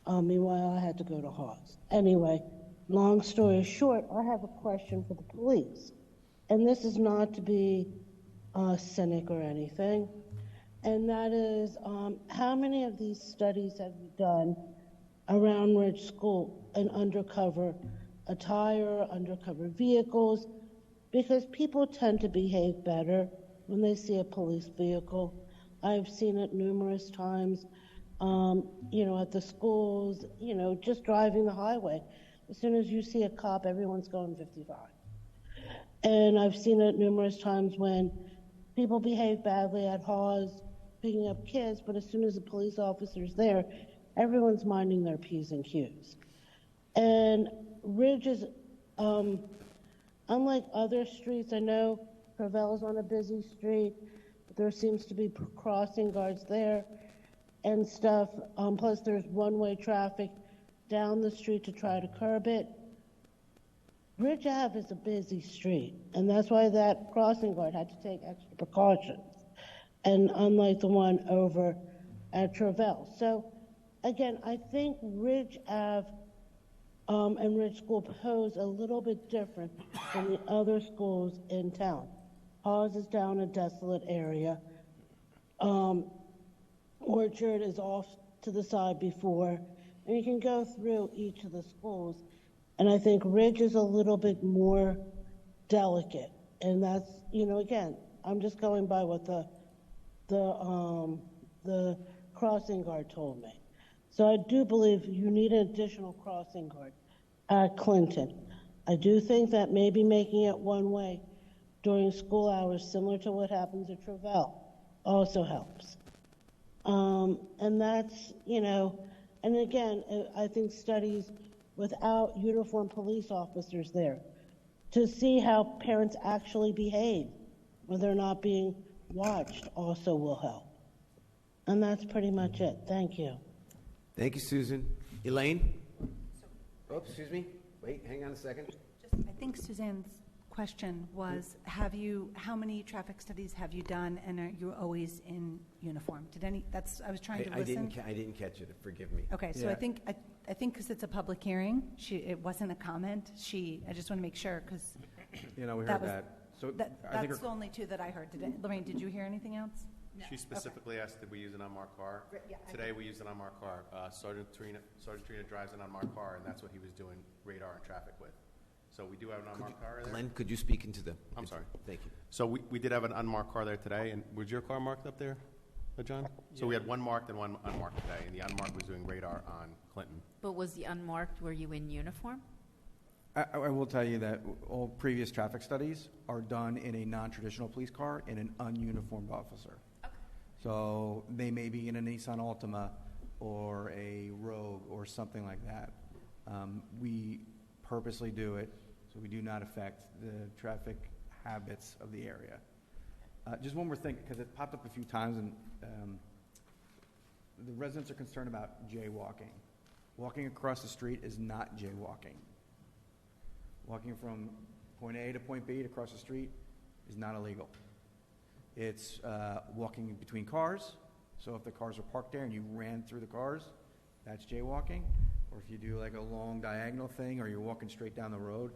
Meanwhile, I had to go to Hawes. Anyway, long story short, I have a question for the police. And this is not to be cynic or anything. And that is, how many of these studies have you done around Ridge School in undercover attire, undercover vehicles? Because people tend to behave better when they see a police vehicle. I've seen it numerous times, at the schools, just driving the highway. As soon as you see a cop, everyone's going 55. And I've seen it numerous times when people behave badly at Hawes, picking up kids, but as soon as the police officer's there, everyone's minding their P's and Q's. And Ridge is, unlike other streets, I know Cravel's on a busy street, but there seems to be crossing guards there and stuff. Plus there's one-way traffic down the street to try to curb it. Ridge Ave is a busy street, and that's why that crossing guard had to take extra precautions, and unlike the one over at Travell. So, again, I think Ridge Ave and Ridge School pose a little bit different than the other schools in town. Hawes is down a desolate area. Orchard is off to the side before, and you can go through each of the schools. And I think Ridge is a little bit more delicate, and that's, again, I'm just going by what the crossing guard told me. So I do believe you need an additional crossing guard at Clinton. I do think that maybe making it one way during school hours, similar to what happens at Travell, also helps. And that's, and again, I think studies without uniformed police officers there to see how parents actually behave when they're not being watched also will help. And that's pretty much it. Thank you. Thank you, Susan. Elaine? Oops, excuse me. Wait, hang on a second. I think Suzanne's question was, how many traffic studies have you done, and are you always in uniform? I was trying to listen. I didn't catch it. Forgive me. Okay, so yeah. I think because it's a public hearing, it wasn't a comment. I just want to make sure, because we heard that. So that's the only two that I heard today. Lorraine, did you hear anything else? No. She specifically asked, did we use an unmarked car? Yeah, Today we used an unmarked car. Sergeant Trina drives an unmarked car, and that's what he was doing radar and traffic with. So we do have an unmarked car there. Glenn, could you speak into the... I'm sorry. Thank you. So we did have an unmarked car there today, and was your car marked up there, John? So we had one marked and one unmarked today, and the unmarked was doing radar on Clinton. But was the unmarked, were you in uniform? I will tell you that all previous traffic studies are done in a non-traditional police car in an ununiformed officer. Okay. So they may be in a Nissan Altima or a Rogue or something like that. We purposely do it so we do not affect the traffic habits of the area. Just one more thing, because it popped up a few times, and the residents are concerned about jaywalking. Walking across the street is not jaywalking. Walking from point A to point B to cross the street is not illegal. It's walking between cars. So if the cars are parked there and you ran through the cars, that's jaywalking. Or if you do like a long diagonal thing, or you're walking straight down the road,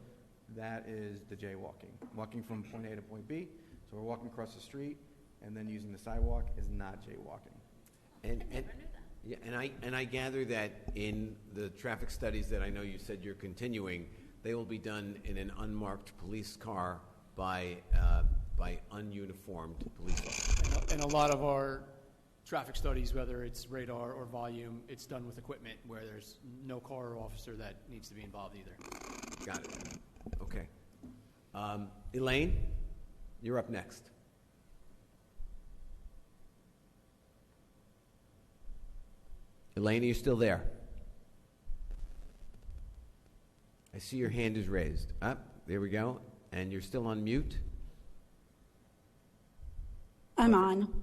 that is the jaywalking. Walking from point A to point B. So we're walking across the street and then using the sidewalk is not jaywalking. And I gather that in the traffic studies that I know you said you're continuing, they will be done in an unmarked police car by ununiformed police officers. And a lot of our traffic studies, whether it's radar or volume, it's done with equipment where there's no car or officer that needs to be involved either. Got it. Okay. Elaine, you're up next. Elaine, are you still there? I see your hand is raised. There we go. And you're still on mute? I'm on.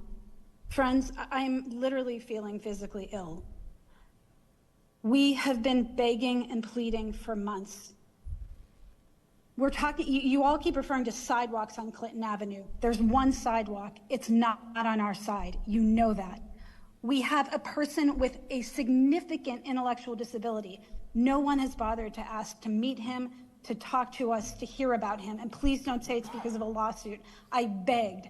Friends, I'm literally feeling physically ill. We have been begging and pleading for months. We're talking, you all keep referring to sidewalks on Clinton Avenue. There's one sidewalk. It's not on our side. You know that. We have a person with a significant intellectual disability. No one has bothered to ask to meet him, to talk to us, to hear about him. And please don't say it's because of a lawsuit. I begged.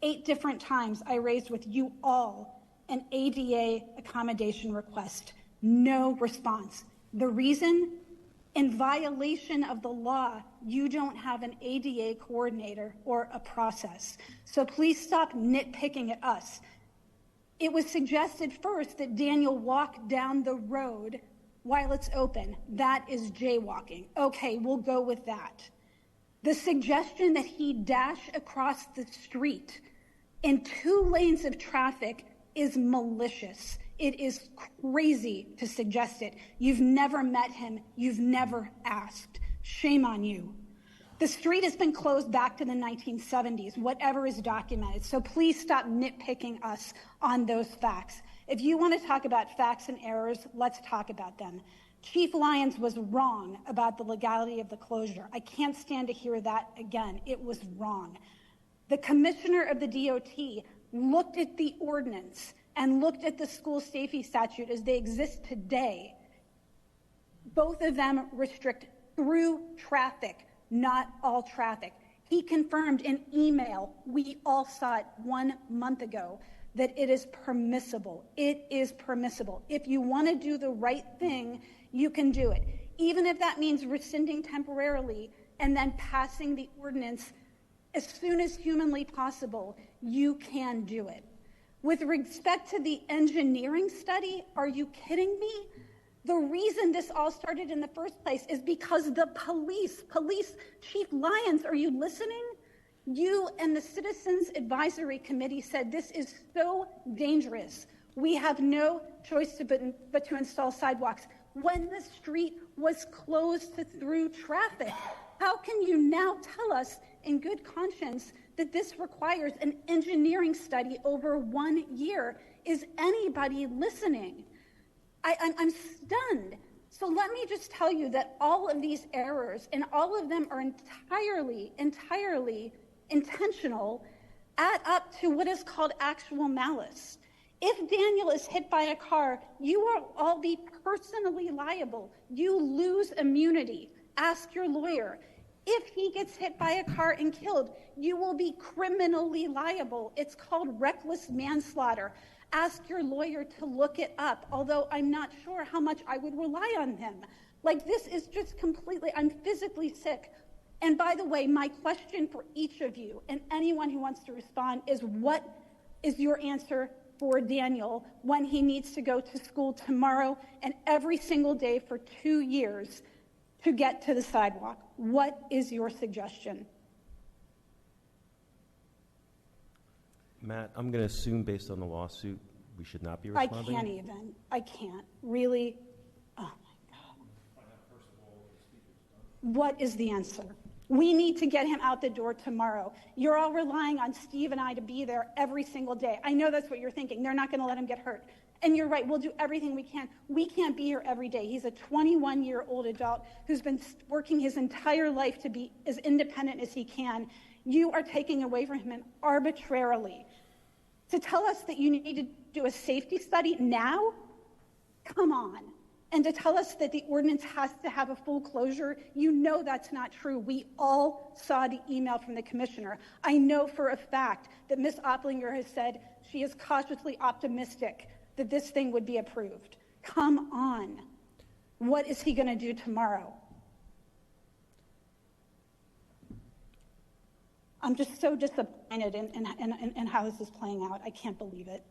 8 different times I raised with you all an ADA accommodation request. No response. The reason? In violation of the law, you don't have an ADA coordinator or a process. So please stop nitpicking at us. It was suggested first that Daniel walk down the road while it's open. That is jaywalking. Okay, we'll go with that. The suggestion that he dash across the street in 2 lanes of traffic is malicious. It is crazy to suggest it. You've never met him. You've never asked. Shame on you. The street has been closed back to the 1970s, whatever is documented. So please stop nitpicking us on those facts. If you want to talk about facts and errors, let's talk about them. Chief Lyons was wrong about the legality of the closure. I can't stand to hear that again. It was wrong. The commissioner of the DOT looked at the ordinance and looked at the school safety statute as they exist today. Both of them restrict through traffic, not all traffic. He confirmed in email, we all saw it 1 month ago, that it is permissible. It is permissible. If you want to do the right thing, you can do it. Even if that means rescinding temporarily and then passing the ordinance as soon as humanly possible, you can do it. With respect to the engineering study, are you kidding me? The reason this all started in the first place is because the police, Chief Lyons, are you listening? You and the Citizens Advisory Committee said this is so dangerous. We have no choice but to install sidewalks when the street was closed to through traffic. How can you now tell us in good conscience that this requires an engineering study over 1 year? Is anybody listening? I'm stunned. So let me just tell you that all of these errors, and all of them are entirely intentional, add up to what is called actual malice. If Daniel is hit by a car, you will all be personally liable. You lose immunity. Ask your lawyer. If he gets hit by a car and killed, you will be criminally liable. It's called reckless manslaughter. Ask your lawyer to look it up, although I'm not sure how much I would rely on him. Like, this is just completely, I'm physically sick. And by the way, my question for each of you and anyone who wants to respond is, what is your answer for Daniel when he needs to go to school tomorrow and every single day for 2 years to get to the sidewalk? What is your suggestion? Matt, I'm going to assume based on the lawsuit, we should not be responding. I can't. Really? Oh my God. What is the answer? We need to get him out the door tomorrow. You're all relying on Steve and I to be there every single day. I know that's what you're thinking. They're not going to let him get hurt. And you're right, we'll do everything we can. We can't be here every day. He's a 21-year-old adult who's been working his entire life to be as independent as he can. You are taking away from him arbitrarily. To tell us that you need to do a safety study now? Come on. And to tell us that the ordinance has to have a full closure, you know that's not true. We all saw the email from the commissioner. I know for a fact that Ms. Opplinger has said she is cautiously optimistic that this thing would be approved. Come on. What is he going to do tomorrow? I'm just so disappointed in how this is playing out. I can't believe it.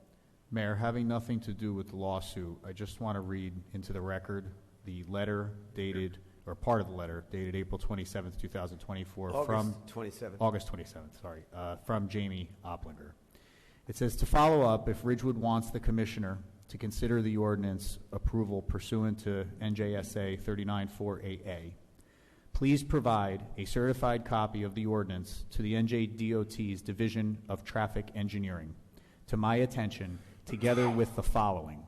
Mayor, having nothing to do with the lawsuit, I just want to read into the record the letter dated, or part of the letter dated April 27th, 2024 August 27th, from Jamie Opplinger. It says, to follow up, if Ridgewood wants the commissioner to consider the ordinance approval pursuant to NJSA 39-4AA. Please provide a certified copy of the ordinance to the NJDOT's Division of Traffic Engineering to my attention, together with the following: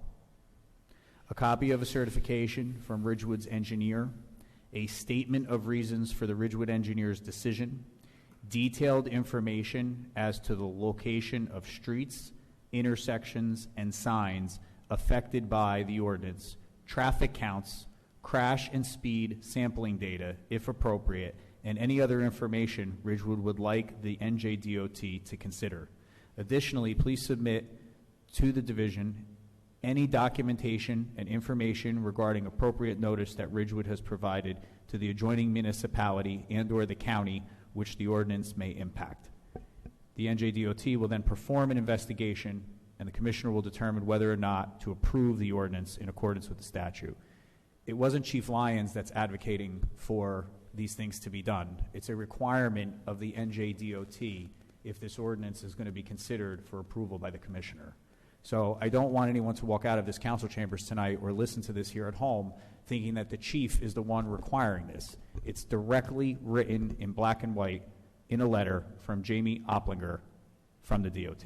a copy of a certification from Ridgewood's engineer, a statement of reasons for the Ridgewood engineer's decision, detailed information as to the location of streets, intersections, and signs affected by the ordinance, traffic counts, crash and speed sampling data, if appropriate, and any other information Ridgewood would like the NJDOT to consider. Additionally, please submit to the division any documentation and information regarding appropriate notice that Ridgewood has provided to the adjoining municipality and/or the county which the ordinance may impact. The NJDOT will then perform an investigation, and the commissioner will determine whether or not to approve the ordinance in accordance with the statute. It wasn't Chief Lyons that's advocating for these things to be done. It's a requirement of the NJDOT if this ordinance is going to be considered for approval by the commissioner. So I don't want anyone to walk out of this council chambers tonight or listen to this here at home thinking that the chief is the one requiring this. It's directly written in black and white in a letter from Jamie Oplinger from the DOT.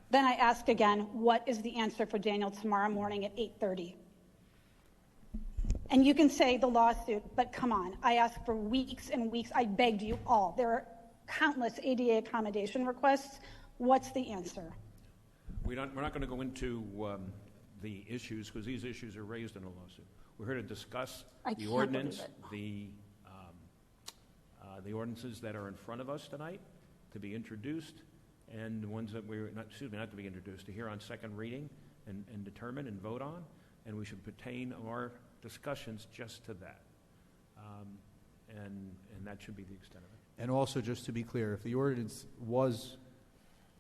Then I ask again, what is the answer for Daniel tomorrow morning at 8:30? And you can say the lawsuit, but come on, I asked for weeks and weeks. I begged you all. There are countless ADA accommodation requests. What's the answer? We're not going to go into the issues, because these issues are raised in a lawsuit. We're here to discuss the ordinance, the ordinances that are in front of us tonight to be introduced, and the ones that not to be introduced, to hear on second reading and determine and vote on, and we should pertain our discussions just to that. And that should be the extent of it. And also, just to be clear, if the ordinance was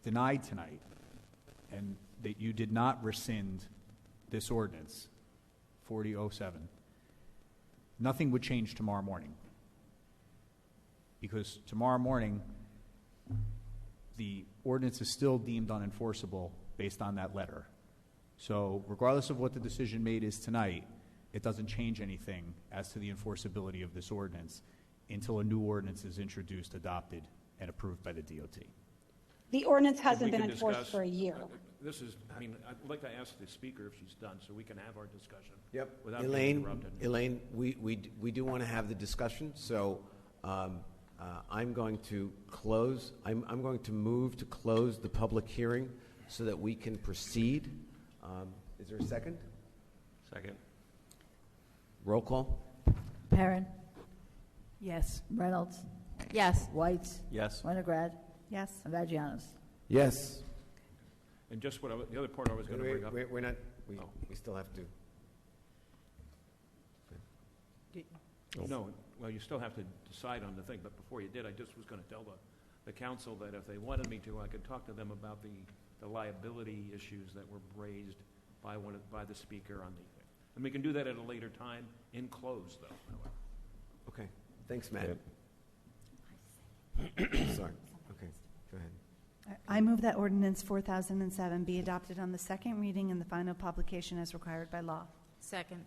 denied tonight and that you did not rescind this ordinance, 4007, nothing would change tomorrow morning. Because tomorrow morning, the ordinance is still deemed unenforceable based on that letter. So regardless of what the decision made is tonight, it doesn't change anything as to the enforceability of this ordinance until a new ordinance is introduced, adopted, and approved by the DOT. The ordinance hasn't been enforced for a year. I'd like to ask the speaker if she's done, so we can have our discussion. Yep. Without being interrupted. Elaine, we do want to have the discussion, so I'm going to close. I'm going to move to close the public hearing so that we can proceed. Is there a second? Second. Roll call. Perrin. Yes. Reynolds. Yes. Whites. Yes. Winograd. Yes. And Vagianos. Yes. And just the other part I was going to bring up. We're not. We still have to. No, well, you still have to decide on the thing, but before you did, I just was going to tell the council that if they wanted me to, I could talk to them about the liability issues that were raised by the speaker on the thing. And we can do that at a later time in close, though. Okay. Thanks, Matt. Sorry. Okay. Go ahead. I move that ordinance 4007 be adopted on the second reading and the final publication as required by law. Second.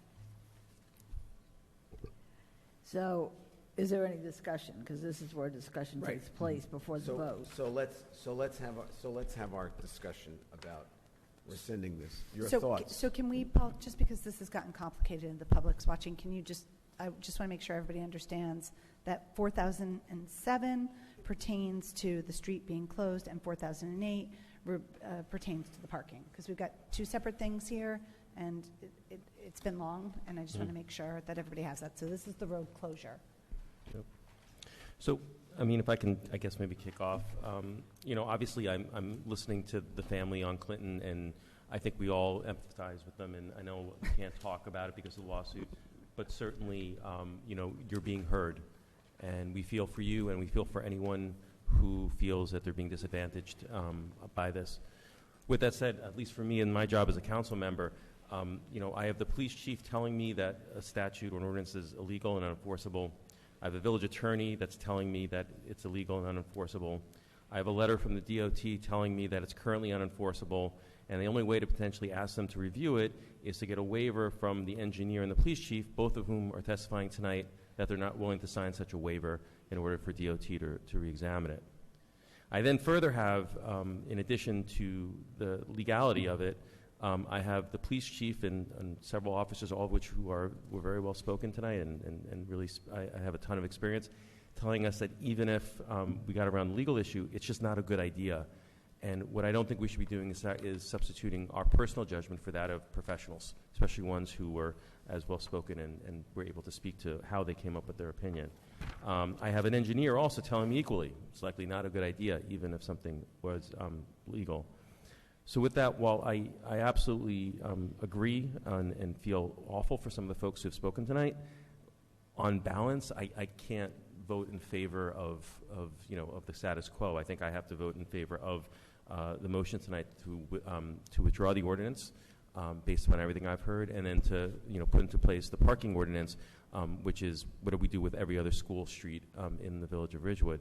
So is there any discussion? Because this is where discussion Right. takes place before the vote. So let's have our discussion about rescinding this. Your so, thoughts? So can we, Paul, just because this has gotten complicated and the public's watching, I just want to make sure everybody understands that 4007 pertains to the street being closed and 4008 pertains to the parking. Because we've got two separate things here, and it's been long, and I just want to make sure that everybody has that. So this is the road closure. Yep. So, if I can, I guess maybe kick off. Obviously I'm listening to the family on Clinton, and I think we all empathize with them, and I know we can't talk about it because of the lawsuit, but certainly, you're being heard, and we feel for you, and we feel for anyone who feels that they're being disadvantaged by this. With that said, at least for me in my job as a council member, I have the police chief telling me that a statute or an ordinance is illegal and unenforceable. I have a village attorney that's telling me that it's illegal and unenforceable. I have a letter from the DOT telling me that it's currently unenforceable, and the only way to potentially ask them to review it is to get a waiver from the engineer and the police chief, both of whom are testifying tonight that they're not willing to sign such a waiver in order for DOT to re-examine it. I then further have, in addition to the legality of it, I have the police chief and several officers, all of which were very well spoken tonight and really I have a ton of experience, telling us that even if we got around the legal issue, it's just not a good idea. And what I don't think we should be doing is substituting our personal judgment for that of professionals, especially ones who were as well spoken and were able to speak to how they came up with their opinion. I have an engineer also telling me equally it's likely not a good idea, even if something was legal. So with that, while I absolutely agree and feel awful for some of the folks who have spoken tonight, on balance, I can't vote in favor of the status quo. I think I have to vote in favor of the motion tonight to withdraw the ordinance based on everything I've heard, and then to put into place the parking ordinance, which is what do we do with every other school street in the village of Ridgewood.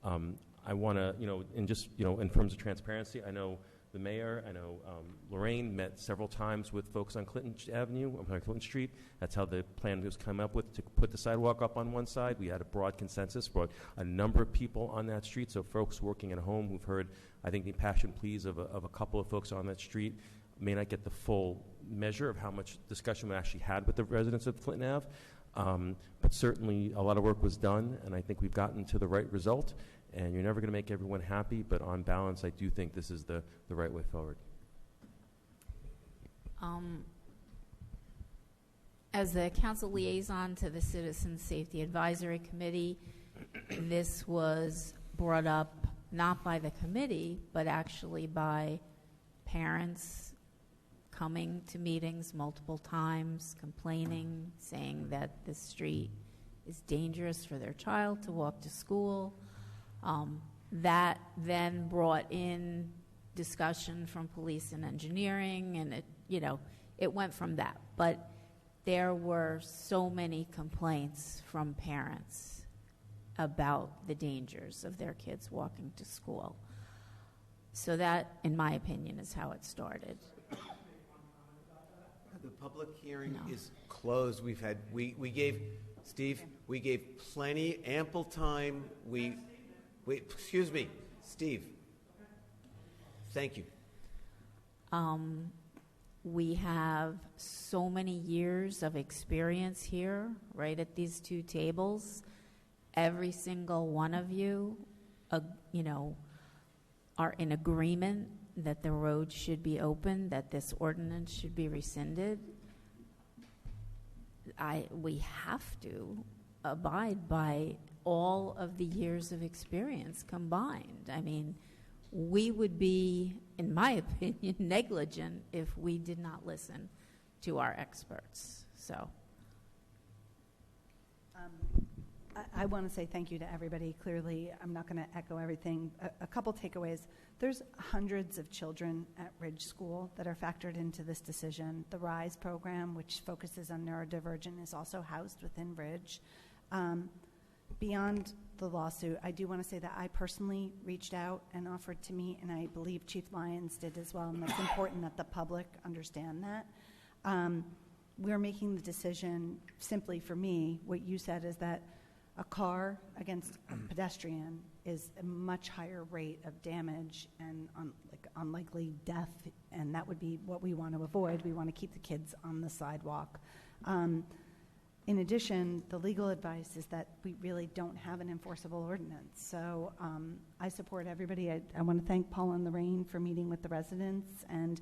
I want to, in terms of transparency, I know the mayor, I know Lorraine met several times with folks on Clinton Street. That's how the plan was come up with, to put the sidewalk up on one side. We had a broad consensus for a number of people on that street. So folks working at home who've heard, I think, the passion pleas of a couple of folks on that street may not get the full measure of how much discussion we actually had with the residents of Clinton Ave. But certainly a lot of work was done, and I think we've gotten to the right result. And you're never going to make everyone happy, but on balance, I do think this is the right way forward. As the council liaison to the Citizen Safety Advisory Committee, this was brought up not by the committee, but actually by parents coming to meetings multiple times, complaining, saying that this street is dangerous for their child to walk to school. That then brought in discussion from police and engineering, and it went from that. But there were so many complaints from parents about the dangers of their kids walking to school. So that, in my opinion, is how it started. The public hearing is closed. We gave plenty, ample time. Excuse me, Steve. Thank you. We have so many years of experience here, right at these two tables. Every single one of you, are in agreement that the road should be open, that this ordinance should be rescinded. We have to abide by all of the years of experience combined. I mean, we would be, in my opinion, negligent if we did not listen to our experts. So, I want to say thank you to everybody. Clearly, I'm not going to echo everything. A couple takeaways. There's hundreds of children at Ridge School that are factored into this decision. The RISE program, which focuses on neurodivergent, is also housed within Ridge. Beyond the lawsuit, I do want to say that I personally reached out and offered to meet, and I believe Chief Lyons did as well, and that's important that the public understand that. We're making the decision simply for me. What you said is that a car against a pedestrian is a much higher rate of damage and unlikely death, and that would be what we want to avoid. We want to keep the kids on the sidewalk. In addition, the legal advice is that we really don't have an enforceable ordinance. So I support everybody. I want to thank Paul and Lorraine for meeting with the residents, and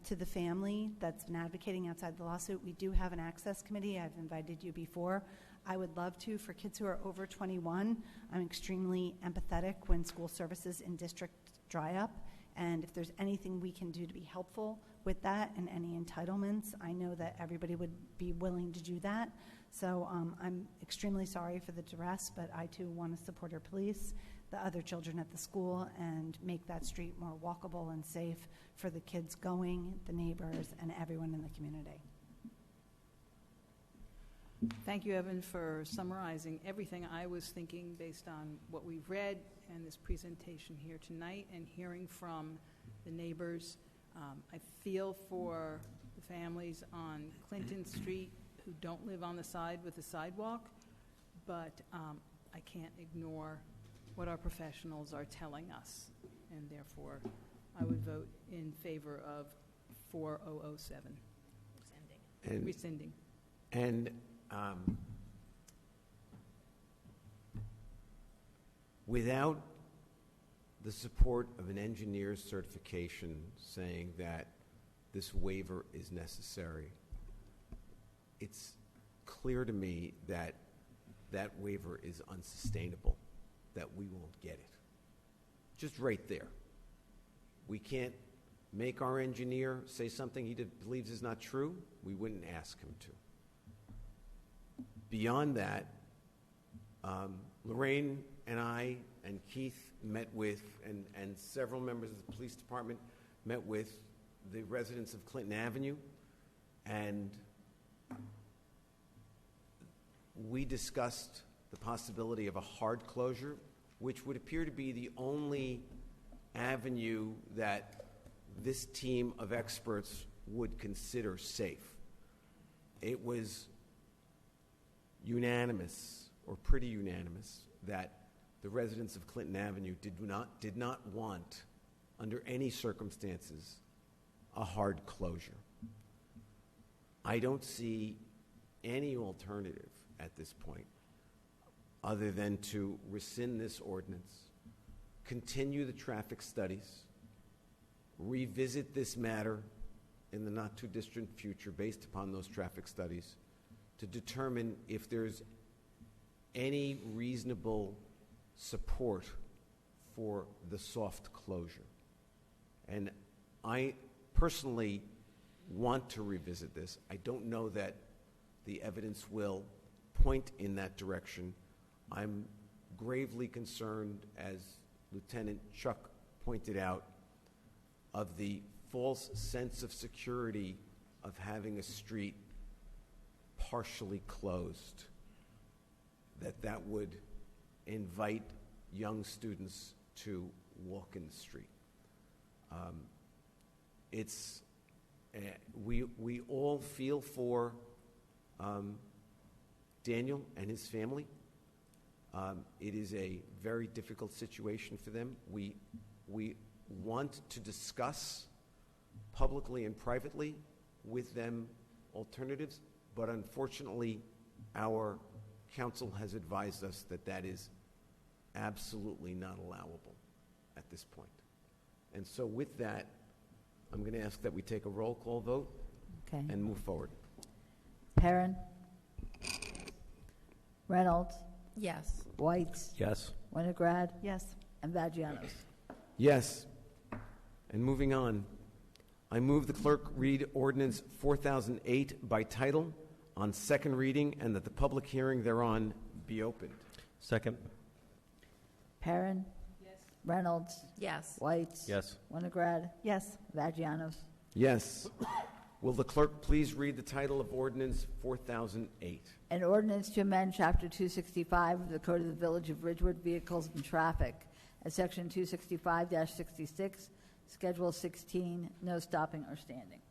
to the family that's been advocating outside the lawsuit. We do have an access committee. I've invited you before. I would love to, for kids who are over 21, I'm extremely empathetic when school services in district dry up. And if there's anything we can do to be helpful with that and any entitlements, I know that everybody would be willing to do that. So I'm extremely sorry for the duress, but I too want to support our police, the other children at the school, and make that street more walkable and safe for the kids going, the neighbors, and everyone in the community. Thank you, Evan, for summarizing everything I was thinking based on what we've read and this presentation here tonight and hearing from the neighbors. I feel for the families on Clinton Street who don't live on the side with the sidewalk, but I can't ignore what our professionals are telling us, and therefore I would vote in favor of 4007. Rescinding. And without the support of an engineer's certification saying that this waiver is necessary, it's clear to me that that waiver is unsustainable, that we won't get it. Just right there. We can't make our engineer say something he believes is not true. We wouldn't ask him to. Beyond that, Lorraine and I and Keith met with, and several members of the police department met with the residents of Clinton Avenue, and we discussed the possibility of a hard closure, which would appear to be the only avenue that this team of experts would consider safe. It was unanimous, or pretty unanimous, that the residents of Clinton Avenue did not want, under any circumstances, a hard closure. I don't see any alternative at this point other than to rescind this ordinance, continue the traffic studies, revisit this matter in the not-too-distant future based upon those traffic studies to determine if there's any reasonable support for the soft closure. And I personally want to revisit this. I don't know that the evidence will point in that direction. I'm gravely concerned, as Lieutenant Chuck pointed out, of the false sense of security of having a street partially closed, that would invite young students to walk in the street. We all feel for Daniel and his family. It is a very difficult situation for them. We want to discuss publicly and privately with them alternatives, but unfortunately our counsel has advised us that that is absolutely not allowable at this point. And so with that, I'm going to ask that we take a roll call vote and move forward. Perrin? Reynolds? Yes. Whites? Yes. Winograd? Yes. And Vagianos? Yes. And moving on, I move the clerk read ordinance 4008 by title on second reading and that the public hearing thereon be opened. Second. Perrin? Yes. Reynolds? Yes. Whites? Yes. Winograd? Yes. Vagianos? Yes. Will the clerk please read the title of ordinance 4008? An ordinance to amend Chapter 265 of the Code of the Village of Ridgewood, Vehicles and Traffic, at Section 265-66, Schedule 16, no stopping or standing.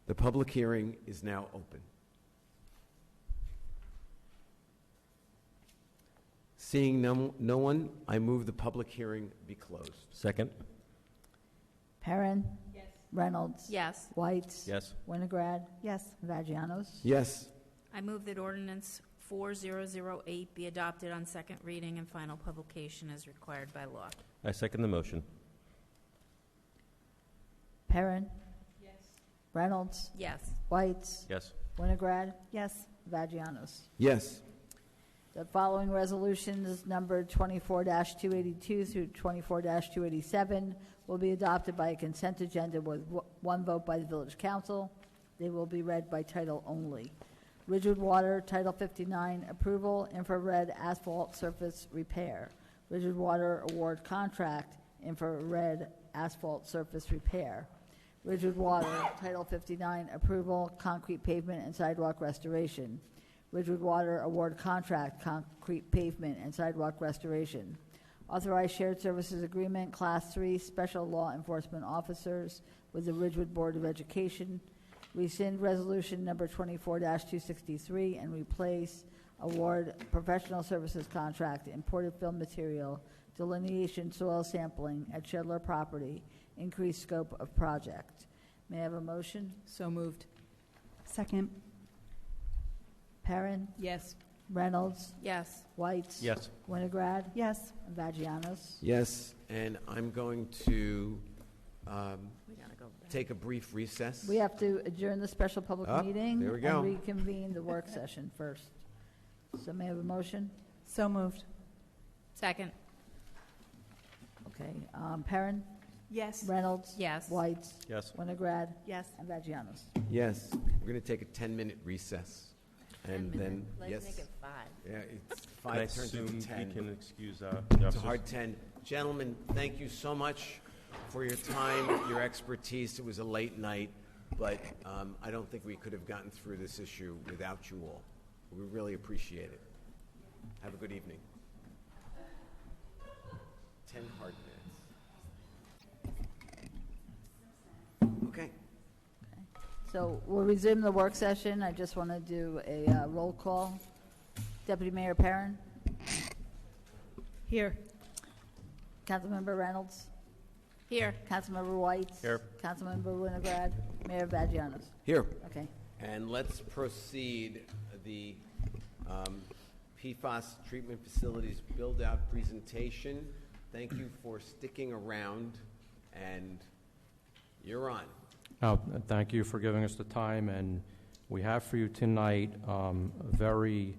The public hearing is now open. Seeing no one, I move the public hearing be closed. Second. Perrin? Yes. Reynolds? Yes. Whites? Yes. Winograd? Yes. Vagianos? Yes. I move that ordinance 4008 be adopted on second reading and final publication as required by law. I second the motion. Perrin? Yes. Reynolds? Yes. Whites? Yes. Winograd? Yes. Vagianos? Yes. The following resolutions, numbered 24-282 through 24-287, will be adopted by a consent agenda with one vote by the Village Council. They will be read by title only. Ridgewood Water, Title 59, approval, infrared asphalt surface repair. Ridgewood Water award contract, infrared asphalt surface repair. Ridgewood Water, Title 59, approval, concrete pavement and sidewalk restoration. Ridgewood Water award contract, concrete pavement and sidewalk restoration. Authorize shared services agreement, Class 3 special law enforcement officers with the Ridgewood Board of Education. Rescind resolution number 24-263 and replace award professional services contract, imported fill material, delineation soil sampling at Shedler property, increased scope of project. May I have a motion? So moved. Second. Perrin? Yes. Reynolds? Yes. Whites? Yes. Winograd? Yes. And Vagianos? Yes, and I'm going to take a brief recess. We have to adjourn the special public Oh, meeting there we go. and reconvene the work session first. So may I have a motion? So moved. Second. Okay, Perrin? Yes. Reynolds? Yes. Whites? Yes. Winograd? Yes. And Vagianos? Yes, we're going to take a 10-minute recess. And then, yes. Let's make it 5. Yeah, it's I 5 turns assume into 10. we can excuse the It's a officers? hard 10. Gentlemen, thank you so much for your time, your expertise. It was a late night, but I don't think we could have gotten through this issue without you all. We really appreciate it. Have a good evening. 10 hard minutes. Okay. So we'll resume the work session. I just want to do a roll call. Deputy Mayor Perrin? Here. Councilmember Reynolds? Here. Councilmember Whites? Here. Councilmember Winograd? Mayor Vagianos? Here. Okay. And let's proceed the PFAS treatment facilities build-out presentation. Thank you for sticking around, and you're on. Thank you for giving us the time, and we have for you tonight a very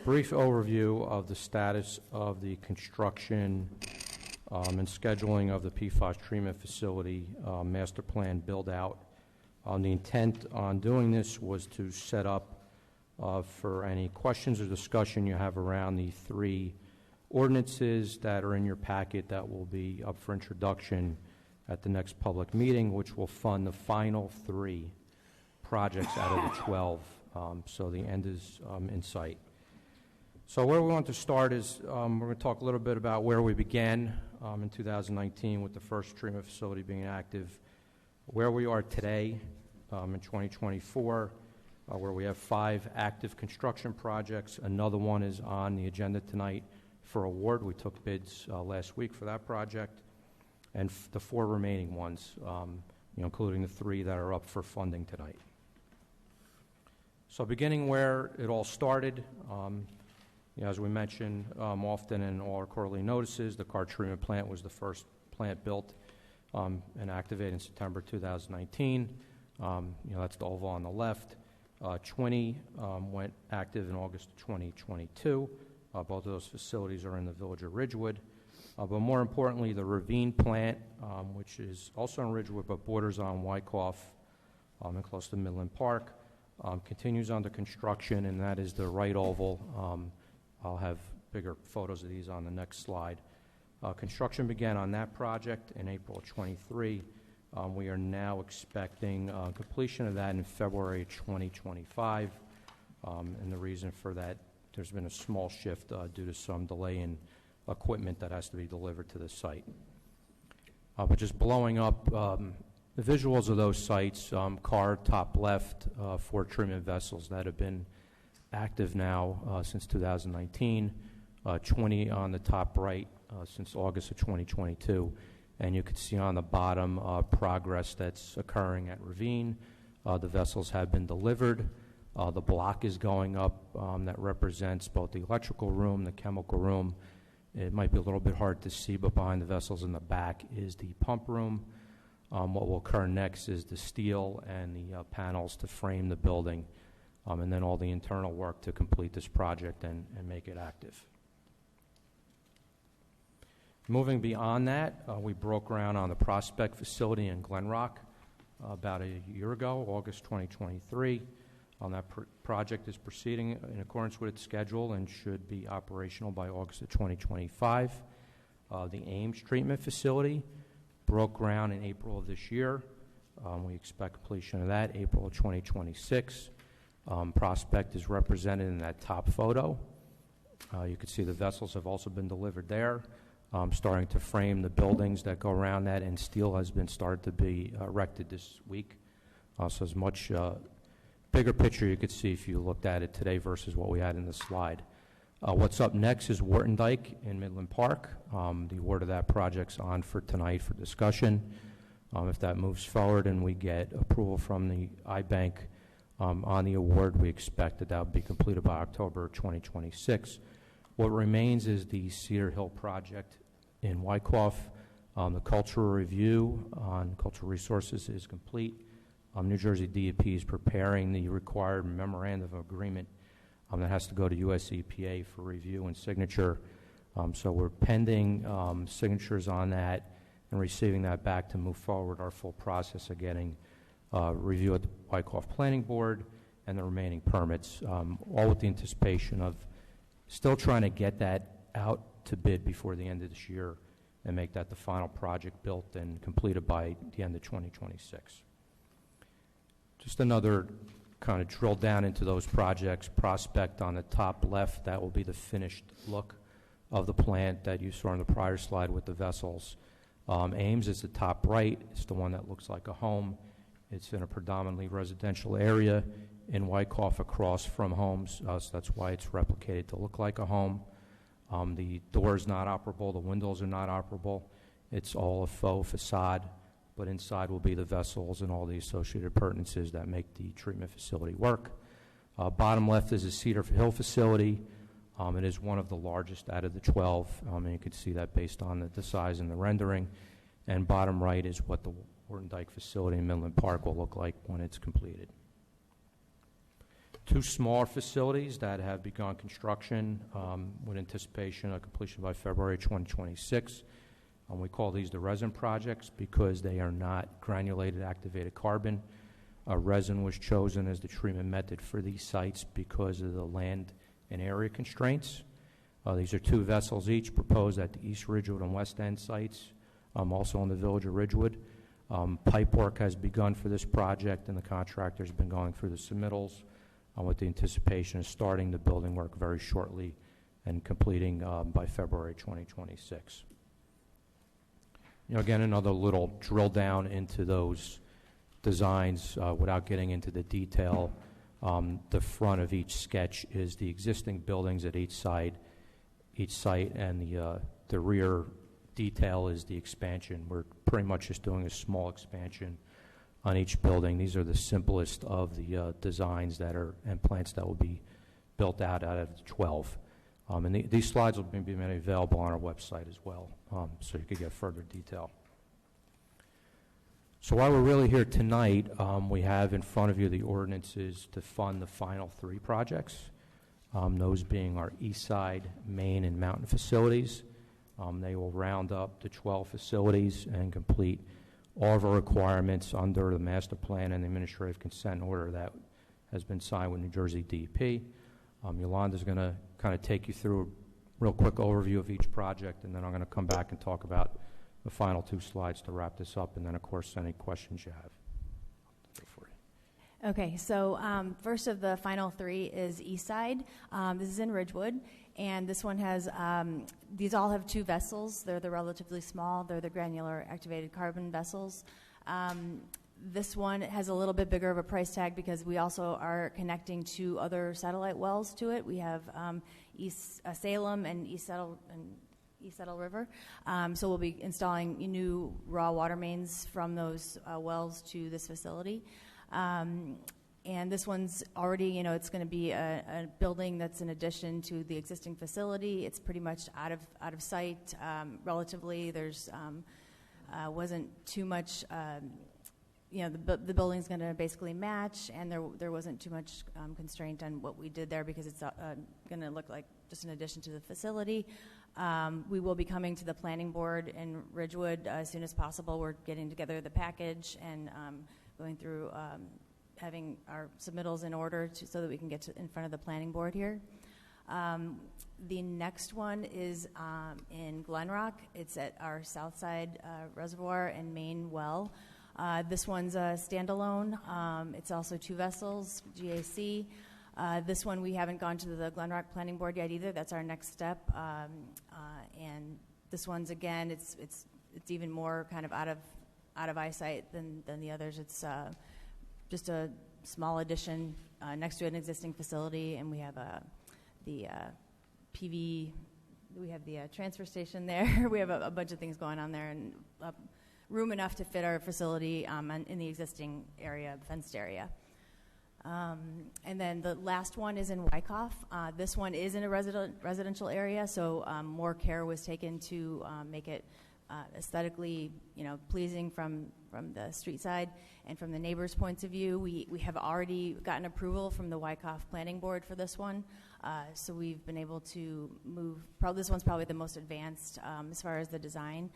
brief overview of the status of the construction and scheduling of the PFAS treatment facility master plan build-out. The intent on doing this was to set up for any questions or discussion you have around the 3 ordinances that are in your packet that will be up for introduction at the next public meeting, which will fund the final 3 projects out of the 12. So the end is in sight. So where we want to start is we're going to talk a little bit about where we began in 2019 with the first treatment facility being active, where we are today in 2024, where we have 5 active construction projects. Another one is on the agenda tonight for award. We took bids last week for that project. And the 4 remaining ones, including the 3 that are up for funding tonight. So beginning where it all started, as we mentioned often in all our quarterly notices, the Carr treatment plant was the first plant built and activated in September 2019. That's the oval on the left. 20 went active in August 2022. Both of those facilities are in the village of Ridgewood. But more importantly, the Ravine plant, which is also in Ridgewood but borders on Wyckoff and close to Midland Park, continues under construction, and that is the right oval. I'll have bigger photos of these on the next slide. Construction began on that project in April 23. We are now expecting completion of that in February 2025. And the reason for that, there's been a small shift due to some delay in equipment that has to be delivered to the site. But just blowing up the visuals of those sites, Carr, top left, 4 treatment vessels that have been active now since 2019, 20 on the top right since August of 2022. And you can see on the bottom progress that's occurring at Ravine. The vessels have been delivered. The block is going up that represents both the electrical room, the chemical room. It might be a little bit hard to see, but behind the vessels in the back is the pump room. What will occur next is the steel and the panels to frame the building, and then all the internal work to complete this project and make it active. Moving beyond that, we broke ground on the Prospect facility in Glen Rock about a year ago, August 2023. That project is proceeding in accordance with its schedule and should be operational by August of 2025. The Ames treatment facility broke ground in April of this year. We expect completion of that April of 2026. Prospect is represented in that top photo. You can see the vessels have also been delivered there, starting to frame the buildings that go around that, and steel has been started to be erected this week. So as much bigger picture you could see if you looked at it today versus what we had in the slide. What's up next is Wharton Dyke in Midland Park. The award of that project's on for tonight for discussion. If that moves forward and we get approval from the iBank on the award, we expect that will be completed by October 2026. What remains is the Cedar Hill project in Wyckoff. The cultural review on cultural resources is complete. New Jersey DEP is preparing the required memorandum of agreement that has to go to US EPA for review and signature. So we're pending signatures on that and receiving that back to move forward our full process of getting review at the Wyckoff Planning Board and the remaining permits, all with the anticipation of still trying to get that out to bid before the end of this year and make that the final project built and completed by the end of 2026. Just another kind of drill down into those projects. Prospect on the top left, that will be the finished look of the plant that you saw on the prior slide with the vessels. Ames is the top right. It's the one that looks like a home. It's in a predominantly residential area in Wyckoff across from homes, so that's why it's replicated to look like a home. The door is not operable. The windows are not operable. It's all a faux facade, but inside will be the vessels and all the associated appurtenances that make the treatment facility work. Bottom left is a Cedar Hill facility. It is one of the largest out of the 12, and you can see that based on the size and the rendering. And bottom right is what the Wharton Dyke facility in Midland Park will look like when it's completed. Two smaller facilities that have begun construction with anticipation of completion by February 2026. We call these the resin projects because they are not granulated activated carbon. Resin was chosen as the treatment method for these sites because of the land and area constraints. These are two vessels each proposed at the East Ridgewood and West End sites, also in the village of Ridgewood. Pipe work has begun for this project, and the contractor's been going through the submittals with the anticipation of starting the building work very shortly and completing by February 2026. Again, another little drill down into those designs without getting into the detail. The front of each sketch is the existing buildings at each site, and the rear detail is the expansion. We're pretty much just doing a small expansion on each building. These are the simplest of the designs that are and plants that will be built out of the 12. And these slides will be made available on our website as well, so you could get further detail. So while we're really here tonight, we have in front of you the ordinances to fund the final three projects, those being our East Side, Main, and Mountain facilities. They will round up to 12 facilities and complete all of our requirements under the master plan and the administrative consent order that has been signed with New Jersey DEP. Yolanda's going to kind of take you through a real quick overview of each project, and then I'm going to come back and talk about the final two slides to wrap this up, and then, of course, any questions you have. Okay, so first of the final three is East Side. This is in Ridgewood, and this one has, these all have two vessels. They're the relatively small. They're the granular activated carbon vessels. This one has a little bit bigger of a price tag because we also are connecting two other satellite wells to it. We have East Salem and East Settle River. So we'll be installing new raw water mains from those wells to this facility. And this one's already, it's going to be a building that's in addition to the existing facility. It's pretty much out of sight. Relatively, there's wasn't too much. The building's going to basically match, and there wasn't too much constraint on what we did there because it's going to look like just an addition to the facility. We will be coming to the planning board in Ridgewood as soon as possible. We're getting together the package and going through having our submittals in order so that we can get in front of the planning board here. The next one is in Glen Rock. It's at our Southside Reservoir and main well. This one's a standalone. It's also 2 vessels, GAC. This one we haven't gone to the Glen Rock Planning Board yet either. That's our next step. And this one's, again, it's even more kind of out of eyesight than the others. It's just a small addition next to an existing facility, and we have the PV. We have the transfer station there. We have a bunch of things going on there, and room enough to fit our facility in the existing area, fenced area. And then the last one is in Wyckoff. This one is in a residential area, so more care was taken to make it aesthetically, pleasing from the street side and from the neighbors' points of view. We have already gotten approval from the Wyckoff Planning Board for this one, so we've been able to move. This one's probably the most advanced as far as the design.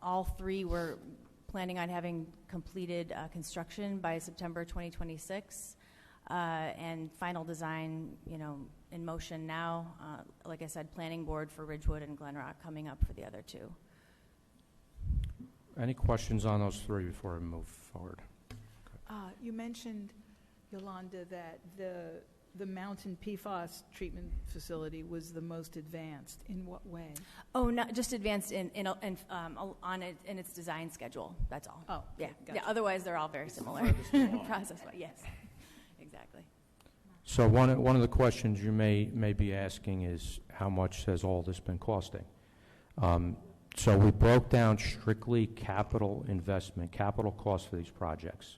All 3 were planning on having completed construction by September 2026, and final design, in motion now. Like I said, Planning Board for Ridgewood and Glen Rock coming up for the other 2. Any questions on those 3 before I move forward? You mentioned, Yolanda, that the Mountain PFAS treatment facility was the most advanced. In what way? Oh, not just advanced in its design schedule. That's all. Oh, yeah, gotcha. yeah. Otherwise, they're all very similar process. Yes, exactly. So one of the questions you may be asking is, how much has all this been costing? So we broke down strictly capital investment, capital costs for these projects,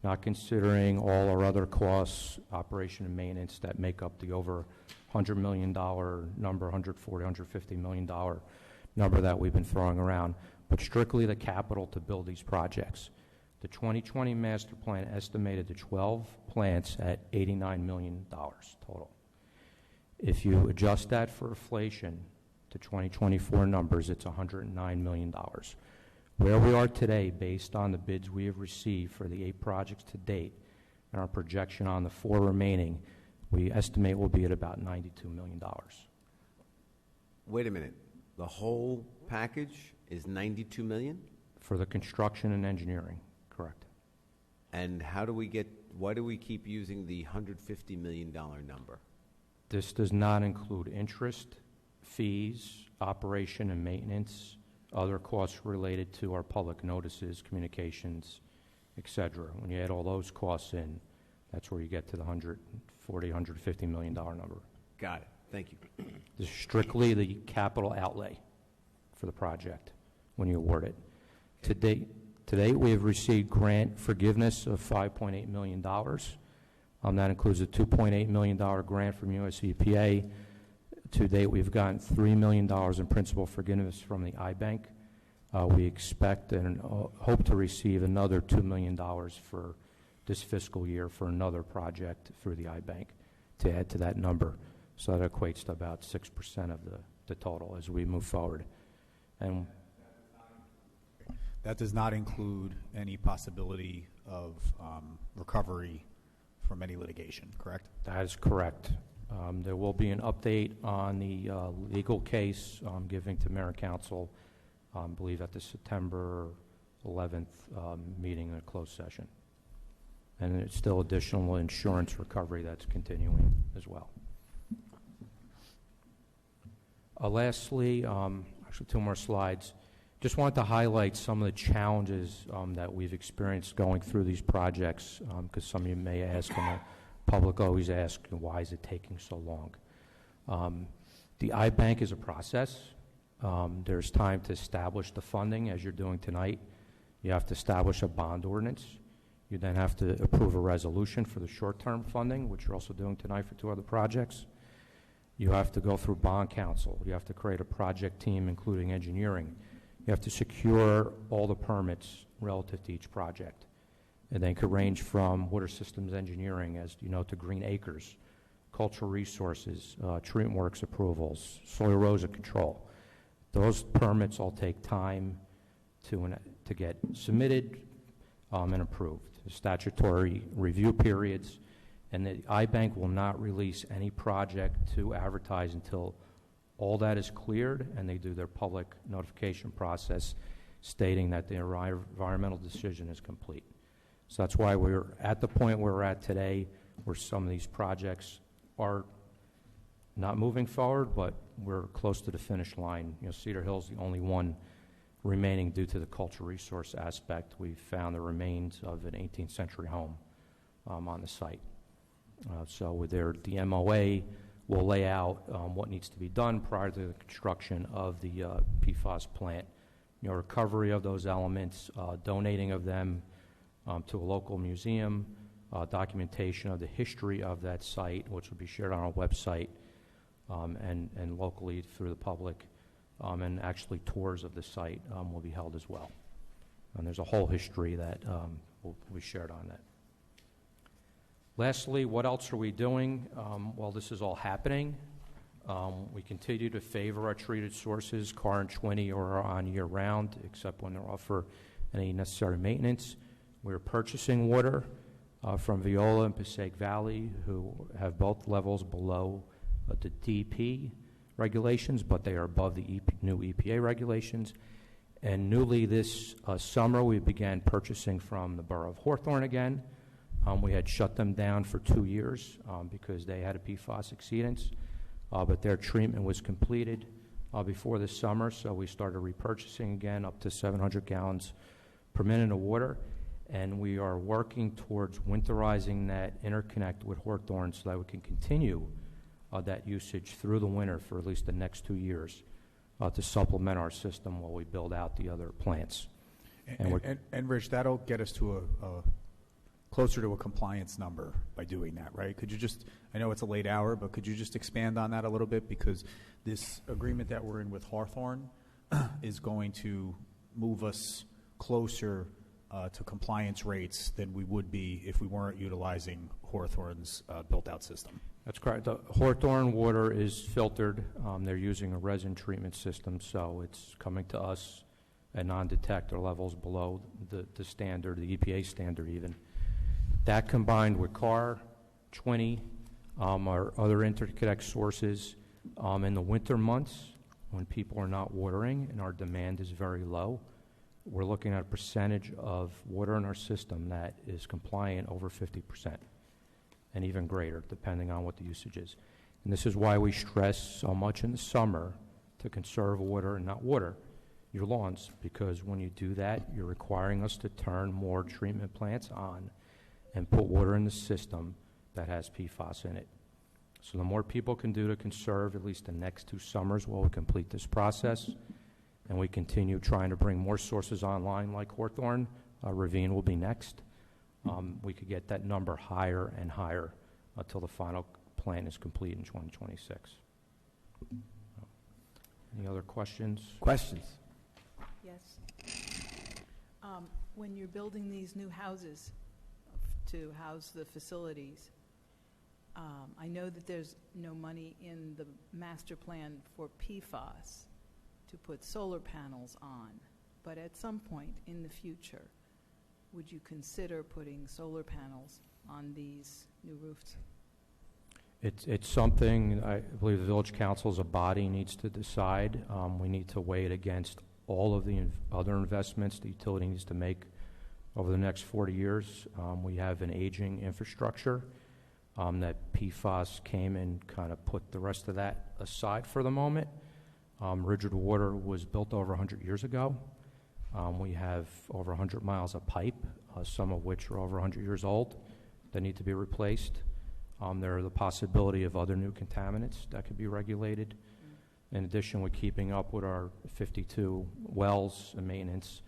not considering all our other costs, operation and maintenance, that make up the over $100 million number, $140, $150 million number that we've been throwing around, but strictly the capital to build these projects. The 2020 master plan estimated the 12 plants at $89 million total. If you adjust that for inflation to 2024 numbers, it's $109 million. Where we are today, based on the bids we have received for the 8 projects to date and our projection on the 4 remaining, we estimate will be at about $92 million. Wait a minute. The whole package is $92 million? For the construction and engineering, correct. And why do we keep using the $150 million number? This does not include interest, fees, operation and maintenance, other costs related to our public notices, communications, et cetera. When you add all those costs in, that's where you get to the $140, $150 million number. Got it. Thank you. This is strictly the capital outlay for the project when you award it. To date, we have received grant forgiveness of $5.8 million. That includes a $2.8 million grant from US EPA. To date, we've gotten $3 million in principal forgiveness from the iBank. We expect and hope to receive another $2 million for this fiscal year for another project through the iBank to add to that number. So that equates to about 6% of the total as we move forward. And that does not include any possibility of recovery from any litigation, correct? That is correct. There will be an update on the legal case giving to Mayor and Council, I believe at the September 11th meeting in a closed session. And there's still additional insurance recovery that's continuing as well. Lastly, actually 2 more slides. Just wanted to highlight some of the challenges that we've experienced going through these projects, because some of you may ask, and the public always asks, why is it taking so long? The iBank is a process. There's time to establish the funding, as you're doing tonight. You have to establish a bond ordinance. You then have to approve a resolution for the short-term funding, which you're also doing tonight for 2 other projects. You have to go through bond council. You have to create a project team, including engineering. You have to secure all the permits relative to each project. And they could range from water systems engineering, as you know, to Green Acres, cultural resources, treatment works approvals, soil erosion control. Those permits all take time to get submitted and approved. The statutory review periods, and the iBank will not release any project to advertise until all that is cleared and they do their public notification process stating that the environmental decision is complete. So that's why we're at the point where we're at today, where some of these projects are not moving forward, but we're close to the finish line. You know, Cedar Hill's the only one remaining due to the cultural resource aspect. We found the remains of an 18th century home on the site. So with the MOA will lay out what needs to be done prior to the construction of the PFAS plant. You know, recovery of those elements, donating of them to a local museum, documentation of the history of that site, which will be shared on our website and locally through the public, and actually tours of the site will be held as well. And there's a whole history that will be shared on that. Lastly, what else are we doing while this is all happening? We continue to favor our treated sources. Carr and Schwinney are on year-round, except when they're off for any necessary maintenance. We're purchasing water from Viola and Passaic Valley, who have both levels below the DP regulations, but they are above the new EPA regulations. And newly this summer, we began purchasing from the Borough of Hawthorne again. We had shut them down for 2 years because they had a PFAS exceedance, but their treatment was completed before the summer, so we started repurchasing again up to 700 gallons per minute of water, and we are working towards winterizing that interconnect with Hawthorne so that we can continue that usage through the winter for at least the next 2 years to supplement our system while we build out the other plants. And Rich, that'll get us to a closer to a compliance number by doing that, right? Could you just, I know it's a late hour, but could you just expand on that a little bit? Because this agreement that we're in with Hawthorne is going to move us closer to compliance rates than we would be if we weren't utilizing Hawthorne's built-out system. That's correct. The Hawthorne water is filtered. They're using a resin treatment system, so it's coming to us at non-detector levels below the standard, the EPA standard even. That combined with Carr, Schwinney, our other interconnect sources, in the winter months when people are not watering and our demand is very low, we're looking at a percentage of water in our system that is compliant over 50% and even greater depending on what the usage is. And this is why we stress so much in the summer to conserve water and not water your lawns, because when you do that, you're requiring us to turn more treatment plants on and put water in the system that has PFAS in it. So the more people can do to conserve at least the next 2 summers while we complete this process, and we continue trying to bring more sources online like Hawthorne, Ravine will be next, we could get that number higher and higher until the final plan is complete in 2026. Any other questions? Questions? Yes. When you're building these new houses to house the facilities, I know that there's no money in the master plan for PFAS to put solar panels on, but at some point in the future, would you consider putting solar panels on these new roofs? It's something I believe the Village Council as a body needs to decide. We need to weigh it against all of the other investments the utility needs to make over the next 40 years. We have an aging infrastructure that PFAS came and kind of put the rest of that aside for the moment. Ridgewood Water was built over 100 years ago. We have over 100 miles of pipe, some of which are over 100 years old, that need to be replaced. There are the possibility of other new contaminants that could be regulated. In addition, we're keeping up with our 52 wells and maintenance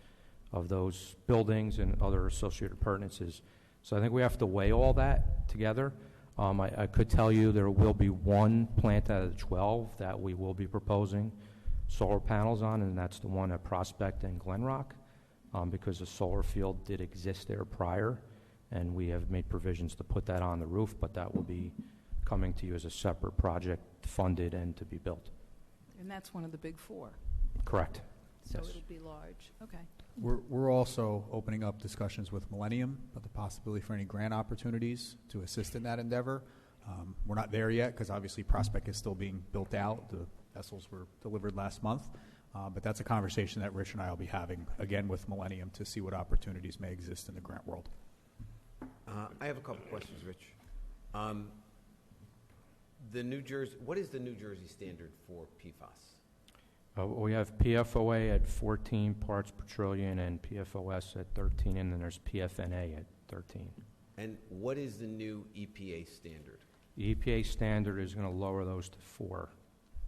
of those buildings and other associated appurtenances. So I think we have to weigh all that together. I could tell you there will be one plant out of the 12 that we will be proposing solar panels on, and that's the one at Prospect and Glen Rock, because the solar field did exist there prior, and we have made provisions to put that on the roof, but that will be coming to you as a separate project, funded and to be built. And that's one of the big 4. Correct. So Yes. it'll be large. Okay. We're also opening up discussions with Millennium about the possibility for any grant opportunities to assist in that endeavor. We're not there yet because obviously Prospect is still being built out. The vessels were delivered last month. But that's a conversation that Rich and I will be having, again, with Millennium to see what opportunities may exist in the grant world. I have a couple questions, Rich. What is the New Jersey standard for PFAS? We have PFOA at 14 parts per trillion and PFOS at 13, and then there's PFNA at 13. And what is the new EPA standard? The EPA standard is going to lower those to 4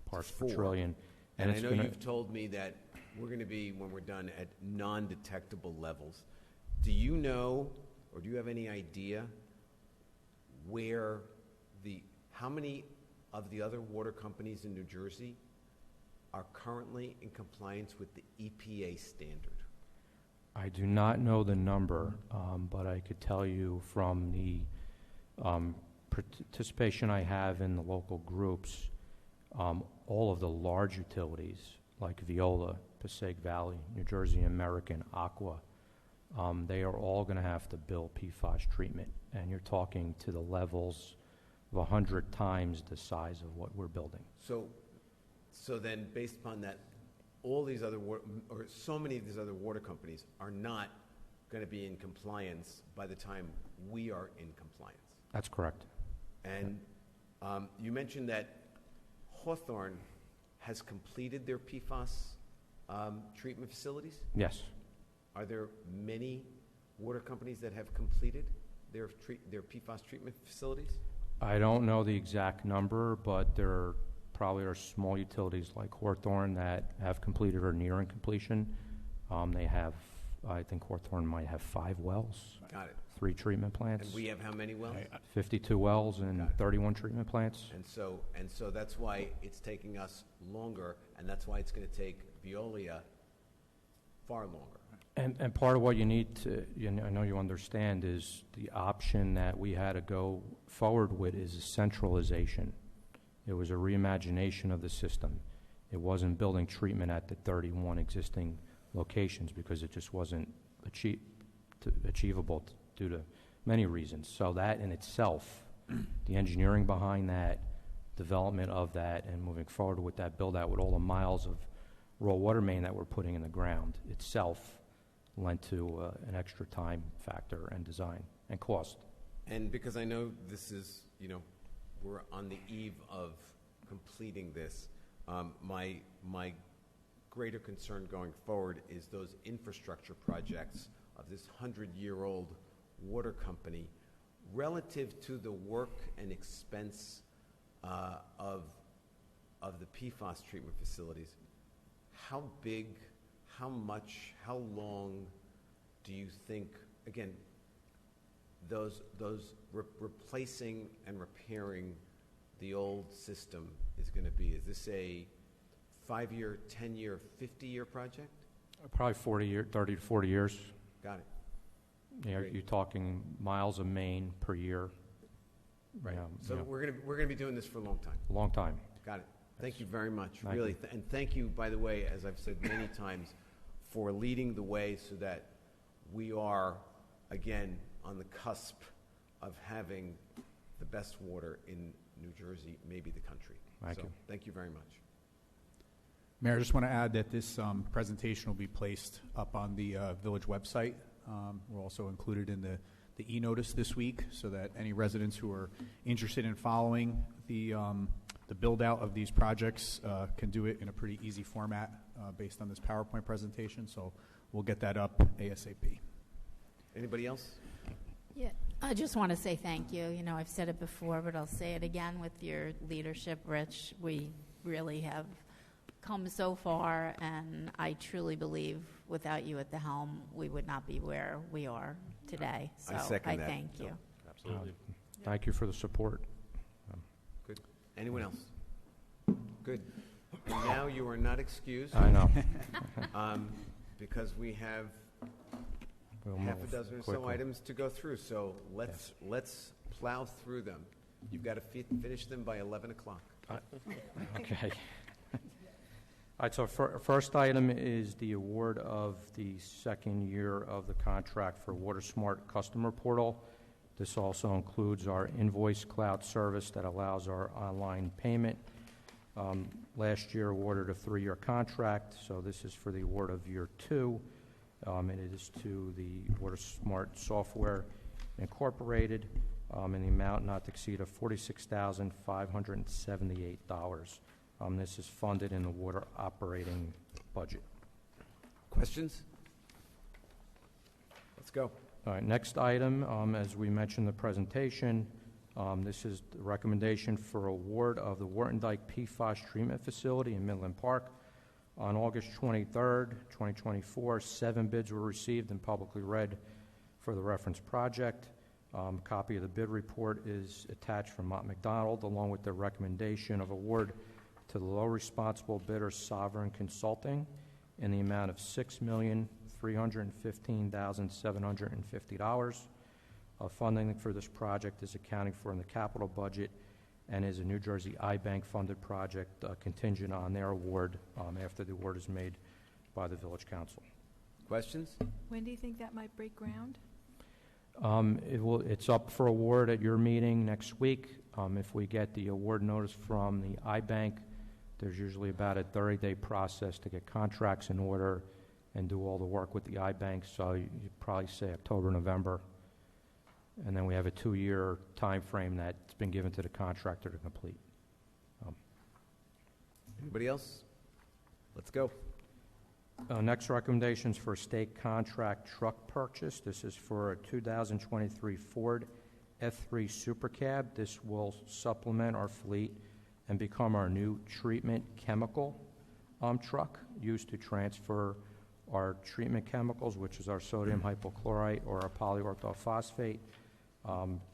parts per trillion. And I it's know gonna, you've told me that we're going to be, when we're done, at non-detectable levels. Do you know, or do you have any idea how many of the other water companies in New Jersey are currently in compliance with the EPA standard? I do not know the number, but I could tell you from the participation I have in the local groups, all of the large utilities like Veolia, Passaic Valley, New Jersey American, Aqua, they are all going to have to build PFAS treatment, and you're talking to the levels of 100 times the size of what we're building. So then, based upon that, all these other so many of these other water companies are not going to be in compliance by the time we are in compliance. That's correct. And you mentioned that Hawthorne has completed their PFAS treatment facilities? Yes. Are there many water companies that have completed their PFAS treatment facilities? I don't know the exact number, but there probably are small utilities like Hawthorne that have completed or nearing completion. They have, I think Hawthorne might have 5 wells. Got it. 3 treatment plants. And we have how many wells? 52 wells and 31 treatment plants. And so that's why it's taking us longer, and that's why it's going to take Veolia far longer. And part of what you need to, I know you understand, is the option that we had to go forward with is a centralization. It was a reimagination of the system. It wasn't building treatment at the 31 existing locations because it just wasn't achievable due to many reasons. So that in itself, the engineering behind that, development of that, and moving forward with that build-out with all the miles of raw water main that we're putting in the ground itself lent to an extra time factor and design and cost. And because I know this is, we're on the eve of completing this, my greater concern going forward is those infrastructure projects of this 100-year-old water company relative to the work and expense of the PFAS treatment facilities. How big, how much, how long do you think, again, those replacing and repairing the old system is going to be? Is this a 5-year, 10-year, 50-year project? Probably 30 to 40 years. Got it. You're talking miles of main per year. Right. So we're going to be doing this for a long time. A long time. Got it. Thank you very much. Thank really, you. And thank you, by the way, as I've said many times, for leading the way so that we are, again, on the cusp of having the best water in New Jersey, maybe the country. Thank you. Thank you very much. Mayor, I just want to add that this presentation will be placed up on the village website. We're also included in the e-notice this week so that any residents who are interested in following the build-out of these projects can do it in a pretty easy format based on this PowerPoint presentation. So we'll get that up ASAP. Anybody else? Yeah, I just want to say thank you. I've said it before, but I'll say it again with your leadership, Rich. We really have come so far, and I truly believe without you at the helm, we would not be where we are today. So I second that. Thank you. Absolutely. Thank you for the support. Good. Anyone else? Good. And now you are not excused. I know. Because we have We'll half a move dozen or so quickly. items to go through. So let's plow through them. You've got to finish them by 11 o'clock. Okay. All right, so first item is the award of the second year of the contract for WaterSmart Customer Portal. This also includes our invoice cloud service that allows our online payment. last year awarded a 3-year contract, so this is for the award of year 2, and it is to the Water Smart Software Incorporated, in the amount not to exceed of $46,578. This is funded in the water operating budget. Questions? Let's go. All right, next item, as we mentioned in the presentation, this is the recommendation for award of the Wharton Dyke PFAS treatment facility in Midland Park. On August 23rd, 2024, 7 bids were received and publicly read for the reference project. A copy of the bid report is attached from Mott McDonald, along with the recommendation of award to the low responsible bidder, Sovereign Consulting, in the amount of $6,315,750. Funding for this project is accounting for in the capital budget and is a New Jersey I-Bank funded project contingent on their award after the award is made by the Village Council. Questions? When do you think that might break ground? It's up for award at your meeting next week. If we get the award notice from the I-Bank, there's usually about a 30-day process to get contracts in order and do all the work with the I-Bank, so you'd probably say October, November. And then we have a 2-year time frame that's been given to the contractor to complete. Anybody else? Let's go. Next recommendations for a state contract truck purchase. This is for a 2023 Ford F3 Super Cab. This will supplement our fleet and become our new treatment chemical truck used to transfer our treatment chemicals, which is our sodium hypochlorite or our polyorthophosphate,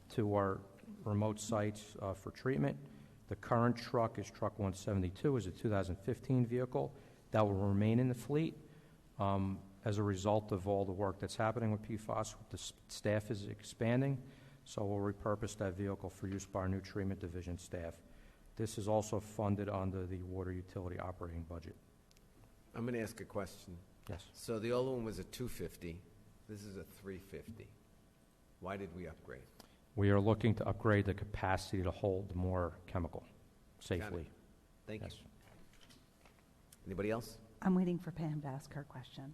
to our remote sites for treatment. The current truck is Truck 172, is a 2015 vehicle that will remain in the fleet. As a result of all the work that's happening with PFAS, the staff is expanding, so we'll repurpose that vehicle for use by our new treatment division staff. This is also funded under the water utility operating budget. I'm going to ask a question. Yes. So the old one was a 250. This is a 350. Why did we upgrade? We are looking to upgrade the capacity to hold more chemical safely. Thank Yes. you. Anybody else? I'm waiting for Pam to ask her question.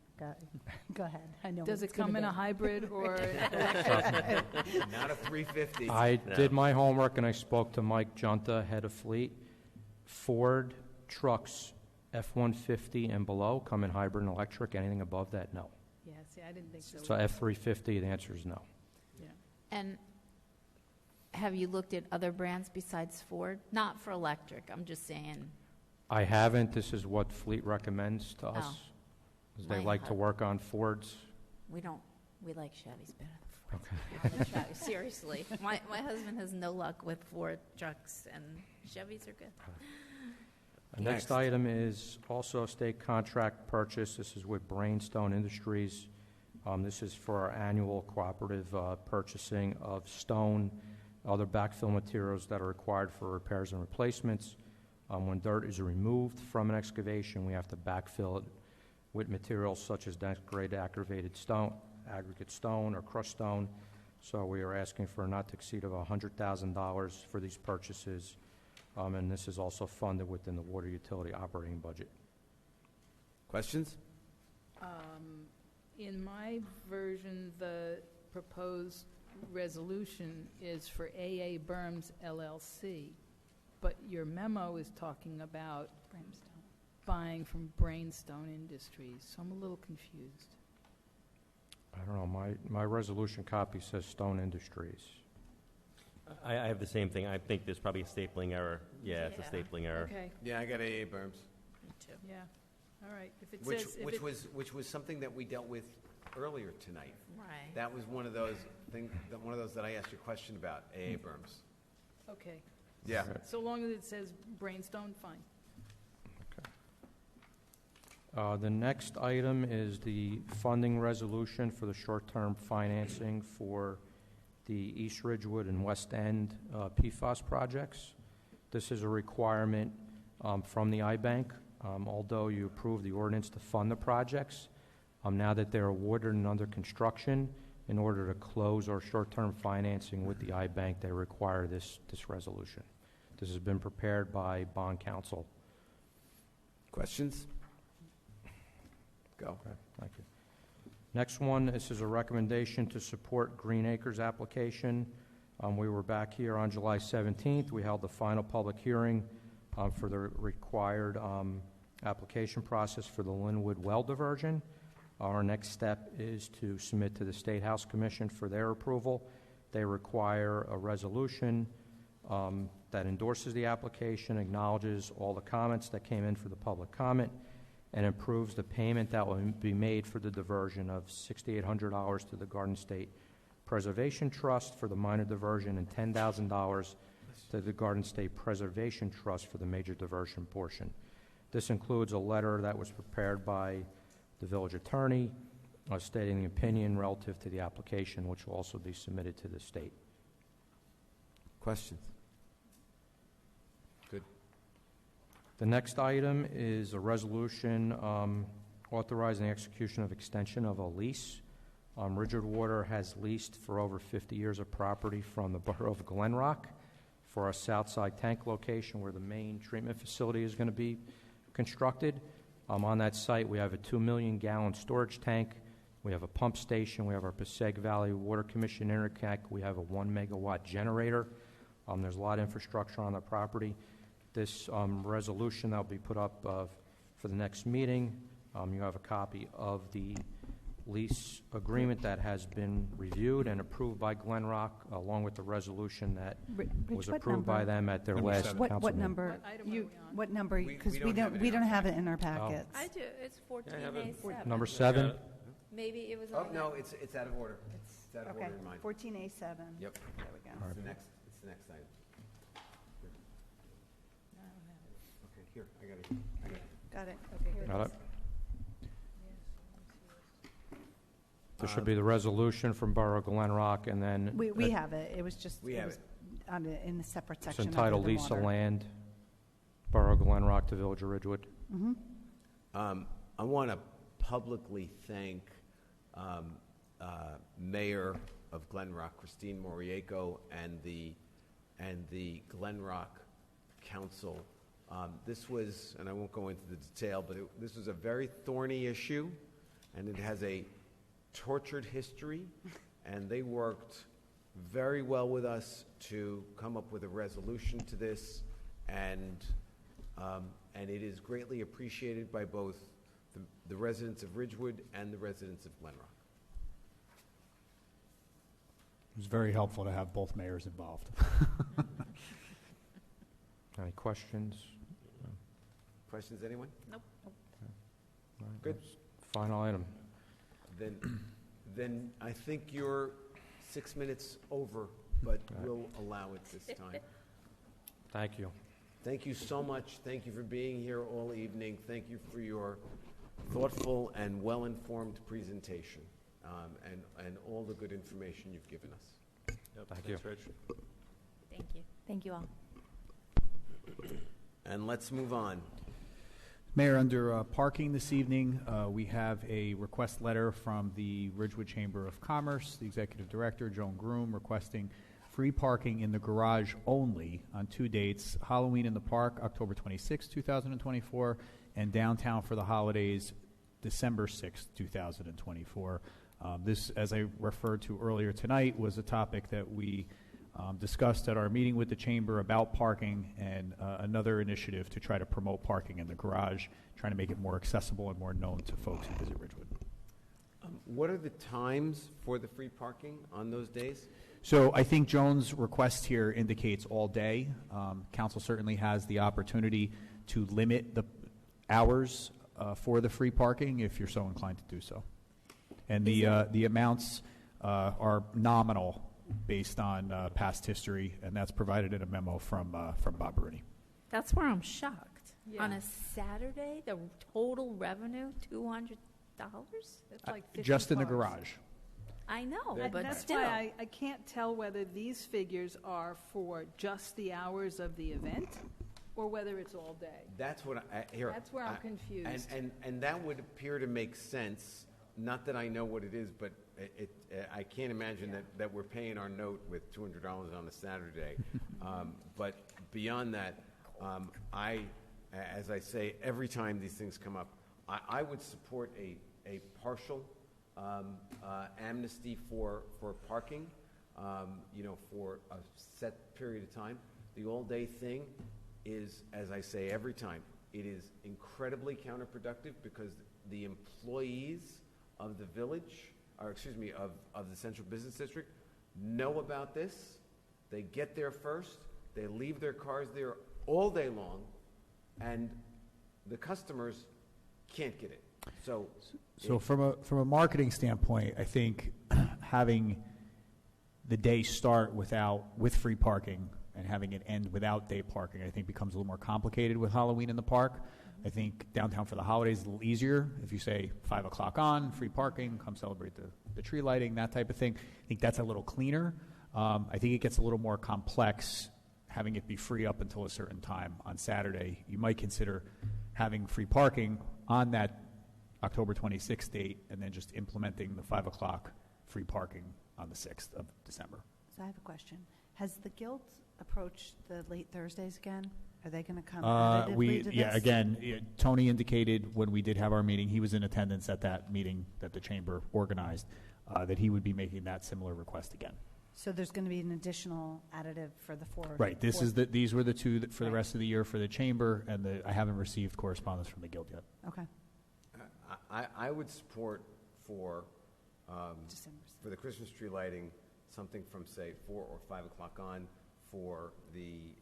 Go ahead. I know. Does what it it's gonna come in be. a hybrid or? Not a 350. I did my homework and I spoke to Mike Junta, head of fleet. Ford trucks F-150 and below come in hybrid and electric. Anything above that, no. Yeah, see, I didn't think so. So F-350, the answer is no. Yeah. And have you looked at other brands besides Ford? Not for electric, I'm just saying. I haven't. This is what fleet recommends to us. Oh. 'Cause they My like to work on Fords. We like Chevys better than Fords. Okay. We like Chevys, seriously. My husband has no luck with Ford trucks, and Chevys are good. The next item is also a state contract purchase. This is with Brainstone Industries. This is for our annual cooperative purchasing of stone, other backfill materials that are required for repairs and replacements. When dirt is removed from an excavation, we have to backfill it with materials such as dense-grade aggregate stone, or crushed stone. So we are asking for a not to exceed of $100,000 for these purchases, and this is also funded within the water utility operating budget. Questions? In my version, the proposed resolution is for AA Berms LLC, but your memo is talking about buying from Brainstone Industries, so I'm a little confused. I don't know, my resolution copy says Stone Industries. I have the same thing. I think there's probably a stapling error. Yeah, it's a stapling error. Okay, Yeah, I got AA Berms. Me too. yeah, all right. If it Which, says, if which it- was something that we dealt with earlier tonight. Right. That was one of those things, one of those that I asked you a question about, AA Berms. Okay, Yeah. so long as it says Brainstone, fine. The next item is the funding resolution for the short-term financing for the East Ridgewood and West End PFAS projects. This is a requirement from the I-Bank. Although you approved the ordinance to fund the projects, now that they're awarded and under construction, in order to close our short-term financing with the I-Bank, they require this resolution. This has been prepared by bond counsel. Questions? Go. Okay, thank you. Next one, this is a recommendation to support Green Acres application. We were back here on July 17th. We held the final public hearing for the required application process for the Linwood well diversion. Our next step is to submit to the State House Commission for their approval. They require a resolution that endorses the application, acknowledges all the comments that came in for the public comment, and approves the payment that will be made for the diversion of $6,800 to the Garden State Preservation Trust for the minor diversion and $10,000 to the Garden State Preservation Trust for the major diversion portion. This includes a letter that was prepared by the village attorney stating the opinion relative to the application, which will also be submitted to the state. Questions? Good. The next item is a resolution authorizing the execution of extension of a lease. Ridgewood Water has leased for over 50 years of property from the Borough of Glen Rock for our Southside tank location where the main treatment facility is going to be constructed. On that site, we have a 2 million gallon storage tank. We have a pump station. We have our Passaic Valley Water Commission interconnect. We have a 1 megawatt generator. There's a lot of infrastructure on the property. This resolution that will be put up for the next meeting, you have a copy of the lease agreement that has been reviewed and approved by Glen Rock, along with the resolution that was approved by them at their last council meeting. What number? What number? Because we don't have it in our packets. I do. It's 14A7. Number 7. Maybe it was. Oh no, it's out of order. It's out of Okay, order in mine. 14A7. Yep. There we go. It's the next item. Okay, here, I got it. Got it. Okay, here it Got is. it? There should be the resolution from Borough Glen Rock, and then We have it. It was just. We have in a separate it's section. entitled other than Lease of water. Land, Borough Glen Rock to Village of Ridgewood. Mhm. I want to publicly thank Mayor of Glen Rock, Christine Moriaco, and the Glen Rock Council. This was, and I won't go into the detail, but this was a very thorny issue, and it has a tortured history, and they worked very well with us to come up with a resolution to this, and it is greatly appreciated by both the residents of Ridgewood and the residents of Glen Rock. It was very helpful to have both mayors involved. Any questions? Questions, anyone? Nope. All right, Good. that's Final item. Then I think you're 6 minutes over, but we'll allow it this time. Thank you. Thank you so much. Thank you for being here all evening. Thank you for your thoughtful and well-informed presentation, and all the good information you've given us. Thank you. Rich. Thank you. Thank you all. And let's move on. Mayor, under parking this evening, we have a request letter from the Ridgewood Chamber of Commerce, the Executive Director, Joan Groom, requesting free parking in the garage only on 2 dates, Halloween in the Park, October 26, 2024, and downtown for the holidays, December 6, 2024. This, as I referred to earlier tonight, was a topic that we discussed at our meeting with the Chamber about parking, and another initiative to try to promote parking in the garage, trying to make it more accessible and more known to folks who visit Ridgewood. What are the times for the free parking on those days? So I think Joan's request here indicates all day. Council certainly has the opportunity to limit the hours for the free parking if you're so inclined to do so. And the amounts are nominal based on past history, and that's provided in a memo from Bob Rooney. That's where I'm shocked. Yeah. On a Saturday, the total revenue, $200? It's like 50 Just in the cars. garage. I know, And but that's still. why I can't tell whether these figures are for just the hours of the event or whether it's all day. That's what here. That's where I'm confused. And that would appear to make sense. Not that I know what it is, but I can't imagine that we're paying our note with $200 on a Saturday. But beyond that, I as I say every time these things come up, I would support a partial amnesty for parking, for a set period of time. The all-day thing is, as I say every time, it is incredibly counterproductive because the employees of the village, or excuse me, of the Central Business District know about this. They get there first. They leave their cars there all day long, and the customers can't get it. So from a marketing standpoint, I think having the day start with free parking and having it end without day parking, I think becomes a little more complicated with Halloween in the park. I think downtown for the holidays is a little easier. If you say 5 o'clock on, free parking, come celebrate the tree lighting, that type of thing. I think that's a little cleaner. I think it gets a little more complex having it be free up until a certain time on Saturday. You might consider having free parking on that October 26th date and then just implementing the 5 o'clock free parking on the 6th of December. So I have a question. Has the Guild approached the late Thursdays again? Are they going to come additively to this? Again, Tony indicated when we did have our meeting, he was in attendance at that meeting that the chamber organized, that he would be making that similar request again. So there's going to be an additional additive for the four. Right. These were the two for the rest of the year for the chamber, and I haven't received correspondence from the Guild yet. Okay. I would support for the Christmas tree lighting something from say 4 or 5 o'clock on for the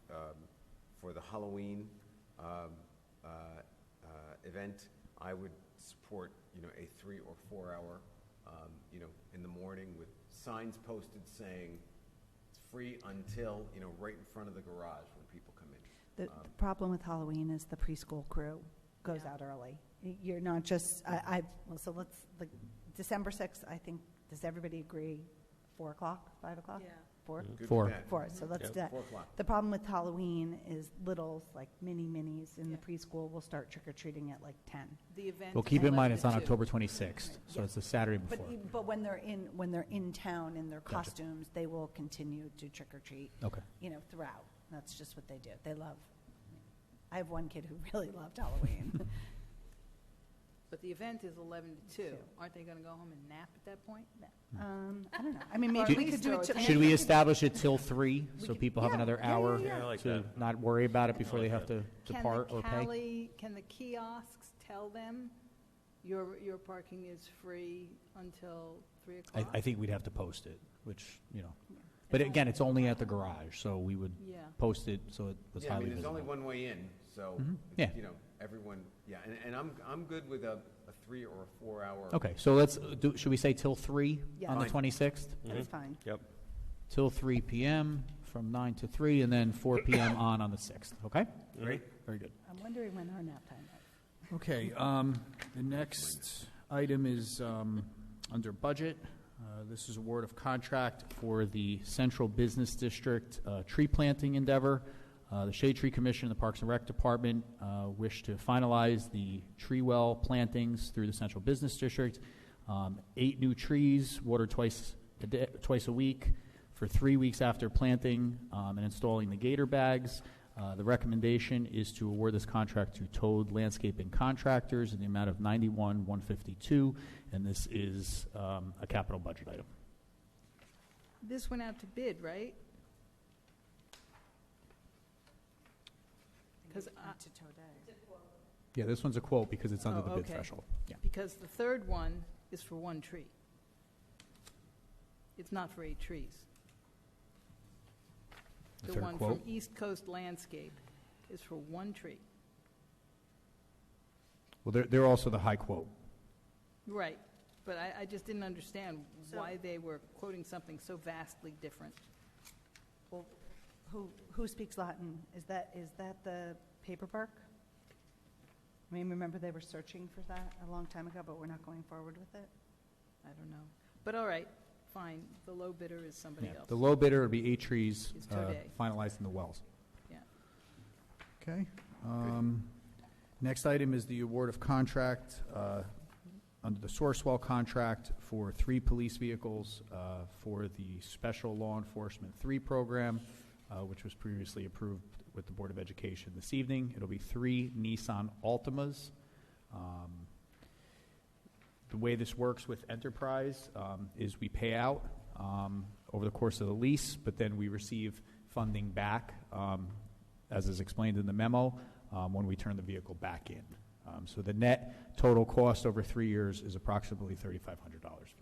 Halloween event. I would support a 3 or 4 hour in the morning with signs posted saying it's free until right in front of the garage when people come in. The problem with Halloween is the preschool crew goes out early. You're not just so let's December 6th. I think, does everybody agree? 4 o'clock, 5 o'clock? Yeah. 4? Good 4. with that. 4. So let's do that. 4 o'clock. The problem with Halloween is littles, like minis in the preschool, will start trick-or-treating at like 10. The event. Well, keep in mind it's on October 26th, so it's the Saturday before. But when they're in town in their costumes, they will continue to trick-or-treat. Okay. Throughout. That's just what they do. They love. I have one kid who really loved Halloween. But the event is 11 to 2. Aren't they going to go home and nap at that point? I don't know. I mean, maybe we could do it. Should we establish it till 3 so people have another hour Yeah, I like to that. not worry about it before they have to depart or pay? Can the kiosks tell them your parking is free until 3 o'clock? I think we'd have to post it, which, But again, it's only at the garage, so we would post it so it was Yeah, I highly mean, there's visible. only one way in, so Yeah. everyone. Yeah, and I'm good with a 3 or 4 hour. Okay, so let's do. Should we say till 3 Yeah. on the Fine. 26th? That's fine. Yep. Till 3 p.m. from 9 to 3, and then 4 p.m. on the 6th. Okay. Great. Very good. I'm wondering when our nap time is. Okay, the next item is under budget. This is award of contract for the Central Business District tree planting endeavor. The Shade Tree Commission and the Parks and Rec Department wish to finalize the tree well plantings through the Central Business District. 8 new trees, watered twice a week for 3 weeks after planting and installing the gator bags. The recommendation is to award this contract to Toad Landscaping Contractors in the amount of $91,152, and this is a capital budget item. This went out to bid, right? Because Yeah, this one's a quote because it's under the bid okay. threshold. Yeah. Because the third one is for 1 tree. It's not for 8 trees. The The third one quote? from East Coast Landscape is for 1 tree. Well, they're also the high quote. Right, but I just didn't understand why they were quoting something so vastly different. Well, who speaks Latin? Is that the paper bark? I mean, remember they were searching for that a long time ago, but we're not going forward with it? I don't know. But all right, fine, the low bidder is somebody else. The low bidder would be 8 trees Is Today. finalized in the wells. Yeah. Okay. Next item is the award of contract under the Sourcewell contract for 3 police vehicles for the Special Law Enforcement 3 program, which was previously approved with the Board of Education this evening. It'll be 3 Nissan Altimas. The way this works with Enterprise is we pay out over the course of the lease, but then we receive funding back, as is explained in the memo, when we turn the vehicle back in. So the net total cost over 3 years is approximately $3,500 for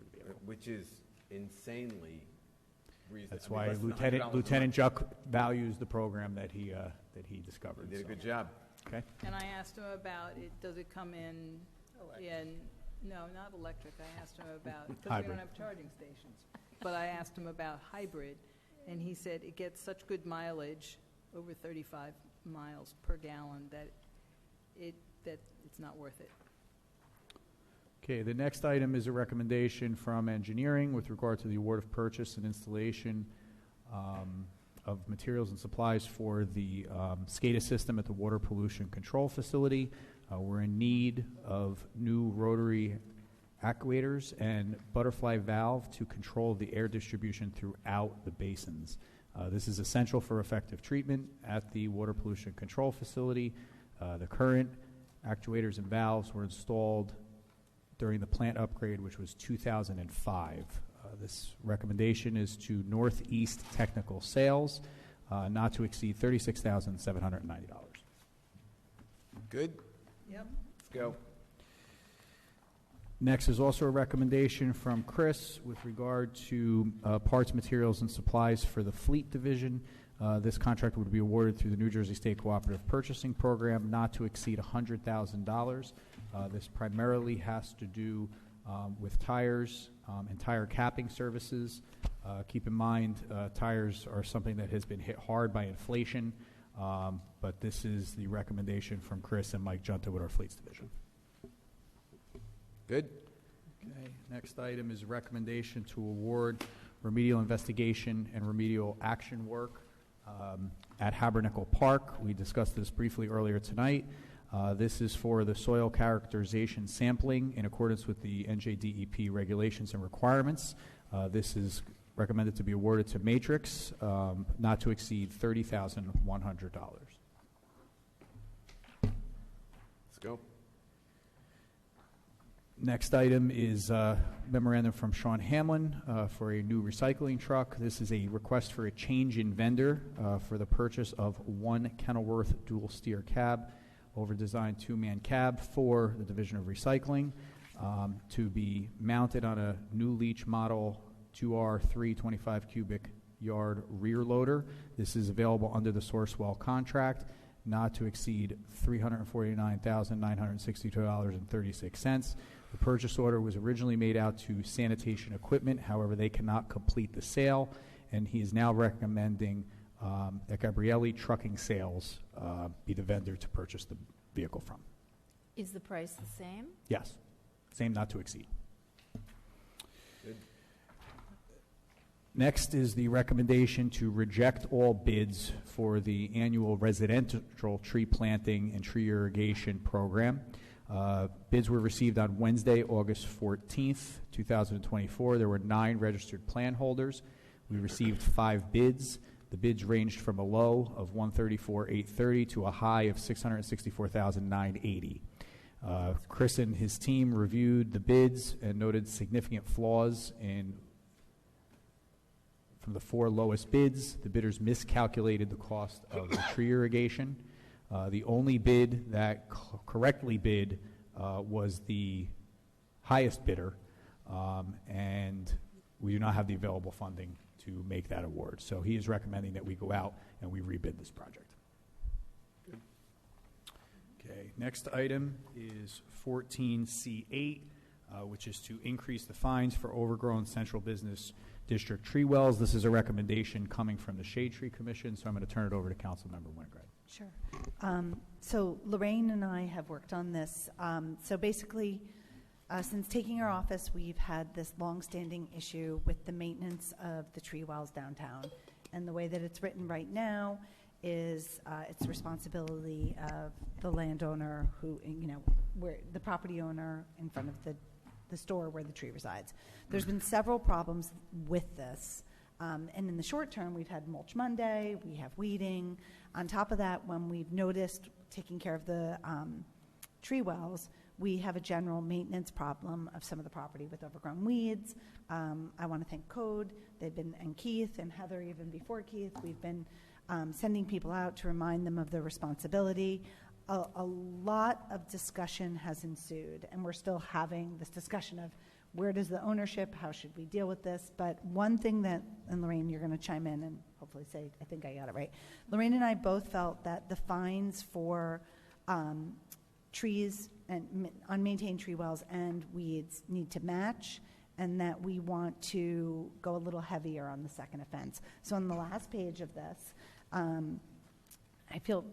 the vehicle. Which is insanely reasonable. That's why Lieutenant Juck values the program that he discovered. He did a good job. Okay. And I asked him about it, does it come in, no, not electric. I asked him about, because we Hybrid. don't have charging stations. But I asked him about hybrid, and he said it gets such good mileage, over 35 miles per gallon, that it's not worth it. Okay, the next item is a recommendation from engineering with regard to the award of purchase and installation of materials and supplies for the SCADA system at the Water Pollution Control Facility. We're in need of new rotary actuators and butterfly valve to control the air distribution throughout the basins. This is essential for effective treatment at the Water Pollution Control Facility. The current actuators and valves were installed during the plant upgrade, which was 2005. This recommendation is to Northeast Technical Sales, not to exceed $36,790. Good? Yep. Let's go. Next is also a recommendation from Chris with regard to parts, materials, and supplies for the Fleet Division. This contract would be awarded through the New Jersey State Cooperative Purchasing Program, not to exceed $100,000. This primarily has to do with tires and tire capping services. Keep in mind, tires are something that has been hit hard by inflation, but this is the recommendation from Chris and Mike Junta with our Fleets Division. Good. Okay. Next item is a recommendation to award remedial investigation and remedial action work at Habernickel Park. We discussed this briefly earlier tonight. This is for the soil characterization sampling in accordance with the NJDEP regulations and requirements. This is recommended to be awarded to Matrix, not to exceed $30,100. Let's go. Next item is memorandum from Sean Hamlin for a new recycling truck. This is a request for a change in vendor for the purchase of one Kenilworth dual steer cab, over-designed two-man cab for the Division of Recycling to be mounted on a new Leach Model 2R3 25 cubic yard rear loader. This is available under the Sourcewell contract, not to exceed $349,962.36. The purchase order was originally made out to Sanitation Equipment. However, they cannot complete the sale, and he is now recommending that Gabrielli Trucking Sales be the vendor to purchase the vehicle from. Is the price the same? Yes. Same, not to exceed. Good. Next is the recommendation to reject all bids for the annual residential tree planting and tree irrigation program. Bids were received on Wednesday, August 14th, 2024. There were 9 registered plan holders. We received 5 bids. The bids ranged from a low of $134,830 to a high of $664,980. Chris and his team reviewed the bids and noted significant flaws from the 4 lowest bids. The bidders miscalculated the cost of the tree irrigation. The only bid that correctly bid was the highest bidder, and we do not have the available funding to make that award. So he is recommending that we go out and we rebid this project. Good. Okay, next item is 14C8, which is to increase the fines for overgrown Central Business District tree wells. This is a recommendation coming from the Shade Tree Commission, so I'm going to turn it over to Councilmember Winograd. Sure. So Lorraine and I have worked on this. So basically, since taking our office, we've had this long-standing issue with the maintenance of the tree wells downtown. And the way that it's written right now is it's the responsibility of the landowner who, where the property owner in front of the store where the tree resides. There's been several problems with this. And in the short term, we've had Mulch Monday, we have weeding. On top of that, when we've noticed taking care of the tree wells, we have a general maintenance problem of some of the property with overgrown weeds. I want to thank Code. They've been, and Keith and Heather, even before Keith, we've been sending people out to remind them of their responsibility. A lot of discussion has ensued, and we're still having this discussion of where does the ownership, how should we deal with this? But one thing that, and Lorraine, you're going to chime in and hopefully say, I think I got it right. Lorraine and I both felt that the fines for trees and unmaintained tree wells and weeds need to match, and that we want to go a little heavier on the second offense. So on the last page of this, I feel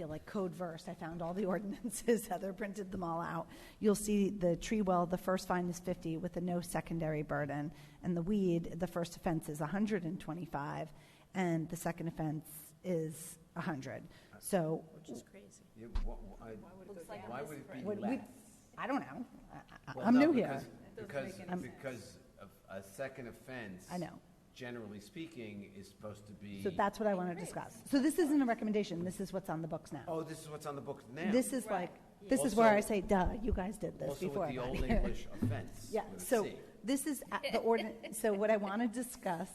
like code verse. I found all the ordinances. Heather printed them all out. You'll see the tree well, the first fine is 50 with a no secondary burden, and the weed, the first offense is 125, and the second offense is 100. So, Which is crazy. Yeah, Looks why would it be What- less? I don't know. Well, I'm no, new here. Because of a second offense, I know. generally speaking, is supposed to be. So that's what I want to discuss. So this isn't a recommendation. This is what's on the books now. Oh, this is what's on the books now. This is Right. this is Also- where I say, duh, you guys did this Also before. with the I got Old here. English offense. Yeah, with a so C. this is the ordinance. So what I want to discuss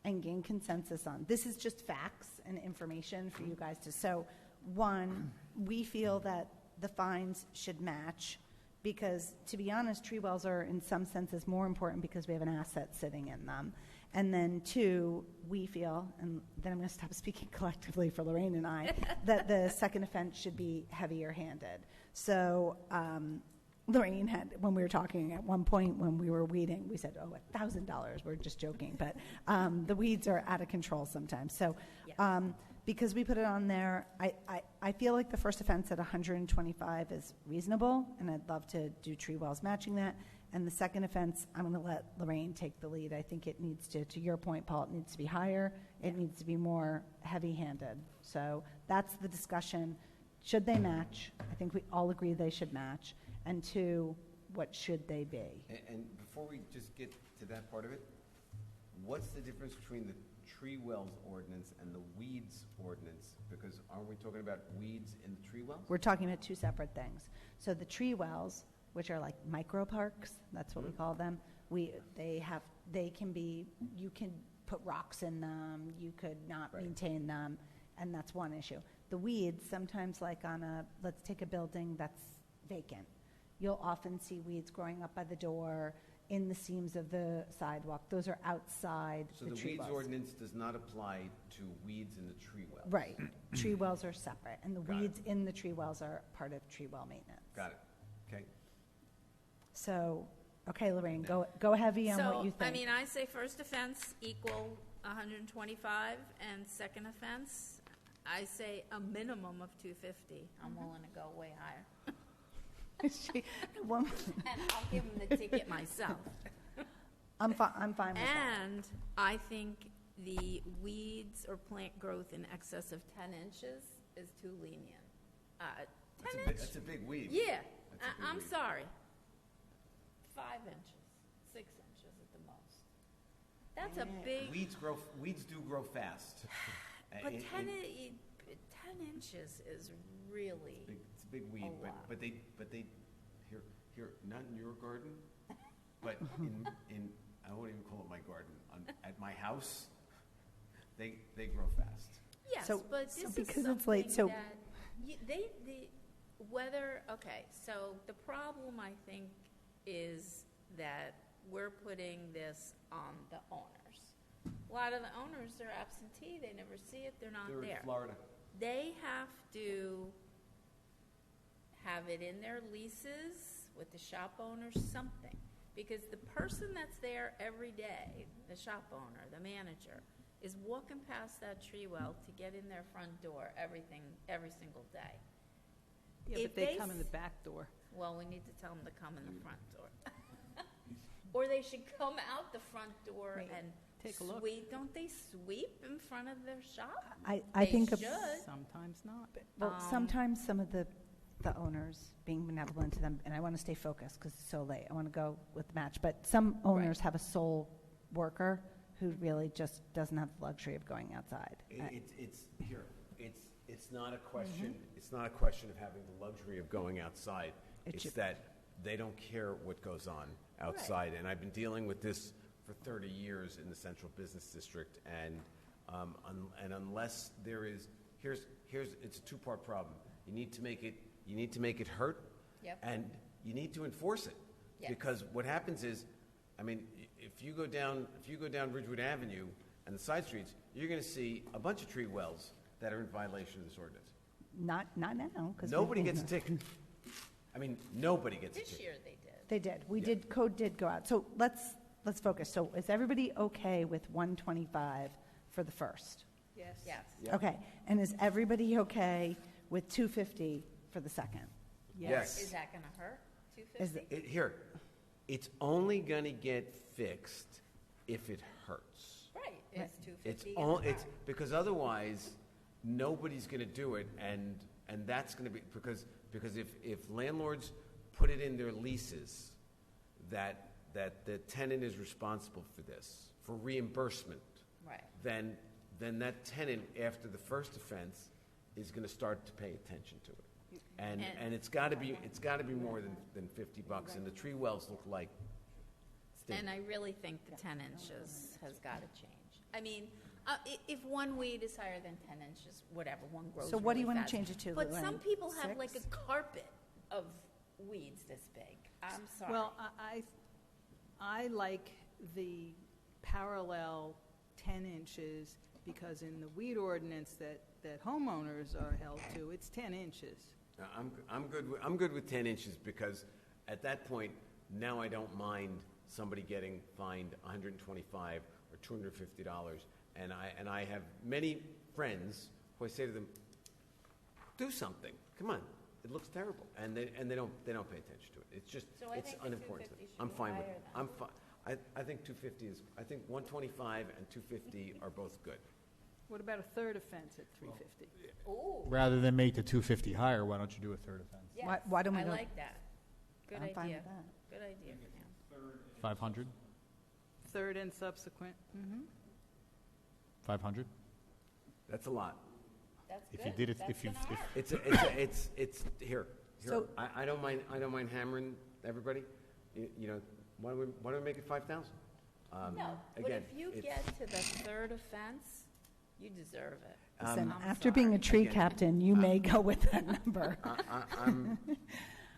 and gain consensus on, this is just facts and information for you guys to, so one, we feel that the fines should match because, to be honest, tree wells are in some senses more important because we have an asset sitting in them. And then two, we feel, and then I'm going to stop speaking collectively for Lorraine and I, that the second offense should be heavier handed. So Lorraine had, when we were talking at one point when we were weeding, we said, oh, $1,000. We're just joking. But the weeds are out of control sometimes. So because we put it on there, I feel like the first offense at 125 is reasonable, and I'd love to do tree wells matching that. And the second offense, I'm going to let Lorraine take the lead. I think it needs to your point, Paul, it needs to be higher. It needs to be more heavy-handed. So that's the discussion. Should they match? I think we all agree they should match. And two, what should they be? And before we just get to that part of it, what's the difference between the tree wells ordinance and the weeds ordinance? Because aren't we talking about weeds in the tree wells? We're talking about two separate things. So the tree wells, which are like micro parks, that's what we call them. They can be, you can put rocks in them, you could not maintain them, and that's one issue. The weeds, sometimes like on let's take a building that's vacant. You'll often see weeds growing up by the door, in the seams of the sidewalk. Those are outside So the the tree weeds wells. ordinance does not apply to weeds in the tree wells? Right. Tree wells are separate, and the Got it. weeds in the tree wells are part of tree well maintenance. Got it. Okay. So, okay, Lorraine, go heavy on what you think. So, I mean, I say first offense equal 125, and second offense, I say a minimum of 250. I'm willing to go way higher. One- And I'll give them the ticket myself. I'm fine with that. And I think the weeds or plant growth in excess of 10 inches is too lenient. 10 inches? That's a big weed. Yeah, That's a big I'm weed. sorry. 5 inches, 6 inches at the most. That's a big. Weeds do grow fast. But It- 10 it- 10 inches is really. It's a big weed, a lot. but they here not in your garden, but in I won't even call it my garden. At my house, they grow fast. Yes, So- but so this is because it's late, something so- that okay, so the problem, I think, is that we're putting this on the owners. A lot of the owners are absentee, they never see it, they're not They're there. in Florida. They have to have it in their leases with the shop owner, something. Because the person that's there every day, the shop owner, the manager, is walking past that tree well to get in their front door, every single day. Yeah, If but they come in the back door. Well, we need to tell them to come in the front door. Or they should come out the front door Wait, and take a look. sweep. Don't they sweep in front of their shop? I They think should. Sometimes not. Well, sometimes some of the owners, being benevolent to them, and I want to stay focused because it's so late. I want to go with the match. But some owners have a sole worker who really just doesn't have the luxury of going outside. It's not a question. It's not a question of having the luxury of going outside. It's that they don't care what goes on outside. Right. And I've been dealing with this for 30 years in the Central Business District, and unless there is, it's a two-part problem. You need to make it hurt, and you need to enforce it. Yes. Because what happens is, I mean, if you go down Ridgewood Avenue and the side streets, you're going to see a bunch of tree wells that are in violation of this ordinance. Not now, because nobody gets a ticket. I mean, nobody gets a ticket. This year they did. They did. We did. Code did go out. So let's focus. So is everybody okay with 125 for the first? Yes. Yes. Yep. Okay. And is everybody okay with 250 for the second? Yes. Is that going to hurt? 250? Here, it's only going to get fixed if it hurts. Right. It's 250. It's because otherwise nobody's going to do it, and that's going to be because if landlords put it in their leases that the tenant is responsible for this, for reimbursement, right, then that tenant after the first offense is going to start to pay attention to it, and it's got to be more than $50, and the tree wells look like stink. And I really think the 10 inches has got to change. I mean, if 1 weed is higher than 10 inches, whatever, one grows. So what do you really want to fast. change it to? But Lorraine? some people have 6? like a carpet of weeds this big. I'm sorry. Well, I like the parallel 10 inches because in the weed ordinance that homeowners are held to, it's 10 inches. I'm good with 10 inches because at that point now I don't mind somebody getting fined $125 or $250, and I have many friends who I say to them, do something. Come on, it looks terrible, and they don't pay attention to it. It's just it's unimportant. I'm fine with it. I'm fine. I think 250 is. I think 125 and 250 are both good. What about a third offense at 350? Ooh. Rather than make the 250 higher, why don't you do a third offense? Yes. Why don't we I go- like that. Good I'm idea. fine with that. Good idea. Yeah. 500? Third and subsequent. 500? That's a lot. That's If good. you did it, That's if you, gonna if, hurt. It's here. So- I don't mind hammering everybody. You know, why don't we make it 5,000? No, but again, if you it's- get to the third offense, you deserve it. Listen, I'm after being a sorry. tree Again, captain, you may go with that number.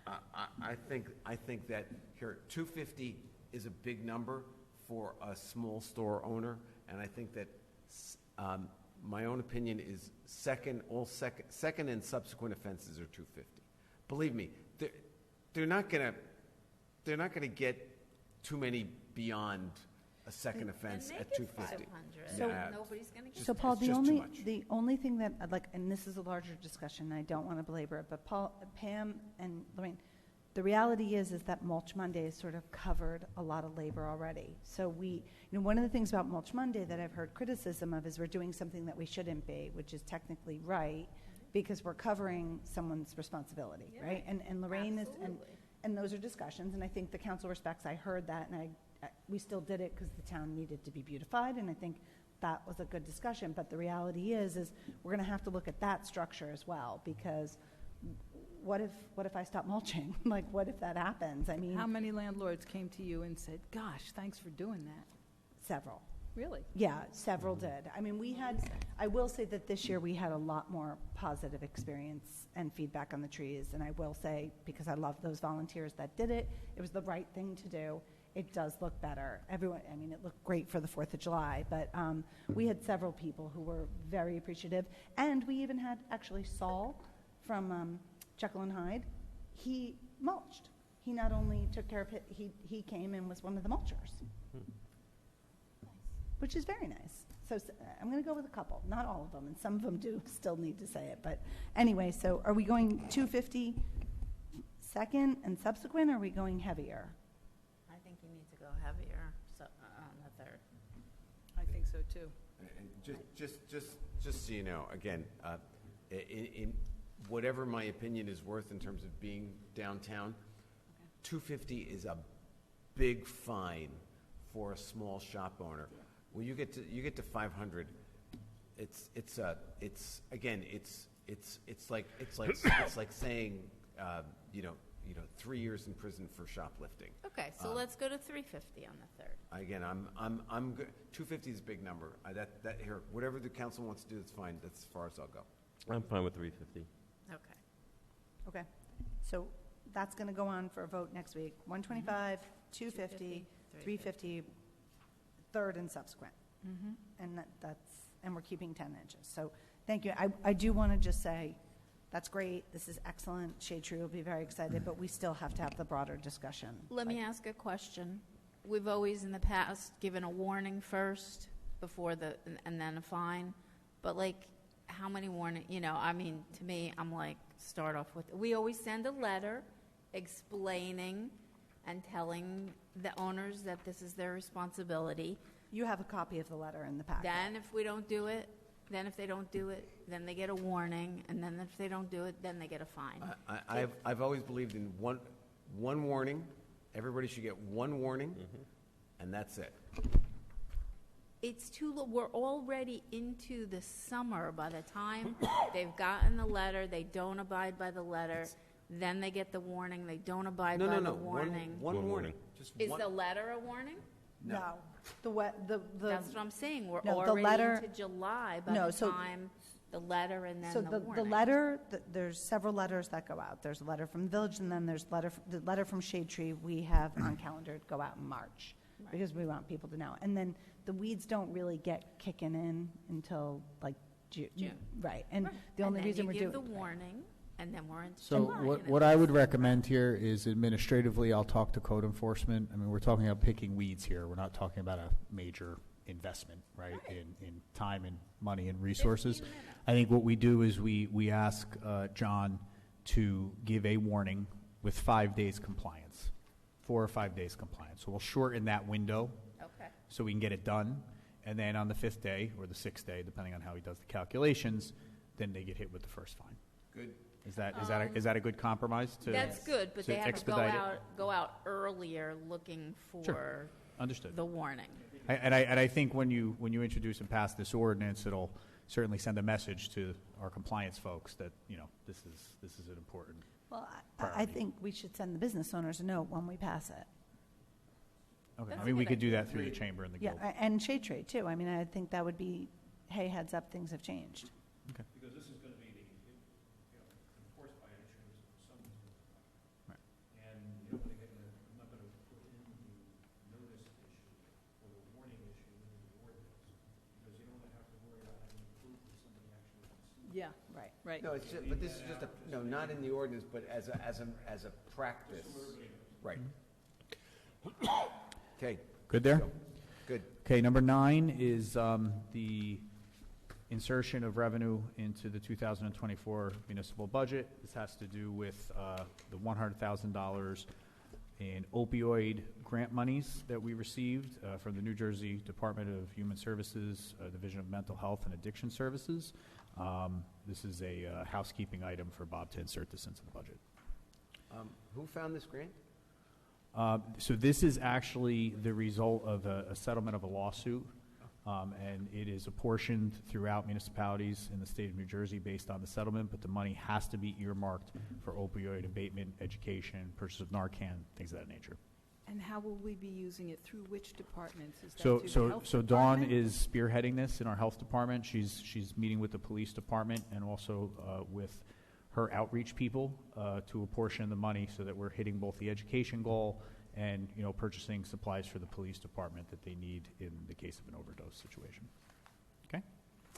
I think that here 250 is a big number for a small store owner, and I think that my own opinion is second and subsequent offenses are 250. Believe me, they're not gonna get too many beyond a second offense And at make it 250. 500. So- Nobody's going to get So Paul, it's the just too only, much. the only thing that I'd like, and this is a larger discussion, I don't want to belabor it, but Pam and Lorraine, the reality is that Mulch Monday has sort of covered a lot of labor already. So one of the things about Mulch Monday that I've heard criticism of is we're doing something that we shouldn't be, which is technically right, because we're covering someone's responsibility, Yeah. right? And Lorraine is, Absolutely. and those are discussions, and I think the council respects, I heard that, and we still did it because the town needed to be beautified, and I think that was a good discussion. But the reality is we're going to have to look at that structure as well, because what if I stop mulching? Like, what if that happens? I mean, How many landlords came to you and said, gosh, thanks for doing that? several. Really? Yeah, several did. I mean, I will say that this year we had a lot more positive experience and feedback on the trees, and I will say, because I love those volunteers that did it, it was the right thing to do. It does look better. It looked great for the 4th of July, but we had several people who were very appreciative, and we even had actually Saul from Jekyll and Hyde. He mulched. He not only took care of it, he came and was one of the mulchers, which is very nice. So I'm going to go with a couple, not all of them, and some of them do still need to say it. But anyway, so are we going 250 second and subsequent, or are we going heavier? I think you need to go heavier on the third. I think so, too. And just so you know, again, in whatever my opinion is worth in terms of being downtown, 250 is a big fine for a small shop owner. When you get to 500, it's like saying, 3 years in prison for shoplifting. Okay, so let's go to 350 on the 3rd. Again, I'm good. 250 is a big number. Here, whatever the council wants to do, that's fine. That's as far as I'll go. I'm fine with 350. Okay. Okay. So that's going to go on for a vote next week. 125, 250, 350, third and subsequent. And and we're keeping 10 inches. So thank you. I do want to just say, that's great. This is excellent. Shade Tree will be very excited, but we still have to have the broader discussion. Let me ask a question. We've always in the past given a warning first before and then a fine. But like, how many warning, to me, I'm like, start off with, we always send a letter explaining and telling the owners that this is their responsibility. You have a copy of the letter in the packet. Then if they don't do it, then they get a warning, and then if they don't do it, then they get a fine. I've always believed in one warning. Everybody should get one warning, and that's it. It's we're already into the summer. By the time they've gotten the letter, they don't abide by the letter, then they get the warning, they don't abide by the warning. One warning. Is the letter a warning? No. That's what I'm saying. We're No, already the letter, into July by no, the so- time the letter and then So the the warning. letter, there's several letters that go out. There's a letter from the village, and then there's the letter from Shade Tree we have on calendar to go out in March, because we want people to know. And then the weeds don't really get kicking in until like June. Right, and the only reason we're doing. And then you give the warning, and then we're into So July. what I would recommend here is administratively, I'll talk to code enforcement. I mean, we're talking about picking weeds here. We're not talking about a major investment, right, in time and money and resources. I think what we do is we ask John to give a warning with 5 days compliance, 4 or 5 days compliance. So we'll shorten that window so we can get it done. And then on the 5th day or the 6th day, depending on how he does the calculations, then they get hit with the first fine. Good. Is that a good compromise to That's good, but they have to expedite go out earlier looking for Understood. the warning. And I think when you introduce and pass this ordinance, it'll certainly send a message to our compliance folks that this is an important. Well, I think we should send the business owners a note when we pass it. Okay, That's I a mean we good could do idea. that through the chamber and the Yeah, guild. and Shade Tree too. I mean, I think that would be, hey, heads up, things have changed. Because this is going to be enforced by insurance, someone's going to Right. And I'm not going to put in the notice issue or the warning issue into the ordinance, because you don't have to worry about having proof that somebody actually can see. Yeah, right. No, but this is just not in the ordinance, but as a practice. Right. Okay. Good there? Good. Okay, number 9 is the insertion of revenue into the 2024 municipal budget. This has to do with the $100,000 in opioid grant monies that we received from the New Jersey Department of Human Services, Division of Mental Health and Addiction Services. This is a housekeeping item for Bob to insert this into the budget. Who found this grant? So this is actually the result of a settlement of a lawsuit, and it is apportioned throughout municipalities in the state of New Jersey based on the settlement, but the money has to be earmarked for opioid abatement, education, purchase of Narcan, things of that nature. And how will we be using it? Through which departments? Is that So, through the so, health so Dawn department? is spearheading this in our health department. She's meeting with the police department and also with her outreach people to apportion the money so that we're hitting both the education goal and purchasing supplies for the police department that they need in the case of an overdose situation. Okay.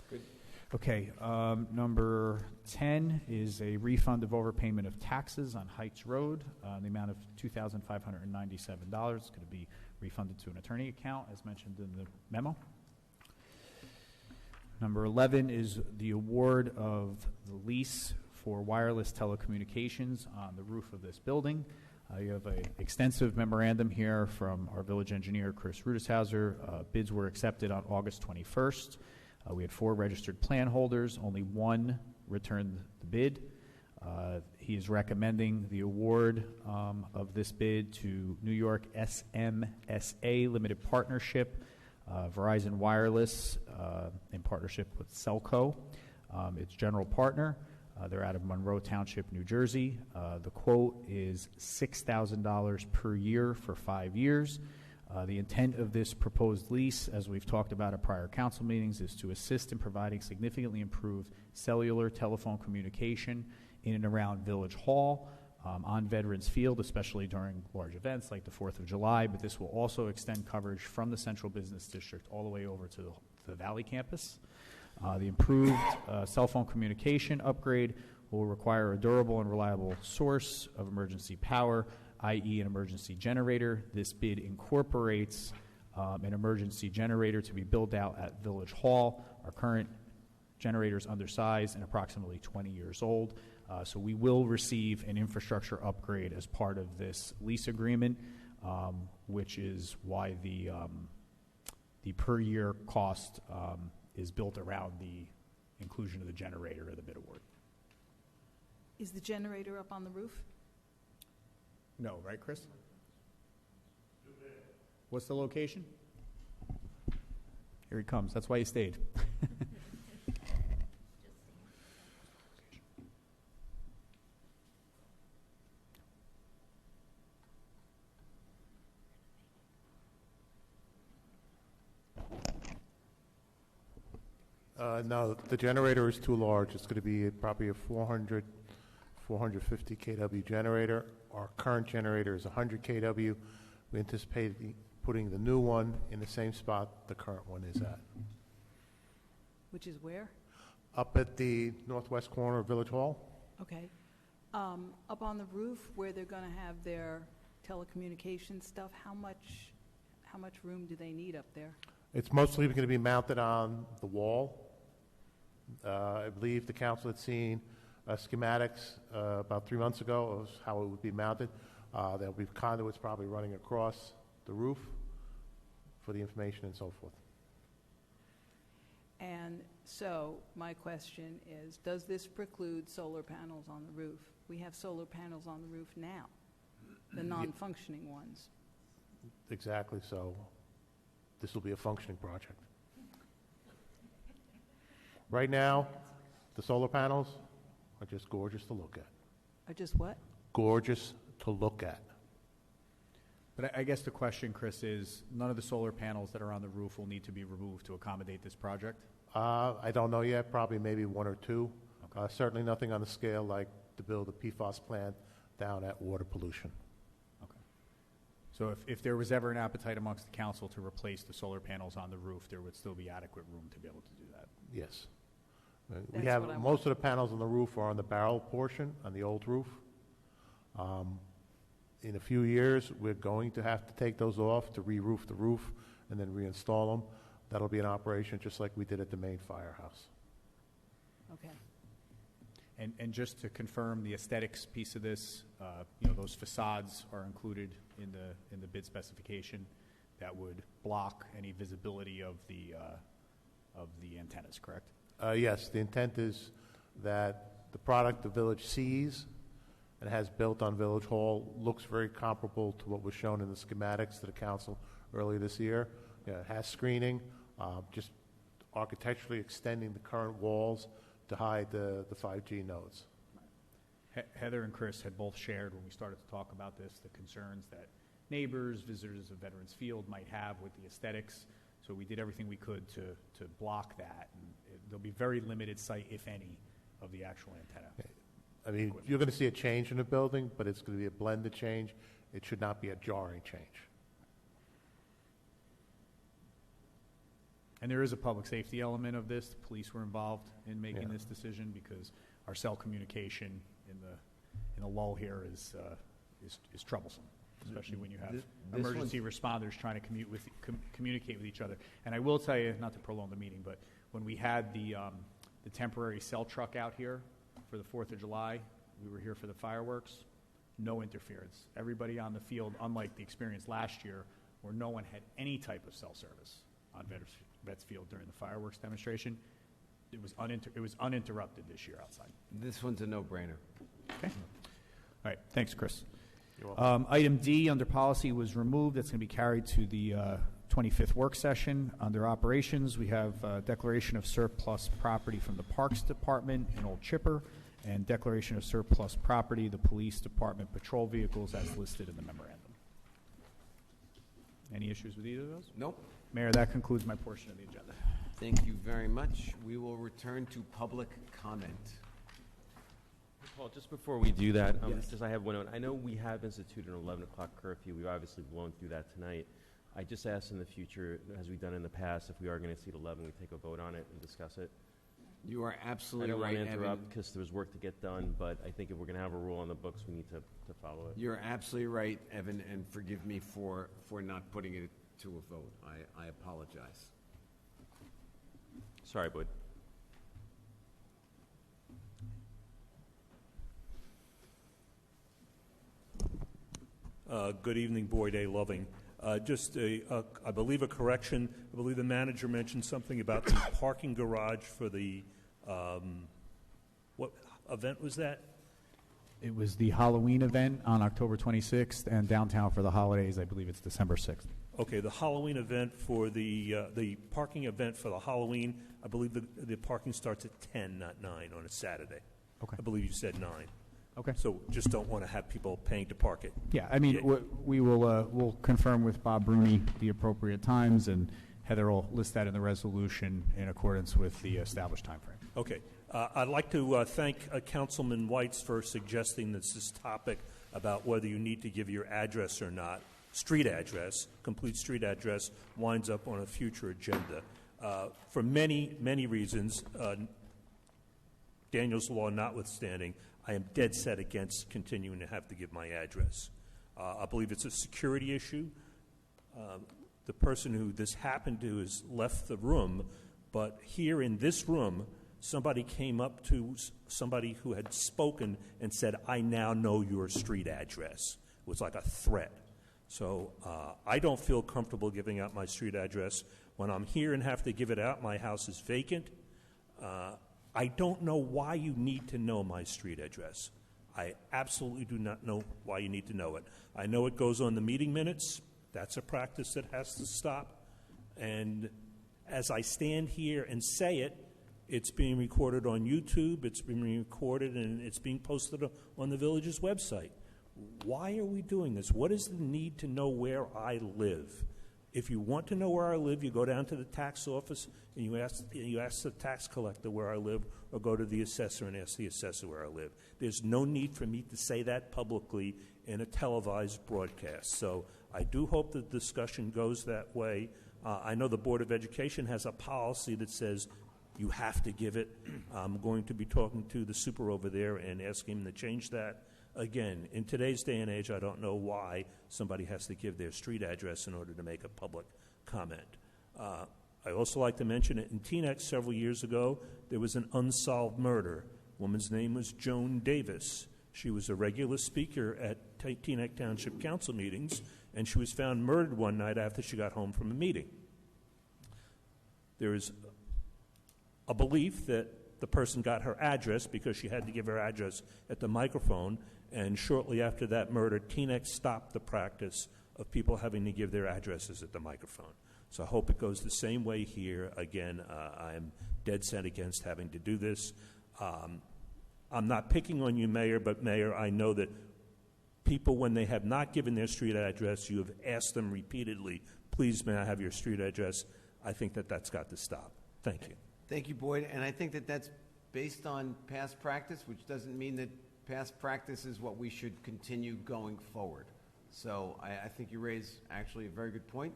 Good. Okay. Number 10 is a refund of overpayment of taxes on Heights Road in the amount of $2,597. It's going to be refunded to an attorney account, as mentioned in the memo. Number 11 is the award of the lease for wireless telecommunications on the roof of this building. You have an extensive memorandum here from our village engineer, Chris Rudishauser. Bids were accepted on August 21st. We had 4 registered plan holders. Only 1 returned the bid. He is recommending the award of this bid to New York SMSA Limited Partnership Verizon Wireless, in partnership with Cellco, its general partner. They're out of Monroe Township, New Jersey. The quote is $6,000 per year for 5 years. The intent of this proposed lease, as we've talked about at prior council meetings, is to assist in providing significantly improved cellular telephone communication in and around Village Hall, on Veterans Field, especially during large events like the 4th of July, but this will also extend coverage from the Central Business District all the way over to the Valley campus. The improved cell phone communication upgrade will require a durable and reliable source of emergency power, i.e. an emergency generator. This bid incorporates an emergency generator to be built out at Village Hall. Our current generator is undersized and approximately 20 years old. So we will receive an infrastructure upgrade as part of this lease agreement, which is why the per year cost is built around the inclusion of the generator of the bid award. Is the generator up on the roof? No, right, Chris? What's the location? Here he comes. That's why he stayed. No, the generator is too large. It's going to be probably a 450 kW generator. Our current generator is 100 kW. We anticipate putting the new one in the same spot the current one is at. Which is where? Up at the northwest corner of Village Hall. Okay. Up on the roof where they're going to have their telecommunications stuff, how much room do they need up there? It's mostly going to be mounted on the wall. I believe the council had seen schematics about 3 months ago of how it would be mounted. There'll be conduits probably running across the roof for the information and so forth. And so my question is, does this preclude solar panels on the roof? We have solar panels on the roof now, the non-functioning ones. Exactly, so this will be a functioning project. Right now, the solar panels are just gorgeous to look at. Are just what? Gorgeous to look at. But I guess the question, Chris, is none of the solar panels that are on the roof will need to be removed to accommodate this project? I don't know yet, probably maybe 1 or 2. Okay. Certainly nothing on the scale like to build a PFAS plant down at water pollution. Okay. So if there was ever an appetite amongst the council to replace the solar panels on the roof, there would still be adequate room to be able to do that? Yes. We have most of the panels on the roof are on the barrel portion, on the old roof. In a few years, we're going to have to take those off to re-roof the roof and then reinstall them. That'll be an operation just like we did at the main firehouse. Okay. And just to confirm the aesthetics piece of this, those facades are included in the bid specification that would block any visibility of the antennas, correct? Yes, the intent is that the product the village sees and has built on Village Hall looks very comparable to what was shown in the schematics to the council earlier this year. It has screening, just architecturally extending the current walls to hide the 5G nodes. Heather and Chris had both shared when we started to talk about this the concerns that neighbors, visitors of Veterans Field might have with the aesthetics. So we did everything we could to block that. And there'll be very limited sight, if any, of the actual antenna. I mean, you're going to see a change in the building, but it's going to be a blended change. It should not be a jarring change. And there is a public safety element of this. The police were involved in making this decision because our cell communication in the lull here is troublesome, especially when you have emergency responders trying to communicate with each other. And I will tell you, not to prolong the meeting, but when we had the temporary cell truck out here for the 4th of July, we were here for the fireworks, no interference. Everybody on the field, unlike the experience last year where no one had any type of cell service on Vets Field during the fireworks demonstration, it was uninterrupted this year outside. This one's a no-brainer. Okay. All right. Thanks, Chris. Item D under policy was removed. That's going to be carried to the 25th work session. Under operations, we have declaration of surplus property from the Parks Department in Old Chipper, and declaration of surplus property, the Police Department patrol vehicles as listed in the memorandum. Any issues with either of those? Nope. Mayor, that concludes my portion of the agenda. Thank you very much. We will return to public comment. Paul, just before we do that, Yes. just I have one note. I know we have instituted an 11 o'clock curfew. We've obviously blown through that tonight. I just asked in the future, as we've done in the past, if we are going to exceed 11, we take a vote on it and discuss it. You are absolutely I don't right, want to Evan. interrupt because there's work to get done, but I think if we're going to have a rule on the books, we need to follow it. You're absolutely right, Evan, and forgive me for not putting it to a vote. I apologize. Sorry, bud. Good evening, Boyd A. Loving. Just I believe a correction. I believe the manager mentioned something about the parking garage for the, what event was that? It was the Halloween event on October 26th, and downtown for the holidays, I believe it's December 6th. Okay, the Halloween event for the parking event for the Halloween, I believe the parking starts at 10, not 9, on a Saturday. Okay. I believe you said 9. Okay. So just don't want to have people paying to park it. Yeah, I mean, we will we'll confirm with Bob Bruni the appropriate times, and Heather will list that in the resolution in accordance with the established time frame. Okay. I'd like to thank Councilman Weitz for suggesting this topic about whether you need to give your address or not. Street address, complete street address, winds up on a future agenda. For many, many reasons, Daniel's Law notwithstanding, I am dead set against continuing to have to give my address. I believe it's a security issue. The person who this happened to has left the room, but here in this room, somebody came up to somebody who had spoken and said, "I now know your street address." It was like a threat. So I don't feel comfortable giving out my street address. When I'm here and have to give it out, my house is vacant. I don't know why you need to know my street address. I absolutely do not know why you need to know it. I know it goes on the meeting minutes. That's a practice that has to stop. And as I stand here and say it, it's being recorded on YouTube, it's being recorded, and it's being posted on the village's website. Why are we doing this? What is the need to know where I live? If you want to know where I live, you go down to the tax office and you ask the tax collector where I live, or go to the assessor and ask the assessor where I live. There's no need for me to say that publicly in a televised broadcast. So I do hope the discussion goes that way. I know the Board of Education has a policy that says you have to give it. I'm going to be talking to the super over there and asking him to change that. Again, in today's day and age, I don't know why somebody has to give their street address in order to make a public comment. I also like to mention it in Teaneck several years ago, there was an unsolved murder. The woman's name was Joan Davis. She was a regular speaker at Teaneck Township Council meetings, and she was found murdered one night after she got home from a meeting. There is a belief that the person got her address because she had to give her address at the microphone, and shortly after that murder, Teaneck stopped the practice of people having to give their addresses at the microphone. So I hope it goes the same way here. Again, I'm dead set against having to do this. I'm not picking on you, Mayor, but Mayor, I know that people, when they have not given their street address, you have asked them repeatedly, please, may I have your street address? I think that that's got to stop. Thank you. Thank you, Boyd. And I think that that's based on past practice, which doesn't mean that past practice is what we should continue going forward. So I think you raise actually a very good point,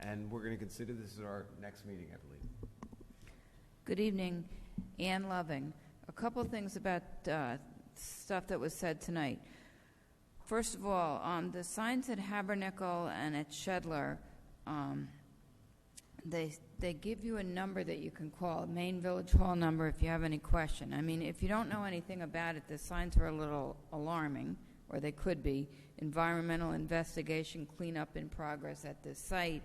and we're going to consider this at our next meeting, I believe. Good evening, Ann Loving. A couple of things about stuff that was said tonight. First of all, the signs at Habernickel and at Shedler, they give you a number that you can call, a main Village Hall number, if you have any question. I mean, if you don't know anything about it, the signs are a little alarming, or they could be. Environmental investigation, cleanup in progress at this site.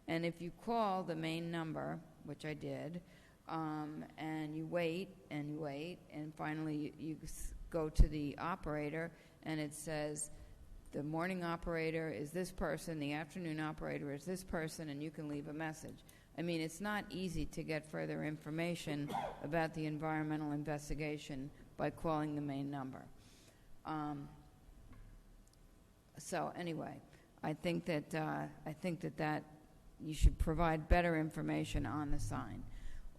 And if you call the main number, which I did, and you wait, and finally you go to the operator, and it says, The morning operator is this person, the afternoon operator is this person, and you can leave a message. I mean, it's not easy to get further information about the environmental investigation by calling the main number. So anyway, I think that you should provide better information on the sign.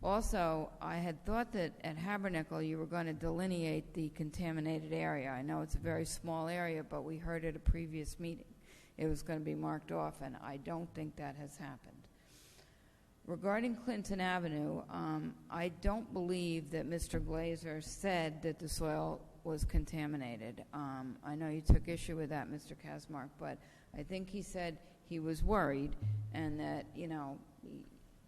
Also, I had thought that at Habernickel you were going to delineate the contaminated area. I know it's a very small area, but we heard at a previous meeting it was going to be marked off, and I don't think that has happened. Regarding Clinton Avenue, I don't believe that Mr. Glazer said that the soil was contaminated. I know you took issue with that, Mr. Kasmark, but I think he said he was worried, and that, you know,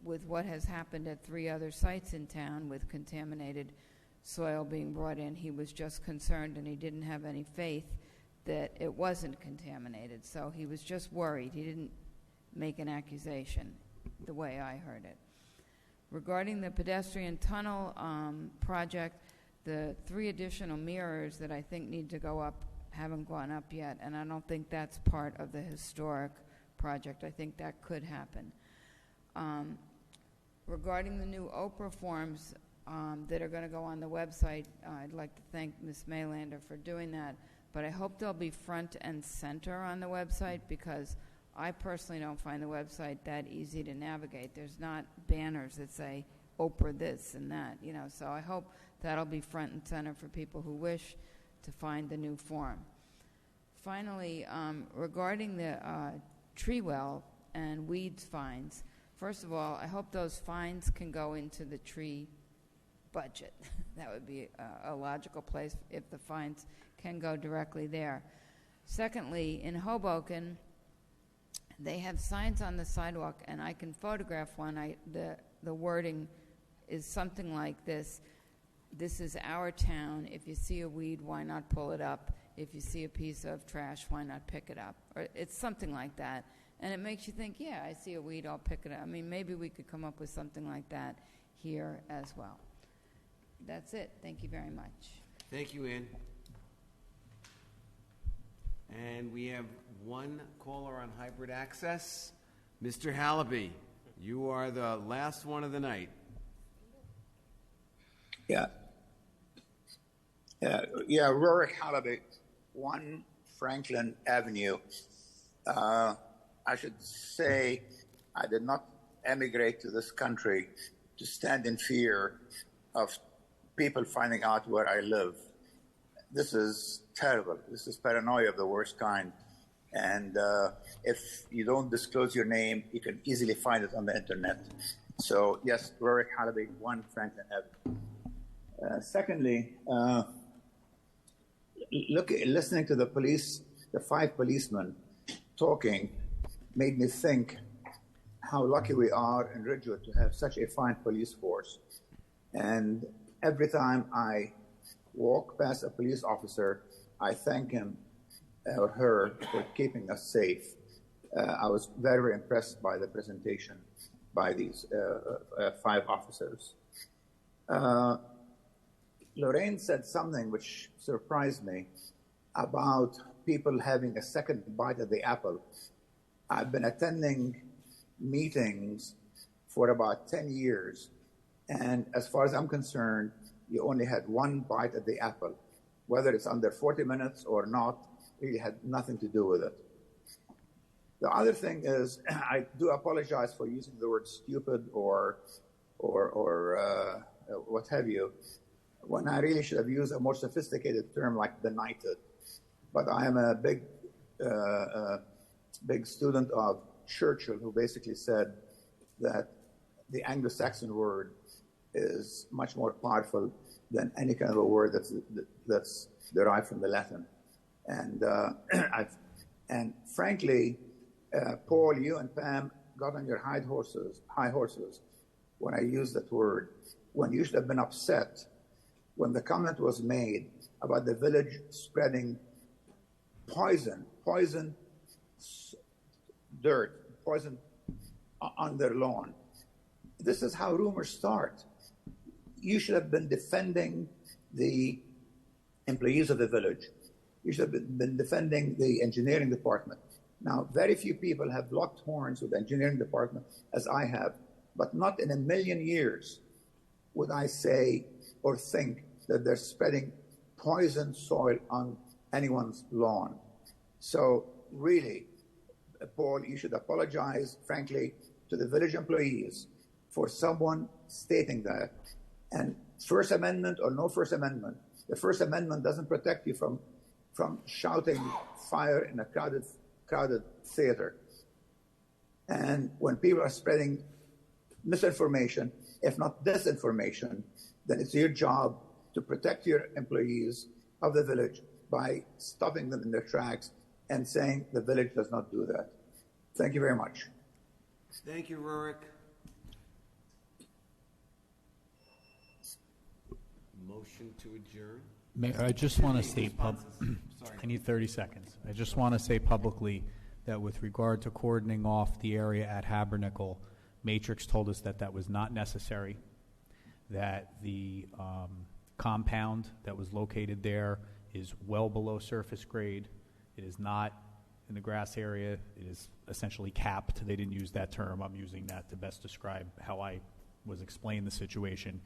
with what has happened at 3 other sites in town with contaminated soil being brought in, he was just concerned, and he didn't have any faith that it wasn't contaminated. So he was just worried. He didn't make an accusation, the way I heard it. Regarding the pedestrian tunnel project, the 3 additional mirrors that I think need to go up haven't gone up yet, and I don't think that's part of the historic project. I think that could happen. Regarding the new Oprah forms that are going to go on the website, I'd like to thank Ms. Maylander for doing that, but I hope they'll be front and center on the website, because I personally don't find the website that easy to navigate. There's not banners that say Oprah this and that, you know, so I hope that'll be front and center for people who wish to find the new form. Finally, regarding the tree well and weeds fines, first of all, I hope those fines can go into the tree budget. That would be a logical place if the fines can go directly there. Secondly, in Hoboken, they have signs on the sidewalk, and I can photograph one. The wording is something like this: "This is our town. If you see a weed, why not pull it up? If you see a piece of trash, why not pick it up?" Or it's something like that. And it makes you think, yeah, I see a weed, I'll pick it up. I mean, maybe we could come up with something like that here as well. That's it. Thank you very much. Thank you, Ann. And we have one caller on hybrid access. Mr. Hallaby, you are the last one of the night. Yeah, Rorik Hallaby, 1 Franklin Avenue. I should say I did not emigrate to this country to stand in fear of people finding out where I live. This is terrible. This is paranoia of the worst kind. And if you don't disclose your name, you can easily find it on the internet. So yes, Rorik Hallaby, 1 Franklin Avenue. Secondly, listening to the police, the 5 policemen talking, made me think how lucky we are in Ridgewood to have such a fine police force. And every time I walk past a police officer, I thank him or her for keeping us safe. I was very, very impressed by the presentation by these 5 officers. Lorraine said something which surprised me about people having a second bite at the apple. I've been attending meetings for about 10 years, and as far as I'm concerned, you only had 1 bite at the apple. Whether it's under 40 minutes or not, really had nothing to do with it. The other thing is, I do apologize for using the word stupid or what have you, when I really should have used a more sophisticated term like benighted. But I am a big student of Churchill, who basically said that the Anglo-Saxon word is much more powerful than any kind of a word that's derived from the Latin. And and frankly, Paul, you and Pam got on your high horses when I used that word, when you should have been upset when the comment was made about the village spreading poison dirt, poison on their lawn. This is how rumors start. You should have been defending the employees of the village. You should have been defending the engineering department. Now, very few people have locked horns with the engineering department as I have, but not in a million years would I say or think that they're spreading poison soil on anyone's lawn. So really, Paul, you should apologize, frankly, to the village employees for someone stating that. And First Amendment or no First Amendment, the First Amendment doesn't protect you from shouting fire in a crowded theater. And when people are spreading misinformation, if not disinformation, then it's your job to protect your employees of the village by stopping them in their tracks and saying the village does not do that. Thank you very much. Thank you, Rurik. Motion to adjourn. Mayor, I just want to state I need 30 seconds. I just want to say publicly that with regard to cordoning off the area at Habernickel, Matrix told us that that was not necessary, that the compound that was located there is well below surface grade. It is not in the grass area. It is essentially capped. They didn't use that term. I'm using that to best describe how I was explaining the situation.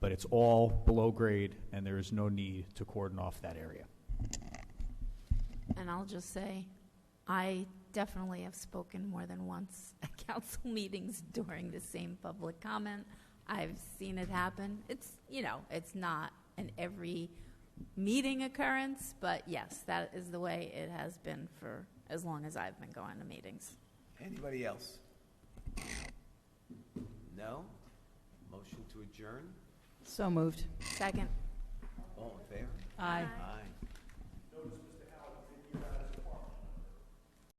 But it's all below grade, and there is no need to cordon off that area. And I'll just say, I definitely have spoken more than once at council meetings during the same public comment. I've seen it happen. It's, it's not an every meeting occurrence, but yes, that is the way it has been for as long as I've been going to meetings. Anybody else? No? Motion to adjourn? So moved. Second. All in favor? Aye. Aye.